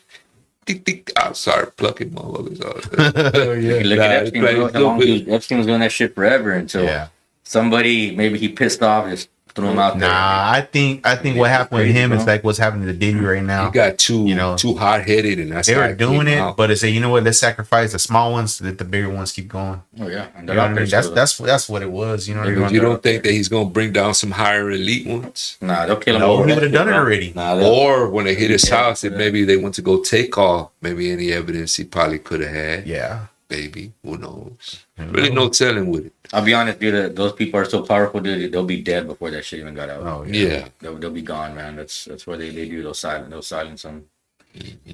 S6: tick, tick, I'll start plucking motherfuckers out.
S4: Look
S6: Nah,
S4: at
S6: it's
S4: Epstein,
S6: like
S4: bro. How long
S6: stupid.
S4: Epstein was doing that shit forever until
S3: Yeah.
S4: somebody, maybe he pissed off, just threw him out there.
S3: Nah, I think what happened with
S4: Crazy,
S3: him is
S4: bro.
S3: like what's happening to Diddy right now.
S6: He got too,
S3: You know,
S6: too hot-headed, and that's
S3: They
S6: how
S3: were
S6: it
S3: doing
S6: came
S3: it,
S6: out.
S3: but they say, you know what? Let's sacrifice the small ones so that the bigger ones keep going.
S4: Oh yeah, and
S3: You
S4: they're
S3: know what
S4: out
S3: I
S4: there
S3: mean?
S4: still.
S3: That's what it was. You know what I
S4: Everyone-
S3: mean?
S6: You don't think that he's gonna bring down some higher elite ones?
S4: Nah, they'll kill him.
S3: No,
S4: over
S3: he
S4: that
S3: would've
S4: shit,
S3: done it
S4: bro.
S3: already.
S4: Nah, they'll-
S6: Or when they hit his
S4: Yeah.
S6: house, and maybe they went to go take all maybe any evidence he probably could have had.
S3: Yeah.
S6: Baby, who knows? Really no telling with it.
S4: I'll be honest, dude. Those people are so powerful, dude. They'll be dead before that shit even got out.
S3: Oh yeah.
S6: Yeah.
S4: They'll be gone, man. That's what they do. They'll silence them.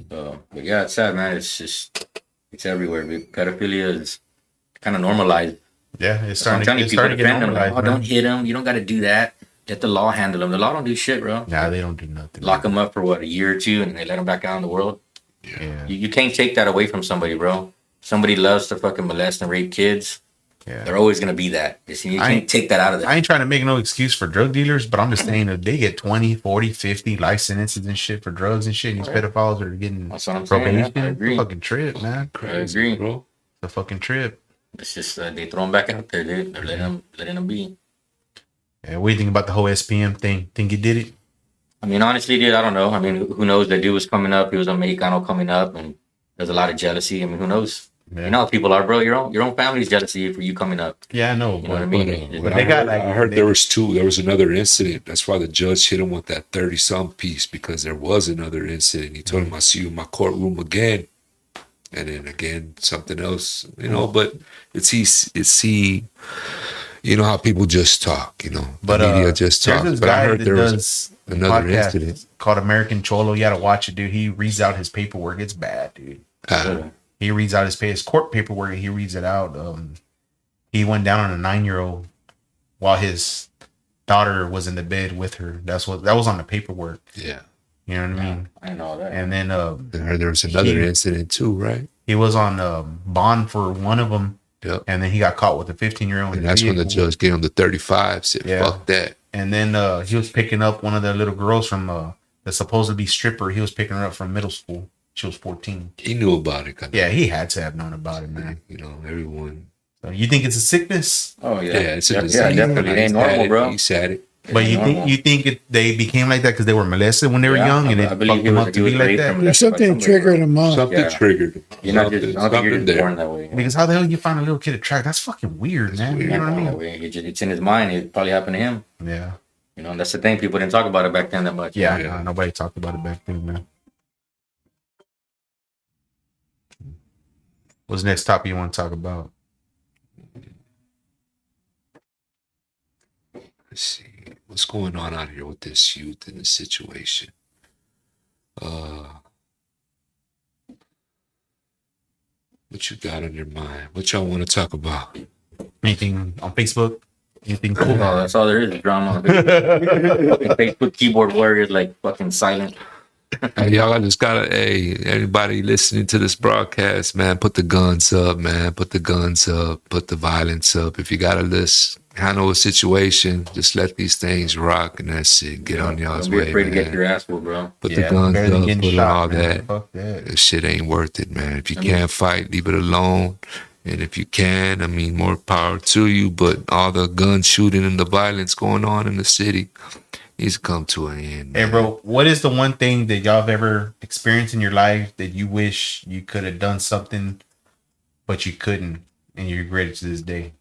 S4: But yeah, it's sad, man. It's everywhere. Pedophilia is kind of normalized.
S3: Yeah. It's
S4: So I'm
S3: starting
S4: telling
S3: to
S4: people to
S3: get
S4: defend them. Like,
S3: normalized.
S4: oh, don't
S3: man.
S4: hit them. You don't got to do that. Let the law handle them. The law don't do shit, bro.
S3: Nah, they don't do nothing.
S4: Lock them up for what, a year or two, and they let them back out in the world.
S3: Yeah.
S4: You can't take that away from somebody, bro. Somebody loves to fucking molest and rape kids.
S3: Yeah.
S4: They're always gonna be that. You
S3: I
S4: can't
S3: ain't-
S4: take that out of them.
S3: I ain't trying to make no excuse for drug dealers, but I'm just saying if they get 20, 40, 50 life sentences and shit for drugs and shit, these pedophiles are getting
S4: That's what I'm saying.
S3: probation.
S4: Yeah, I
S3: It's
S4: agree.
S3: a fucking trip, man.
S4: I agree.
S6: bro.
S3: It's a fucking trip.
S4: It's just they throw them back out there, dude. They're letting them be.
S3: Yeah, what do you think about the whole SPM thing? Think you did it?
S4: I mean, honestly, dude, I don't know. I mean, who knows? That dude was coming up. He was a Mexicano coming up, and there's a lot of jealousy. I mean, who knows?
S3: Yeah.
S4: You know how people are, bro. Your own family's jealousy for you coming up.
S3: Yeah, I know.
S4: You know what I
S3: But,
S4: mean?
S3: but they got like
S6: I heard there was another incident. That's why the judge hit him with that 30-some piece, because there was another incident. He told him, "I see you in my courtroom again," and then again something else. You know, but it's he. You know how people just talk. You know,
S3: but
S6: the media just
S3: there's
S6: talk.
S3: this
S6: But I
S3: guy
S6: heard
S3: that
S6: there was
S3: does
S6: another
S3: podcast
S6: incident.
S3: called American Cholo. You gotta watch it, dude. He reads out his paperwork. It's bad, dude. He reads out his court paperwork. He reads it out. He went down on a 9-year-old while his daughter was in the bed with her. That was on the paperwork.
S6: Yeah,
S3: You know what I mean?
S4: I know that.
S3: And then
S6: I heard there was another incident too, right?
S3: he was on bond for one of them.
S6: Yep.
S3: And then he got caught with a 15-year-old.
S6: And that's when the judge gave him the 35. Said,
S3: Yeah.
S6: "Fuck that."
S3: And then he was picking up one of the little girls from the supposedly stripper. He was picking her up from middle school. She was 14.
S6: He knew about it. Kinda.
S3: Yeah, he had to have known about it, man.
S6: You know, everyone.
S3: So you think it's a sickness?
S4: Oh yeah,
S6: it's a
S4: yeah,
S6: disease.
S4: definitely. It ain't normal, bro.
S6: He said it.
S3: But you think they became like that because they were molested when they were young, and it fucked them up to be like that?
S5: There's something triggered them off.
S6: Something triggered him.
S4: You're not just, I don't think you're just born that way.
S3: Because how the hell you find a little kid attractive? That's fucking weird, man.
S6: weird.
S3: You know what I mean?
S4: That way. It's in his mind. It probably happened to him.
S3: Yeah.
S4: You know, and that's the thing. People didn't talk about it back then that much.
S3: Yeah,
S6: Yeah.
S3: nobody talked about it back then, man. What's the next topic you want to talk about?
S6: Let's see what's going on out here with this youth and the situation. What you got on your mind? What y'all want to talk about?
S3: Anything on Facebook? Anything cool?
S4: Oh, that's all there is drama. Fucking Facebook keyboard warriors like fucking silent.
S6: Hey, y'all just gotta, everybody listening to this broadcast, man, put the guns up, man. Put the guns up. Put the violence up. If you gotta handle a situation, just let these things rock, and that's it. Get on y'all's
S4: Don't be
S6: way,
S4: afraid to
S6: man.
S4: get your ass whooped, bro.
S6: Put the guns
S3: barely
S6: up.
S3: getting
S6: Put
S3: shot,
S6: all
S3: man.
S6: that.
S3: Fuck that.
S6: That shit ain't worth it, man. If you can't fight, leave it alone. And if you can, I mean, more power to you. But all the gun shooting and the violence going on in the city needs to come to an end.
S3: Hey,
S6: Man.
S3: bro, what is the one thing that y'all have ever experienced in your life that you wish you could have done something, but you couldn't, and you regret it to this day?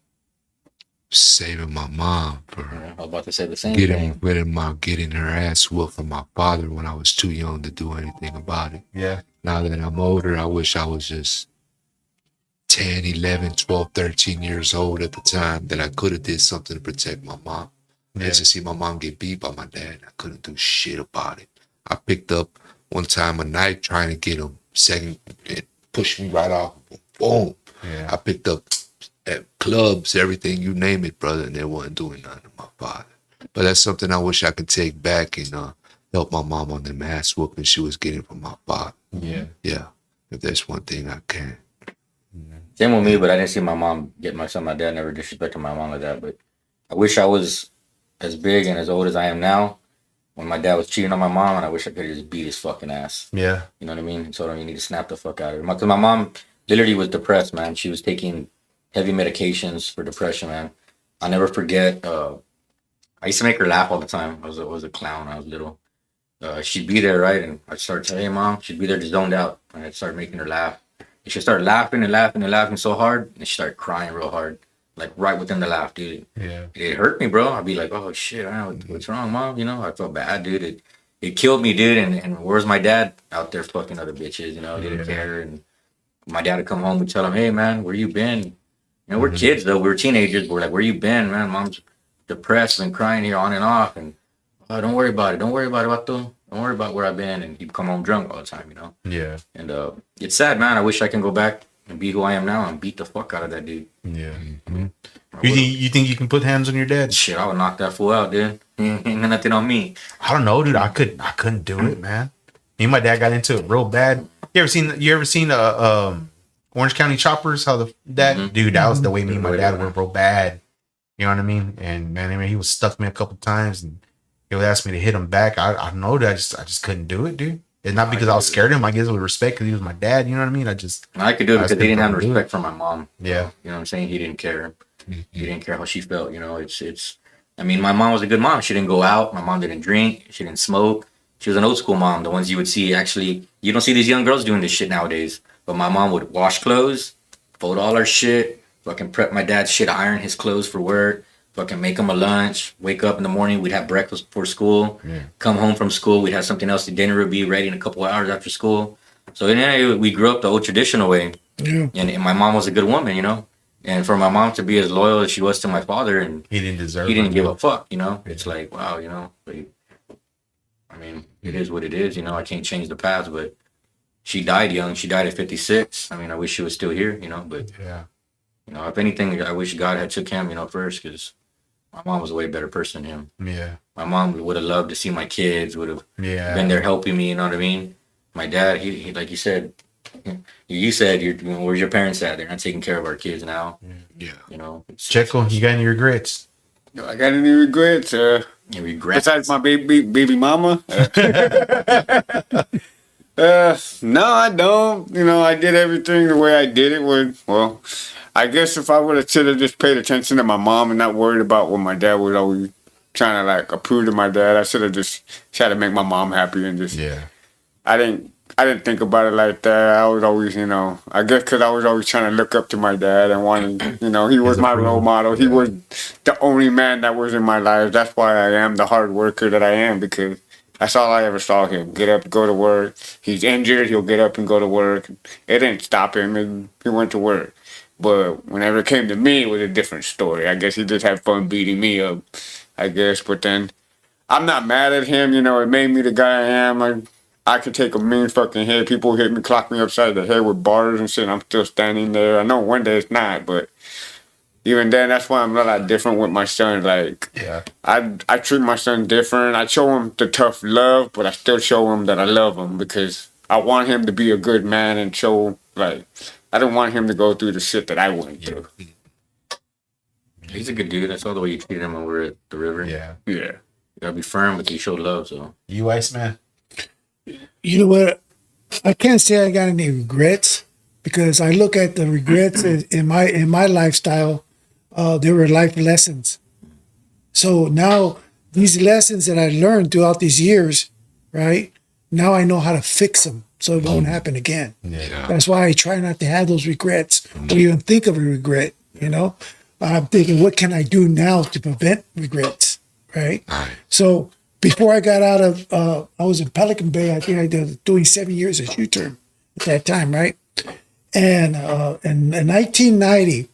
S6: Saving my mom for
S4: I was about to say the same thing.
S6: getting her ass whooped from my father when I was too young to do anything about it.
S3: Yeah.
S6: Now that I'm older, I wish I was just 10, 11, 12, 13 years old at the time, that I could have did something to protect my mom. I used to see my mom get beat by my dad. I couldn't do shit about it. I picked up one time a knife trying to get him. Second, it pushed me right off. Boom.
S3: Yeah.
S6: I picked up at clubs, everything, you name it, brother, and they wasn't doing nothing to my father. But that's something I wish I could take back and help my mom on the ass whooping she was getting from my father.
S3: Yeah.
S6: Yeah. If there's one thing I can.
S4: Same with me, but I didn't see my mom get my son. My dad never disrespected my mom like that. But I wish I was as big and as old as I am now when my dad was cheating on my mom, and I wish I could have just beat his fucking ass.
S3: Yeah.
S4: You know what I mean? And so you need to snap the fuck out of her. Because my mom literally was depressed, man. She was taking heavy medications for depression, man. I'll never forget. I used to make her laugh all the time. I was a clown when I was little. She'd be there, right? And I'd start saying, hey, Mom. She'd be there just zoned out. And I'd start making her laugh. And she'd start laughing and laughing and laughing so hard. And she'd start crying real hard. Like right within the laugh, dude.
S3: Yeah.
S4: It hurt me, bro. I'd be like, oh, shit. What's wrong, Mom? You know, I felt bad, dude. It killed me, dude. And where's my dad out there fucking other bitches, you know? Didn't care. And my dad would come home and tell him, hey, man, where you been? You know, we're kids, though. We're teenagers. We're like, where you been, man? Mom's depressed and crying here on and off. And oh, don't worry about it. Don't worry about it, Vato. Don't worry about where I've been. And he'd come home drunk all the time, you know?
S3: Yeah.
S4: And it's sad, man. I wish I can go back and be who I am now and beat the fuck out of that dude.
S3: Yeah. Mm-hmm. You think you can put hands on your dad?
S4: Shit, I would knock that fool out, dude. Ain't nothing on me.
S3: I don't know, dude. I couldn't do it, man. Me and my dad got into it real bad. You ever seen Orange County Choppers? How dude, that was the way me and my dad were real bad. You know what I mean? And man, I mean, he was stuck me a couple times, and he would ask me to hit him back. I don't know, dude. I just couldn't do it, dude. It's not because I was scared of him. I guess with respect, because he was my dad. You know what I mean? I
S4: could do it because he didn't have respect for my mom.
S3: Yeah.
S4: You know what I'm saying? He didn't care. He didn't care how she felt. You know, it's. I mean, my mom was a good mom. She didn't go out. My mom didn't drink. She didn't smoke. She was an old school mom. The ones you would see, actually, you don't see these young girls doing this shit nowadays. But my mom would wash clothes, fold all our shit, fucking prep my dad's shit, iron his clothes for work, fucking make him a lunch, wake up in the morning, we'd have breakfast before school, come home from school, we'd have something else, the dinner would be ready in a couple of hours after school. So we grew up the old traditional way. Yeah. And my mom was a good woman, you know? And for my mom to be as loyal as she was to my father, and he didn't give a fuck, you know? It's like, wow, you know? But I mean, it is what it is, you know? I can't change the past, but she died young. She died at 56. I mean, I wish she was still here, you know? But, you know, if anything, I wish God had took him, you know, first, because my mom was a way better person than him. Yeah. My mom would have loved to see my kids, would have been there helping me, you know what I mean? My dad, he like you said, where's your parents at? They're not taking care of our kids now. Yeah. You know.
S3: Checo, you got any regrets?
S7: No, I got any regrets?
S4: Any regrets?
S7: Besides my baby mama? No, I don't. You know, I did everything the way I did it. I I guess if I would have just paid attention to my mom and not worried about what my dad was always trying to like approve to my dad, I should have just tried to make my mom happy and just.
S3: Yeah.
S7: I didn't think about it like that. I was always, I guess because I was always trying to look up to my dad and wanting, he was my role model. He was the only man that was in my life. That's why I am the hard worker that I am, because that's all I ever saw him. Get up, go to work. He's injured, he'll get up and go to work. It didn't stop him, and he went to work. But whenever it came to me, it was a different story. I guess he just had fun beating me up, I guess. But then I'm not mad at him. It made me the guy I am. I could take a mean fucking hit. People hit me, clock me upside the head with bars and shit. I'm still standing there. I know one day it's not, but even then, that's why I'm a lot different with my son. Like,
S3: yeah,
S7: I treat my son different. I show him the tough love, but I still show him that I love him because I want him to be a good man and show, like, I don't want him to go through the shit that I went through.
S4: He's a good dude. I saw the way you treated him when we were at the river.
S7: Yeah.
S4: You gotta be firm, but you showed love, so.
S3: You, Iceman?
S5: You know what? I can't say I got any regrets because I look at the regrets in my lifestyle. There were life lessons. So now these lessons that I learned throughout these years, right? Now I know how to fix them so it won't happen again.
S3: Yeah.
S5: That's why I try not to have those regrets or even think of a regret, I'm thinking, what can I do now to prevent regrets, right? So before I got out of, I was in Pelican Bay. I think I did doing 7 years as U-turn at that time, right? And in 1990,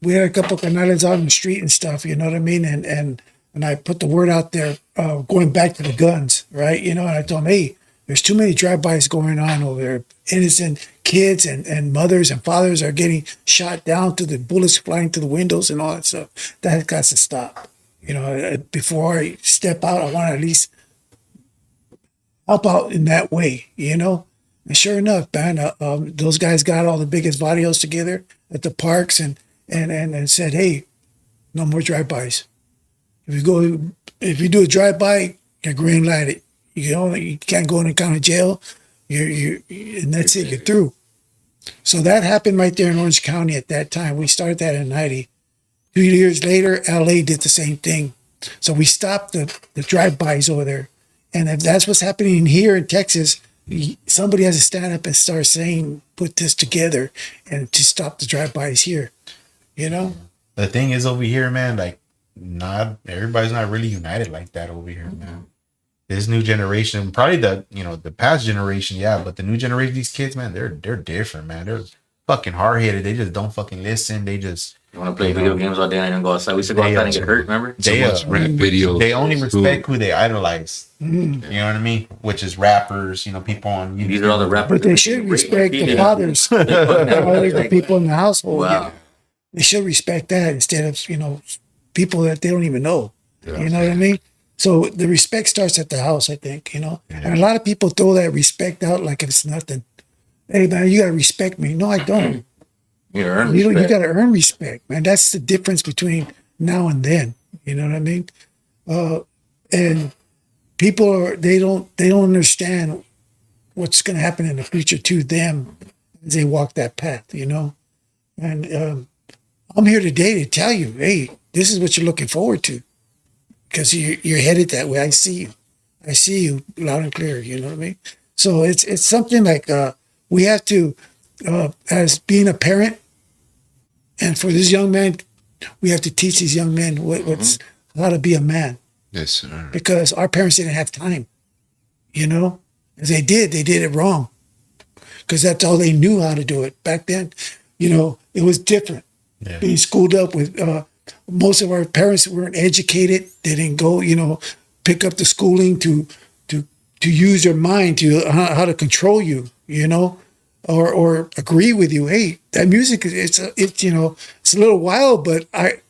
S5: we had a couple of canales out in the street and stuff, you know what I mean? And I put the word out there, going back to the guns, right? And I told them, hey, there's too many drive-bys going on over there. Innocent kids and mothers and fathers are getting shot down to the bullets flying to the windows and all that stuff. That has got to stop. Before I step out, I want to at least help out in that way, And sure enough, man, those guys got all the biggest barrios together at the parks and said, hey, no more drive-bys. If you do a drive-by, you're green lighted. You can't go in and county jail. And that's it. You're through. So that happened right there in Orange County at that time. We started that in 90. 2 years later, LA did the same thing. So we stopped the drive-bys over there. And if that's what's happening here in Texas, somebody has to stand up and start saying, put this together and to stop the drive-bys here.
S3: The thing is over here, man, like, not everybody's not really united like that over here, man. This new generation, probably the past generation, yeah, but the new generation, these kids, man, they're different, man. They're fucking hard-headed. They just don't fucking listen. They just
S4: want to play video games all day and then go outside. We used to go outside and get hurt, remember?
S3: They
S6: rap videos.
S3: They only respect who they idolize. You know what I mean? Which is rappers, people on YouTube.
S4: These are all the rappers.
S5: But they should respect the fathers, the people in the household.
S4: Wow.
S5: They should respect that instead of, people that they don't even know. You know what I mean? So the respect starts at the house, I think, And a lot of people throw that respect out like it's nothing. Hey, man, you got to respect me. No, I don't.
S4: You
S5: got to earn respect, man. That's the difference between now and then. You know what I mean? And people they don't understand what's going to happen in the future to them as they walk that path, And I'm here today to tell you, hey, this is what you're looking forward to. Because you're headed that way. I see you loud and clear. You know what I mean? So it's something like we have to, as being a parent, and for this young man, we have to teach these young men what's how to be a man.
S6: Yes, sir.
S5: Because our parents didn't have time. If they did it wrong. Because that's all they knew how to do it back then. It was different. Yeah. Being schooled up with. Most of our parents weren't educated. They didn't go, pick up the schooling to use your mind to how to control you, or agree with you. Hey, that music it's a little wild, but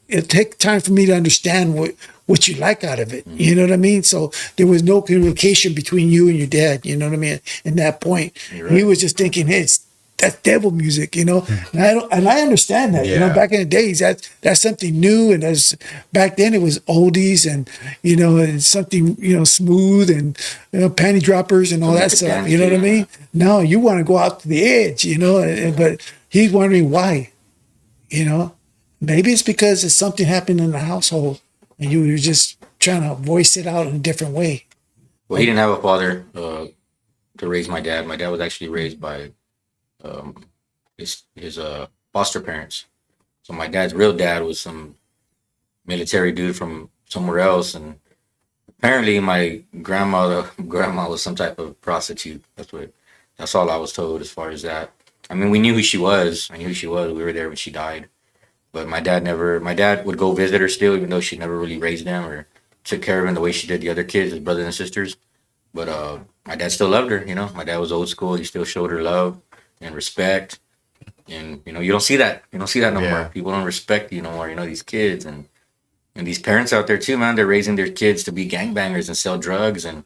S5: it takes time for me to understand what you like out of it. You know what I mean? So there was no communication between you and your dad. You know what I mean? In that point, right. He was just thinking, hey, that's devil music, and I understand that.
S3: Yeah.
S5: Back in the days, that's something new, and back then it was oldies, and and something smooth, and panty droppers and all that stuff. You know what I mean? Now you want to go out to the edge, but he's wondering why. You know, maybe it's because it's something happened in the household and you were just trying to voice it out in a different way.
S4: Well, he didn't have a father to raise my dad. My dad was actually raised by his foster parents. So my dad's real dad was some military dude from somewhere else, and apparently my grandma was some type of prostitute. That's all I was told as far as that. I mean, we knew who she was. I knew who she was. We were there when she died. But my dad would go visit her still, even though she never really raised them or took care of him the way she did the other kids, his brothers and sisters. But my dad still loved her, you know. My dad was old school. He still showed her love and respect. And, you know, you don't see that. You don't see that no more. People don't respect you no more, you know, these kids. And these parents out there too, man, they're raising their kids to be gangbangers and sell drugs and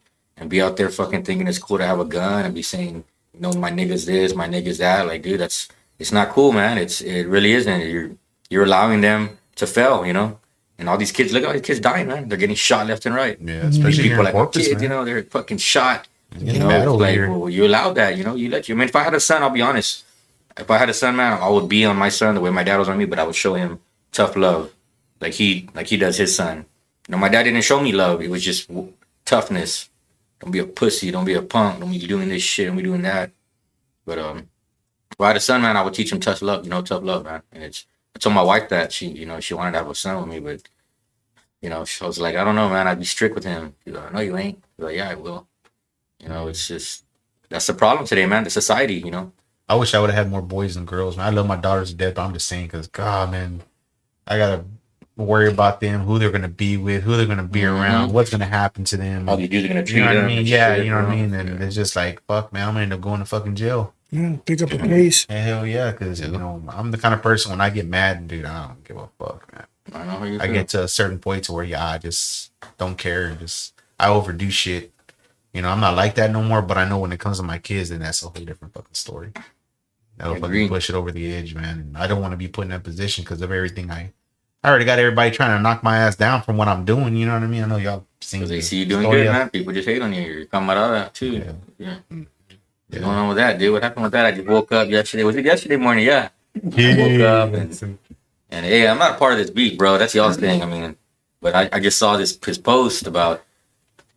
S4: be out there fucking thinking it's cool to have a gun and be saying, you know, my nigga's this, my nigga's that. Like, dude, it's not cool, man. It really isn't. You're allowing them to fail, you know. And all these kids, look at all these kids dying, man. They're getting shot left and right.
S3: Yeah, especially
S4: people like
S3: corpus,
S4: kids,
S3: man.
S4: you know, they're fucking shot. You know,
S3: mad over
S4: like,
S3: here.
S4: well, you allowed that, you know, you let you. I mean, if I had a son, I'll be honest. If I had a son, man, I would be on my son the way my dad was on me, but I would show him tough love, like he does his son. You know, my dad didn't show me love. It was just toughness. Don't be a pussy. Don't be a punk. Don't be doing this shit. Don't be doing that. But if I had a son, man, I would teach him tough love. You know, tough love, man. And I told my wife that she wanted to have a son with me, but you know, she was like, I don't know, man. I'd be strict with him. She's like, no, you ain't. She's like, yeah, I will. You know, it's just that's the problem today, man. The society, you know.
S3: I wish I would have had more boys and girls, man. I love my daughters to death, but I'm just saying because, God, man, I gotta worry about them, who they're gonna be with, who they're gonna be around, what's gonna happen to them.
S4: How these dudes are gonna treat
S3: you know what
S4: them.
S3: I mean?
S4: and
S3: Yeah,
S4: shit,
S3: you know what I
S4: bro.
S3: mean. And it's just like, fuck, man, I'm gonna end up going to fucking jail.
S5: Yeah, pick up a case.
S3: Hell yeah, because you know I'm the kind of person when I get mad, dude, I don't give a fuck, man.
S4: I know how you
S3: I
S4: feel.
S3: get to a certain point to where I just don't care and just I overdo shit. You know, I'm not like that no more, but I know when it comes to my kids, then that's a whole different fucking story. That'll
S4: Agree.
S3: fucking push it over the edge, man. And I don't want to be put in that position because of everything I already got everybody trying to knock my ass down from what I'm doing. You know what I mean? I know y'all seen
S4: Because they
S3: the
S4: see you doing
S3: story
S4: good,
S3: of-
S4: man. People just hate on you. You're coming out of that too. Yeah.
S3: Yeah.
S4: What's going on with that, dude? What happened with that? I just woke up yesterday. Was it yesterday morning? Yeah. I woke up and hey, I'm not a part of this beat, bro. That's y'all's thing. I mean, but I just saw his post about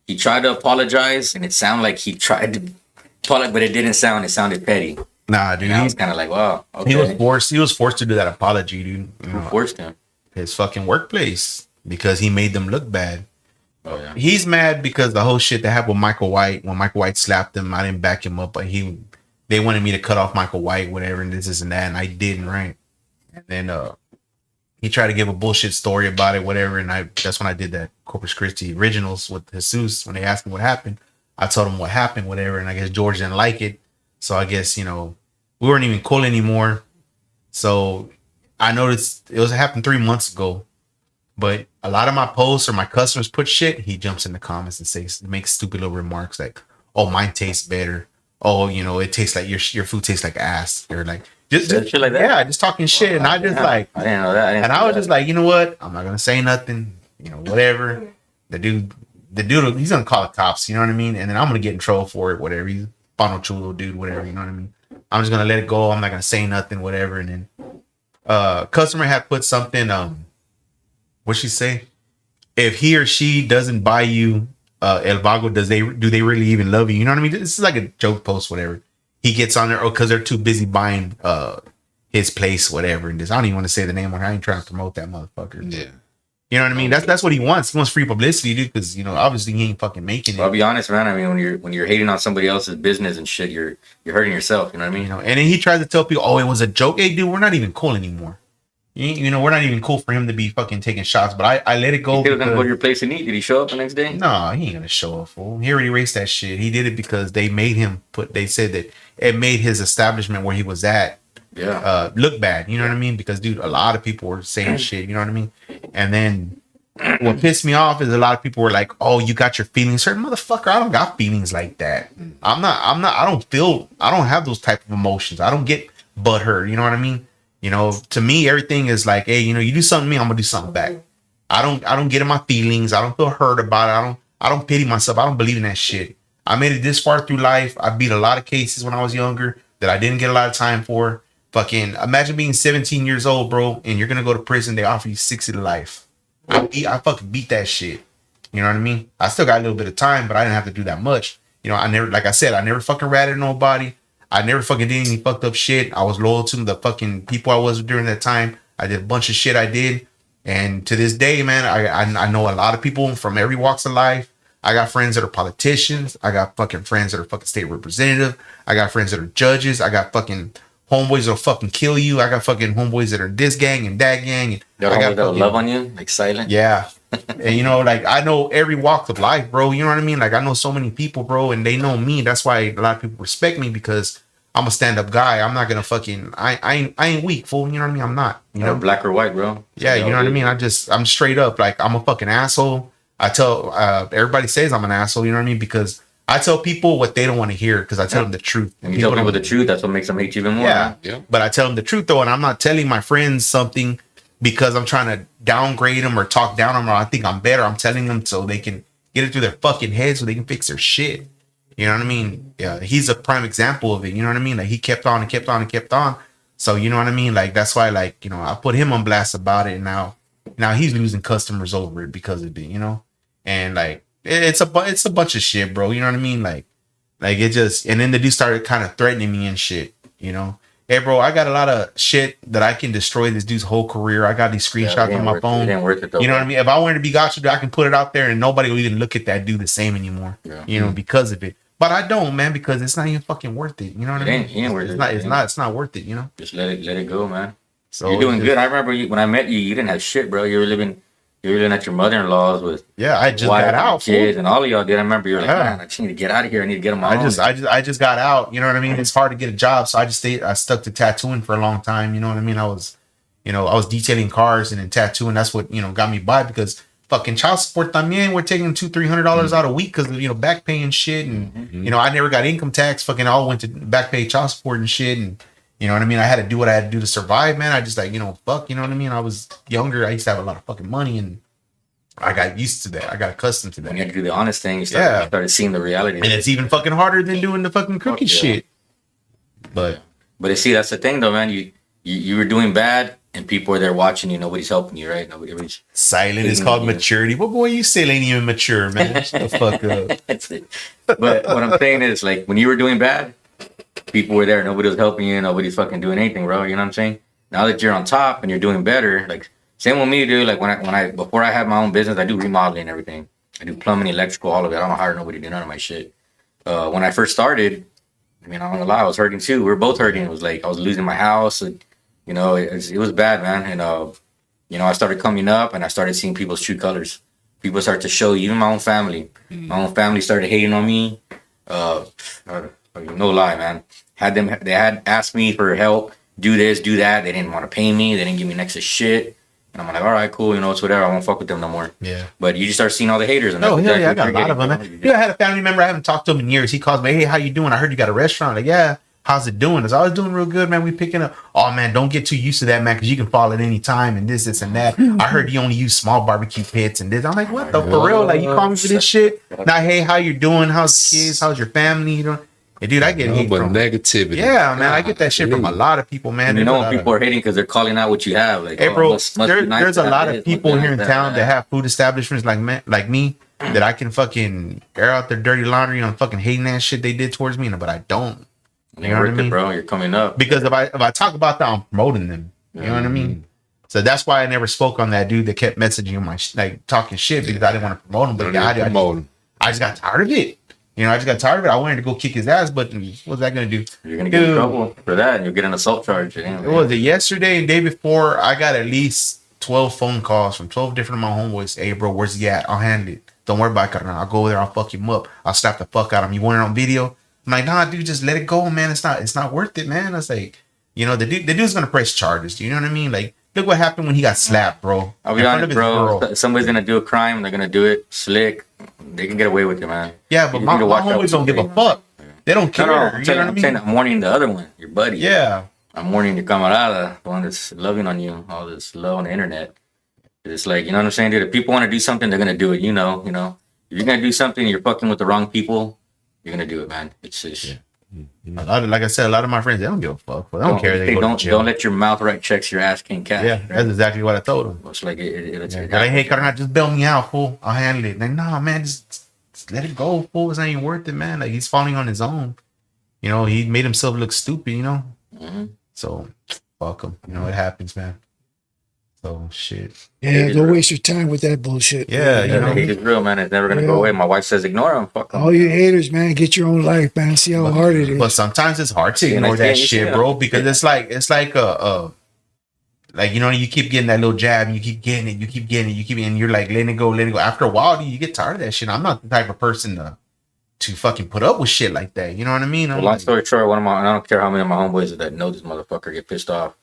S4: he tried to apologize and it sounded like he tried to apologize, but it didn't sound. It sounded petty.
S3: Nah, dude.
S4: And I was kind of like, wow. Okay.
S3: He was forced to do that apology, dude. You
S4: Who
S3: know,
S4: forced him?
S3: his fucking workplace because he made them look bad.
S4: Oh yeah.
S3: He's mad because the whole shit that happened with Michael White, when Michael White slapped him, I didn't back him up, but they wanted me to cut off Michael White, whatever, and this and that, and I didn't, right? And then he tried to give a bullshit story about it, whatever, and that's when I did that Corpus Christi originals with Jesus. When they asked me what happened, I told him what happened, whatever, and I guess George didn't like it, so I guess, you know, we weren't even cool anymore. So I noticed it happened 3 months ago. But a lot of my posts or my customers put shit, he jumps in the comments and makes stupid little remarks like, "Oh, mine tastes better. Oh, you know, it tastes like your food tastes like ass." Or like just
S4: shit like that?
S3: Yeah, just talking shit. And I just like,
S4: I didn't know that.
S3: and I was just like, you know what? I'm not gonna say nothing. You know, whatever. The dude, he's gonna call the cops. You know what I mean? And then I'm gonna get in trouble for it. Whatever. He's Bono Chulo dude. Whatever. You know what I mean? I'm just gonna let it go. I'm not gonna say nothing. Whatever. And then customer had put something. What'd she say? If he or she doesn't buy you El Vago, do they really even love you? You know what I mean? This is like a joke post, whatever. He gets on there, because they're too busy buying his place, whatever. And this, I don't even want to say the name on it. I ain't trying to promote that motherfucker.
S6: Yeah.
S3: You know what I mean? That's what he wants. He wants free publicity, dude, because, you know, obviously he ain't fucking making it.
S4: Well, I'll be honest, man. I mean, when you're hating on somebody else's business and shit, you're hurting yourself. You know what I mean?
S3: You know, and then he tries to tell people, "Oh, it was a joke." Hey, dude, we're not even cool anymore. You know, we're not even cool for him to be fucking taking shots. But I let it go.
S4: He could have gonna go to your place and eat. Did he show up the next day?
S3: No, he ain't gonna show up, fool. He already erased that shit. He did it because they made him they said that it made his establishment where he was at look bad. You know what I mean? Because, dude, a lot of people were saying shit. You know what I mean? And then what pissed me off is a lot of people were like, "Oh, you got your feelings hurt." Motherfucker, I don't got feelings like that. I don't have those type of emotions. I don't get butthurt. You know what I mean? You know, to me, everything is like, hey, you know, you do something to me, I'm gonna do something back. I don't get in my feelings. I don't feel hurt about it. I don't pity myself. I don't believe in that shit. I made it this far through life. I beat a lot of cases when I was younger that I didn't get a lot of time for. Fucking imagine being 17 years old, bro, and you're gonna go to prison. They offer you 60 to life. I fucking beat that shit. You know what I mean? I still got a little bit of time, but I didn't have to do that much. You know, I never, like I said, I never fucking ratted nobody. I never fucking did any fucked up shit. I was loyal to the fucking people I was during that time. I did a bunch of shit I did. And to this day, man, I know a lot of people from every walks of life. I got friends that are politicians. I got fucking friends that are fucking state representative. I got friends that are judges. I got fucking homeboys that'll fucking kill you. I got fucking homeboys that are this gang and that gang. And
S4: I got that'll love on you, like silent.
S3: Yeah. And you know, like I know every walk of life, bro. You know what I mean? Like I know so many people, bro, and they know me. That's why a lot of people respect me because I'm a stand-up guy. I'm not gonna fucking I ain't weak, fool. You know what I mean? I'm not. You know,
S4: black or white, bro.
S3: Yeah, you know what I mean? I'm straight up. Like I'm a fucking asshole. I tell everybody says I'm an asshole. You know what I mean? Because I tell people what they don't want to hear because I tell them the truth.
S4: And you tell people the truth, that's what makes them hate you even more.
S3: Yeah. But I tell them the truth though, and I'm not telling my friends something because I'm trying to downgrade them or talk down them or I think I'm better. I'm telling them so they can get it through their fucking head so they can fix their shit. You know what I mean? Yeah, he's a prime example of it. You know what I mean? Like he kept on and kept on and kept on. So you know what I mean? Like that's why, like, you know, I put him on blast about it. And now he's losing customers over it because of it, you know? And like it's a bunch of shit, bro. You know what I mean? Like it just, and then the dude started kind of threatening me and shit, you know? Hey, bro, I got a lot of shit that I can destroy this dude's whole career. I got these screenshots on my phone. You know what I mean? If I wanted to be gotcha, I can put it out there and nobody will even look at that dude the same anymore, you know, because of it. But I don't, man, because it's not even fucking worth it. You know what I mean? It's not worth it, you know?
S4: Just let it go, man.
S3: So
S4: you're doing good. I remember when I met you, you didn't have shit, bro. You were living at your mother-in-law's with
S3: I just got out,
S4: kids, and all of y'all did. I remember you were like, man, I just need to get out of here. I need to get on my own.
S3: I just got out. You know what I mean? It's hard to get a job, so I stuck to tattooing for a long time. You know what I mean? I was detailing cars and then tattooing. That's what, you know, got me by because fucking child support también. We're taking $200-$300 out a week because of, you know, back pay and shit. And you know, I never got income tax. Fucking all went to back pay child support and shit. And you know what I mean? I had to do what I had to do to survive, man. I just like, you know, fuck, you know what I mean? I was younger. I used to have a lot of fucking money and I got used to that. I got accustomed to that.
S4: When you had to do the honest thing, you started seeing the reality.
S3: And it's even fucking harder than doing the fucking crooked shit. But
S4: see, that's the thing though, man. You were doing bad and people were there watching you. Nobody's helping you, right? Nobody's
S3: silent is called maturity. What boy, you still ain't even mature, man. Shut the fuck up.
S4: But what I'm saying is, like, when you were doing bad, people were there. Nobody was helping you. Nobody's fucking doing anything, bro. You know what I'm saying? Now that you're on top and you're doing better, like, same with me, dude. Like, before I had my own business, I do remodeling and everything. I do plumbing, electrical, all of it. I don't hire nobody to do none of my shit. When I first started, I mean, I'm not gonna lie, I was hurting too. We were both hurting. It was like I was losing my house. And, you know, it was bad, man. And, you know, I started coming up and I started seeing people's true colors. People started to show, even my own family. My own family started hating on me. No lie, man. They had asked me for help, do this, do that. They didn't want to pay me. They didn't give me next to shit. And I'm like, all right, cool. You know, it's whatever. I won't fuck with them no more. Yeah. But you just start seeing all the haters. And
S3: I got a lot of them, man. I had a family member. I haven't talked to him in years. He calls me, hey, how you doing? I heard you got a restaurant. Like, yeah. How's it doing? I was doing real good, man. We picking up. Oh, man, don't get too used to that, man, because you can fall at any time and this and that. I heard you only use small barbecue pits and this. I'm like, what the for real? Like, you call me for this shit? Now, hey, how you doing? How's the kids? How's your family? You know? And dude, I get hate from
S6: negativity.
S3: Yeah, man, I get that shit from a lot of people, man.
S4: And you know when people are hating because they're calling out what you have. Like,
S3: hey, bro, there's a lot of people here in town that have food establishments like me that I can fucking air out their dirty laundry on fucking hating that shit they did towards me, but I don't.
S4: You know what I mean, bro? You're coming up
S3: because if I talk about that, I'm promoting them. You know what I mean? So that's why I never spoke on that dude that kept messaging my like talking shit because I didn't want to promote him. But I just got tired of it. You know, I just got tired of it. I wanted to go kick his ass, but what's that going to do?
S4: You're going to get in trouble for that, and you'll get an assault charge.
S3: It was yesterday and day before. I got at least 12 phone calls from 12 different of my homeboys. Hey, bro, where's he at? I'll handle it. Don't worry about it. I'll go over there. I'll fuck him up. I'll slap the fuck out of him. You want it on video? I'm like, nah, dude, just let it go, man. It's not worth it, man. I was like, you know, the dude's going to press charges. Do you know what I mean? Like, look what happened when he got slapped, bro.
S4: I'll be honest, bro. Somebody's going to do a crime. They're going to do it slick. They can get away with it, man.
S3: Yeah, but my homeboys don't give a fuck. They don't care.
S4: I'm saying I'm warning the other one, your buddy.
S3: Yeah.
S4: I'm warning your camarada, the one that's loving on you, all this love on the internet. It's like, you know what I'm saying, dude? If people want to do something, they're going to do it, you know. If you're going to do something, you're fucking with the wrong people, you're going to do it, man. It's just... Yeah.
S3: Like I said, a lot of my friends, they don't give a fuck. They don't care. They go to jail.
S4: Don't let your mouth write checks your ass can't cash.
S3: Yeah, that's exactly what I told them.
S4: It's like it's
S3: like, hey, carnal, just bail me out, fool. I'll handle it. Like, nah, man, just let it go, fool. It's not even worth it, man. Like, he's falling on his own. You know, he made himself look stupid, you know?
S4: Mm-hmm.
S3: So, fuck him. You know, it happens, man. So, shit.
S5: Yeah, don't waste your time with that bullshit.
S3: Yeah, you know.
S4: Hate is real, man. It's never going to go away. My wife says ignore him. Fuck him.
S5: All you haters, man, get your own life, man. See how hard it is.
S3: But sometimes it's hard to ignore that shit, bro, because it's like like, you know, you keep getting that little jab, and you keep getting it, and you're like, letting it go. After a while, you get tired of that shit. I'm not the type of person to fucking put up with shit like that. You know what I mean?
S4: Long story short, I don't care how many of my homeboys that know this motherfucker get pissed off.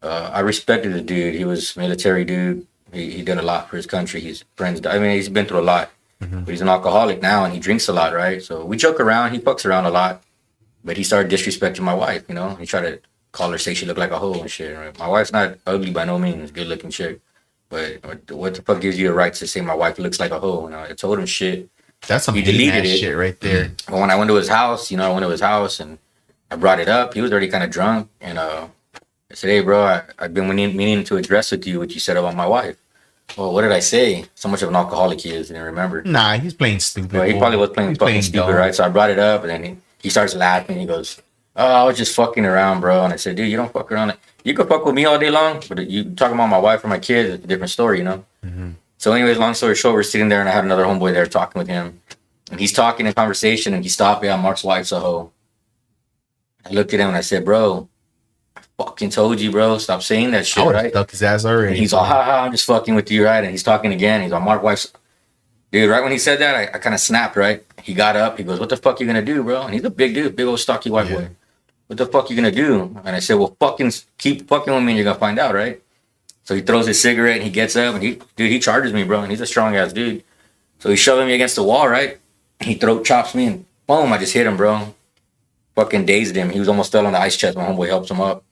S4: I respected the dude. He was a military dude. He did a lot for his country. His friends, I mean, he's been through a lot. Mm-hmm. But he's an alcoholic now, and he drinks a lot, right? So we joke around. He fucks around a lot. But he started disrespecting my wife, you know? He tried to call her, say she looked like a hoe and shit, right? My wife's not ugly by no means, good-looking chick. But what the fuck gives you the right to say my wife looks like a hoe? And I told him shit.
S3: That's some deleted shit right there.
S4: But when I went to his house, and I brought it up. He was already kind of drunk, and I said, "Hey, bro, I've been meaning to address with you what you said about my wife." Well, what did I say? So much of an alcoholic he is, I didn't remember.
S3: Nah, he's playing stupid.
S4: Well, he probably was playing stupid, dumb. Right? So I brought it up, and then he starts laughing. He goes, "Oh, I was just fucking around, bro." And I said, "Dude, you don't fuck around. You can fuck with me all day long, but you talking about my wife or my kids, it's a different story, you know?" Mm-hmm. So anyways, long story short, we're sitting there, and I had another homeboy there talking with him. And he's talking in conversation, and he stopped. Yeah, Mark's wife's a hoe. I looked at him, and I said, "Bro, I fucking told you, bro. Stop saying that shit, right?"
S3: Stuck his ass already.
S4: And he's all, "Ha, I'm just fucking with you, right?" And he's talking again. He's all, "Mark wife's..." Dude, right when he said that, I kind of snapped, right? He got up. He goes, "What the fuck you gonna do, bro?" And he's a big dude, big old stocky white boy. "What the fuck you gonna do?" And I said, "Well, fucking keep fucking with me, and you're gonna find out, right?" So he throws his cigarette, and he gets up, and he charges me, bro. And he's a strong ass dude. So he's shoving me against the wall, right? He throat chops me, and boom, I just hit him, bro. Fucking dazed him. He was almost fell on the ice chest. My homeboy helps him up.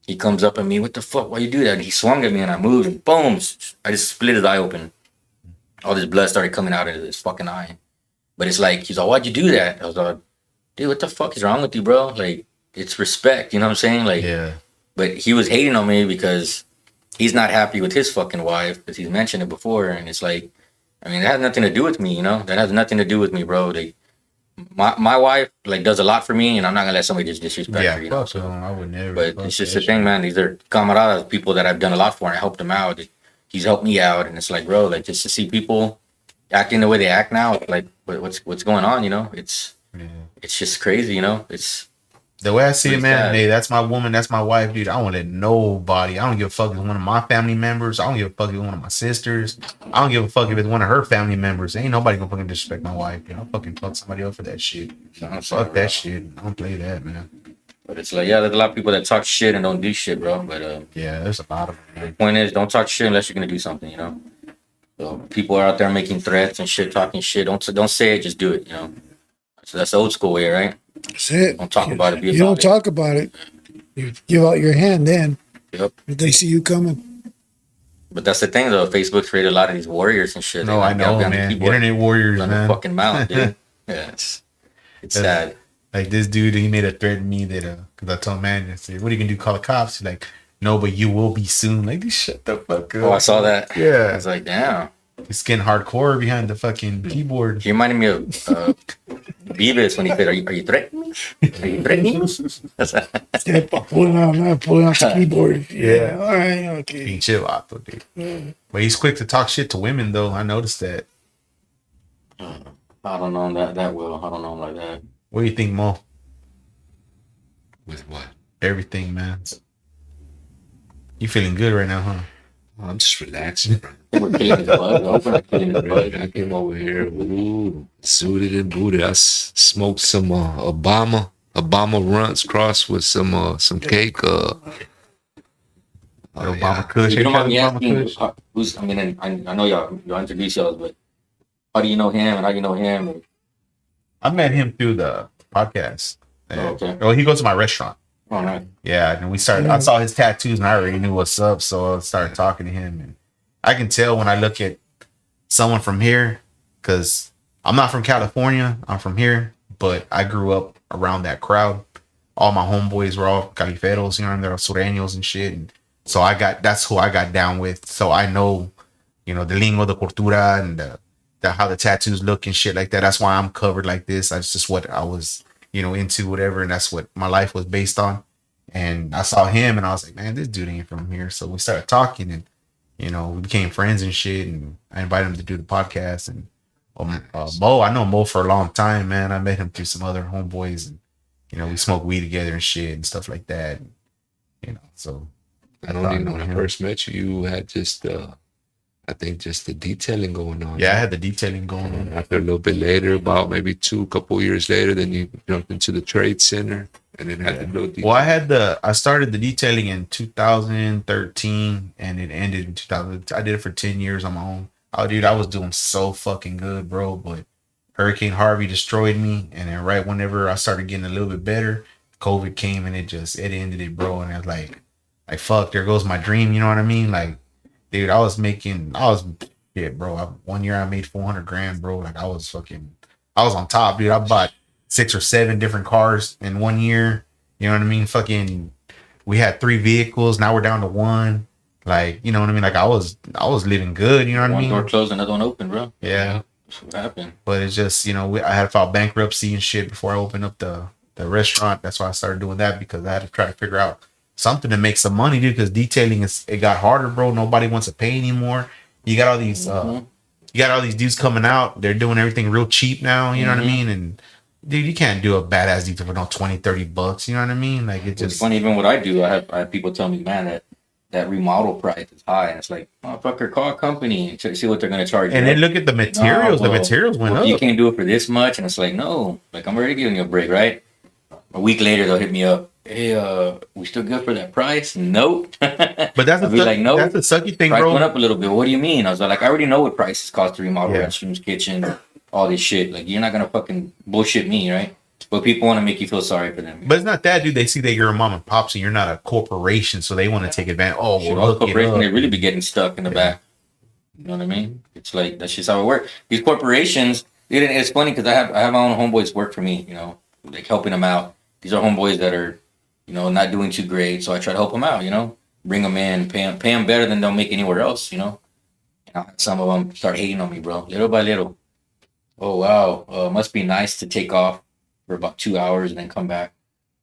S4: He comes up at me, "What the fuck? Why you do that?" And he swung at me, and I moved, and boom, I just split his eye open. All this blood started coming out of his fucking eye. But it's like, he's like, "Why'd you do that?" I was like, "Dude, what the fuck is wrong with you, bro? Like, it's respect, you know what I'm saying?" Like, yeah. But he was hating on me because he's not happy with his fucking wife, because he's mentioned it before, and it's like, I mean, that has nothing to do with me, you know? That has nothing to do with me, bro. Like, my wife, like, does a lot for me, and I'm not gonna let somebody just disrespect her, you know?
S3: So I would never.
S4: But it's just the thing, man. These are camaradas, people that I've done a lot for, and I helped them out. He's helped me out, and it's like, bro, like, just to see people acting the way they act now, it's like, what's going on, you know? It's just crazy, you know? It's
S3: the way I see it, man. Hey, that's my woman, that's my wife, dude. I don't let nobody. I don't give a fuck if it's one of my family members. I don't give a fuck if it's one of my sisters. I don't give a fuck if it's one of her family members. Ain't nobody gonna fucking disrespect my wife. You know, I'll fucking fuck somebody else for that shit. Fuck that shit. I don't play that, man.
S4: But it's like, yeah, there's a lot of people that talk shit and don't do shit, bro. But
S3: yeah, there's a lot of them.
S4: The point is, don't talk shit unless you're gonna do something, you know. So people are out there making threats and shit, talking shit. Don't say it, just do it, you know. So that's the old school way, right?
S5: That's it.
S4: Don't talk about it.
S5: You don't talk about it. You give out your hand then.
S4: Yep.
S5: If they see you coming.
S4: But that's the thing, though. Facebook created a lot of these warriors and shit.
S3: No, I know, man. Internet warriors, man.
S4: Fucking mouth, dude. Yeah, it's sad.
S3: Like this dude, he made a threat to me that because I told him, man, I said, "What are you gonna do? Call the cops?" He's like, "No, but you will be soon." Like, dude, shut the fuck up.
S4: Oh, I saw that.
S3: Yeah,
S4: I was like, damn.
S3: He's getting hardcore behind the fucking keyboard.
S4: He reminded me of Beavis when he said, "Are you threatening me? Are you threatening me?"
S5: pulling out the keyboard. Yeah. All right. Okay.
S3: Pinche vato, dude. Yeah. But he's quick to talk shit to women, though. I noticed that.
S4: I don't know him that well. I don't know him like that.
S3: What do you think, Mo?
S6: With what?
S3: Everything, man. You feeling good right now, huh?
S6: I'm just relaxing.
S4: I
S6: came over here, suited and booted. I smoked some Obama runs crossed with some cake.
S3: Obama Kush.
S4: You don't mind me asking who's? I mean, I know y'all introduce y'all, but how do you know him and how do you know him?
S3: I met him through the podcast.
S4: Oh, okay.
S3: Well, he goes to my restaurant.
S4: Oh, nice.
S3: Yeah, and we started. I saw his tattoos, and I already knew what's up, so I started talking to him. And I can tell when I look at someone from here, because I'm not from California. I'm from here, but I grew up around that crowd. All my homeboys were all califeros, you know, and they're sureños and shit. And so that's who I got down with. So I know, you know, the lingo, the cultura, and the how the tattoos look and shit like that. That's why I'm covered like this. That's just what I was, you know, into, whatever. And that's what my life was based on. And I saw him and I was like, man, this dude ain't from here. So we started talking and, you know, we became friends and shit. And I invited him to do the podcast. And Mo, I know Mo for a long time, man. I met him through some other homeboys, and you know, we smoked weed together and shit and stuff like that. And, you know, so
S6: I don't even know when I first met you, you had just I think just the detailing going on.
S3: Yeah, I had the detailing going on.
S6: After a little bit later, about maybe couple years later, then you jumped into the trade center and then had the little detailing.
S3: Well, I started the detailing in 2013 and it ended in 2000. I did it for 10 years on my own. Oh, dude, I was doing so fucking good, bro. But Hurricane Harvey destroyed me. And then right whenever I started getting a little bit better, COVID came and it ended it, bro. And I was like, fuck, there goes my dream. You know what I mean? Like, dude, shit, bro. One year I made 400 grand, bro. Like I was on top, dude. I bought 6 or 7 different cars in 1 year. You know what I mean? Fucking, we had 3 vehicles. Now we're down to 1. Like, you know what I mean? Like I was living good. You know what I mean?
S4: One door closed, another one open, bro.
S3: Yeah.
S4: That's what happened.
S3: But it's just, you know, I had to file bankruptcy and shit before I opened up the restaurant. That's why I started doing that, because I had to try to figure out something to make some money, dude. Because detailing it got harder, bro. Nobody wants to pay anymore. You got all these dudes coming out. They're doing everything real cheap now. You know what I mean? And dude, you can't do a badass detail for no $20-$30. You know what I mean? Like it just.
S4: It's funny. Even what I do, I have people tell me, man, that remodel price is high, and it's like, motherfucker, call a company and see what they're gonna charge you.
S3: And then look at the materials. The materials went up.
S4: You can't do it for this much, and it's like, no, like I'm already giving you a break, right? A week later, they'll hit me up. Hey, we still good for that price? Nope.
S3: But that's nope. That's the sucky thing,
S4: price
S3: bro.
S4: Went up a little bit. What do you mean? I was like, I already know what prices cost to remodel restrooms, kitchen, all this shit. Like, you're not gonna fucking bullshit me, right? But people want to make you feel sorry for them.
S3: But it's not that, dude. They see that you're a mom and pops and you're not a corporation, so they want to take advantage. Oh, well, look,
S4: corporation, they really be getting stuck in the back. You know what I mean? It's like, that's just how it works. These corporations, it's funny because I have my own homeboys work for me, you know, like helping them out. These are homeboys that are, you know, not doing too great, so I try to help them out, you know, bring them in, pay them better than they'll make anywhere else, you know. Some of them start hating on me, bro, little by little. Oh, wow, must be nice to take off for about 2 hours and then come back.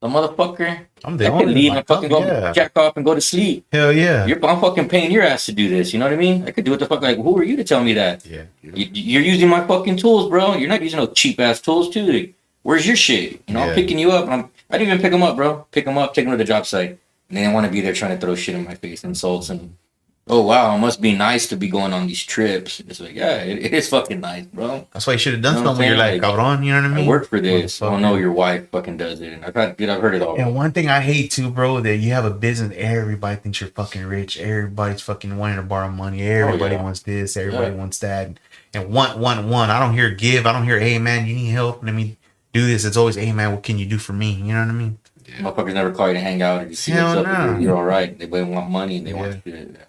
S4: The motherfucker,
S3: I
S4: can leave and fucking go jack off and go to sleep.
S3: Hell yeah.
S4: I'm fucking paying your ass to do this. You know what I mean? I could do what the fuck. Like, who are you to tell me that?
S3: Yeah.
S4: You're using my fucking tools, bro. You're not using no cheap ass tools too. Like, where's your shit? You know, I'm picking you up. I didn't even pick them up, bro. Pick them up, take them to the job site. And they didn't want to be there trying to throw shit in my face, insults, and oh wow, it must be nice to be going on these trips. It's like, yeah, it is fucking nice, bro.
S3: That's why you should have done something. You're like, cabron, you know what I mean?
S4: I work for this. Oh no, your wife fucking does it. And I've heard it all.
S3: And one thing I hate too, bro, that you have a business, everybody thinks you're fucking rich. Everybody's fucking wanting to borrow money. Everybody wants this. Everybody wants that. And want. I don't hear give. I don't hear, hey man, you need help. Let me do this. It's always, hey man, what can you do for me? You know what I mean?
S4: Yeah. Motherfuckers never call you to hang out or just see what's up. You're all right. They want money and they want shit. Yeah.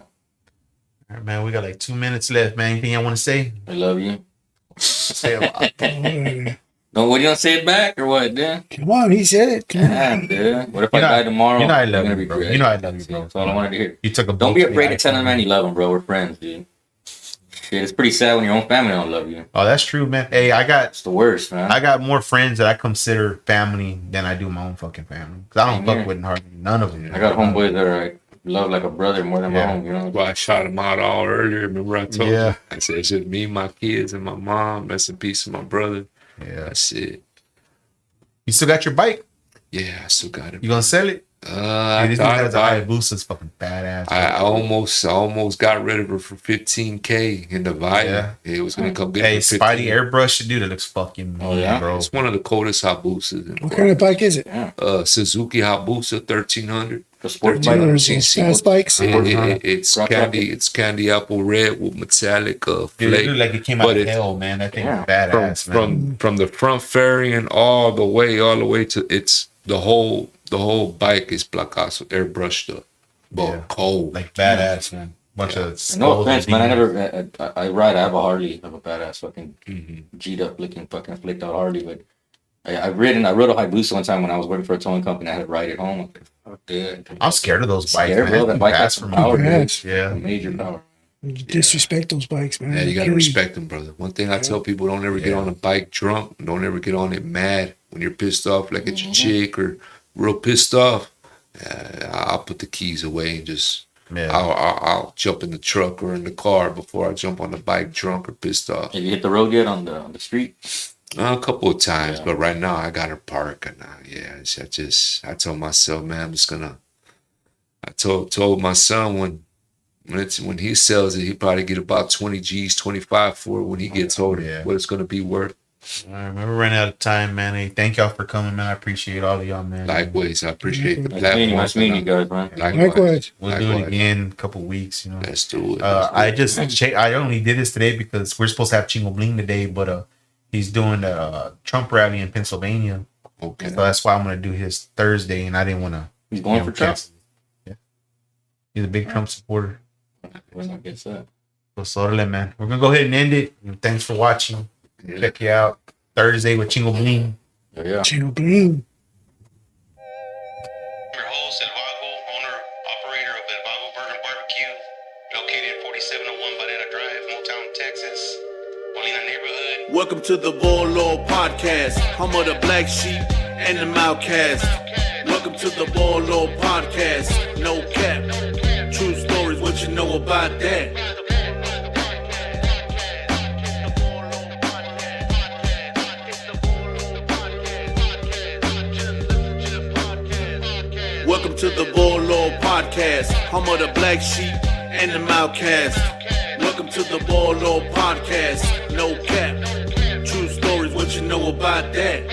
S3: All right, man, we got like 2 minutes left, man. Anything I want to say?
S4: I love you.
S3: Say a lot.
S4: No, what, you don't say it back or what, dude?
S5: Come on, he said it.
S4: Damn, dude. What if I die tomorrow?
S3: You know I love you, bro. You know I love you, bro.
S4: That's all I wanted to hear.
S3: You took a
S4: Don't be afraid to tell a man you love him, bro. We're friends, dude. Shit, it's pretty sad when your own family don't love you.
S3: Oh, that's true, man. Hey,
S4: it's the worst, man.
S3: I got more friends that I consider family than I do my own fucking family. Because I don't fuck with hardly none of them.
S4: I got homeboys that are like, love like a brother more than my own, you know.
S6: Well, I shot him out all earlier. Remember I told you? I said it's just me, my kids, and my mom. Rest in peace to my brother.
S3: Yeah.
S6: That's it.
S3: You still got your bike?
S6: Yeah, I still got it.
S3: You gonna sell it?
S6: I thought about it.
S3: Hayabusa's fucking badass.
S6: I almost got rid of her for $15,000 in the Vago. Yeah. It was gonna come get.
S3: Hey, Spidey airbrush, dude, it looks fucking mean, bro.
S6: It's one of the coldest Hayabusas.
S5: What kind of bike is it?
S6: Suzuki Hayabusa 1300.
S4: The sports
S5: fast bikes.
S6: It's candy apple red with metallic flake.
S3: It looked like it came out of hell, man. That thing is badass, man.
S6: From the front fairing all the way to it's the whole bike is placazo airbrushed up, but cold,
S3: like badass, man. Bunch of
S4: no offense, man. I ride. I have a Harley. I have a badass fucking G'd up looking fucking flicked out Harley, but I rode a Hayabusa one time when I was working for a towing company. I had to ride it home. Fuck that.
S3: I'm scared of those bikes,
S4: Scared,
S3: man.
S4: bro. That bike has some power, dude.
S3: Yeah.
S4: Major power.
S5: You disrespect those bikes, man.
S6: Yeah, you gotta
S5: Kill
S6: respect them, brother. One thing I tell people: don't ever get on a bike drunk. Don't ever get on it mad. When you're pissed off, like at your chick or real pissed off, I'll put the keys away and just I'll jump in the truck or in the car before I jump on the bike drunk or pissed off.
S4: Have you hit the road yet on the street?
S6: A couple of times, but right now I got to park. And I told myself, man, I'm just gonna. I told my son when he sells it, he probably get about 20 G's, 25 for it when he gets older. What it's gonna be worth.
S3: All right, man, we're running out of time, man. Hey, thank y'all for coming, man. I appreciate all of y'all, man.
S6: Likewise, I appreciate the platform.
S4: Nice meeting you guys, man.
S5: Likewise.
S3: We'll do it again in a couple weeks, you know.
S6: Let's do it.
S3: I only did this today because we're supposed to have Chingo Bling today, but he's doing the Trump rally in Pennsylvania.
S6: Okay.
S3: So that's why I'm gonna do his Thursday, and I didn't want to.
S4: He's going for Trump.
S3: Yeah. He's a big Trump supporter.
S4: I guess that.
S3: So, man, we're gonna go ahead and end it. And thanks for watching. Check you out Thursday with Chingo Bling.
S4: Yeah.
S5: Chingo Bling.
S1: Your host, El Vago, owner, operator of El Vago Burger Barbecue, located at 4701 Banana Drive, Motown, Texas, Molina neighborhood.
S2: Welcome to the Volo Podcast, home of the black sheep and the outcast. Welcome to the Volo Podcast, no cap, true stories, what you know about that. Welcome to the Volo Podcast, home of the black sheep and the outcast. Welcome to the Volo Podcast, no cap, true stories, what you know about that.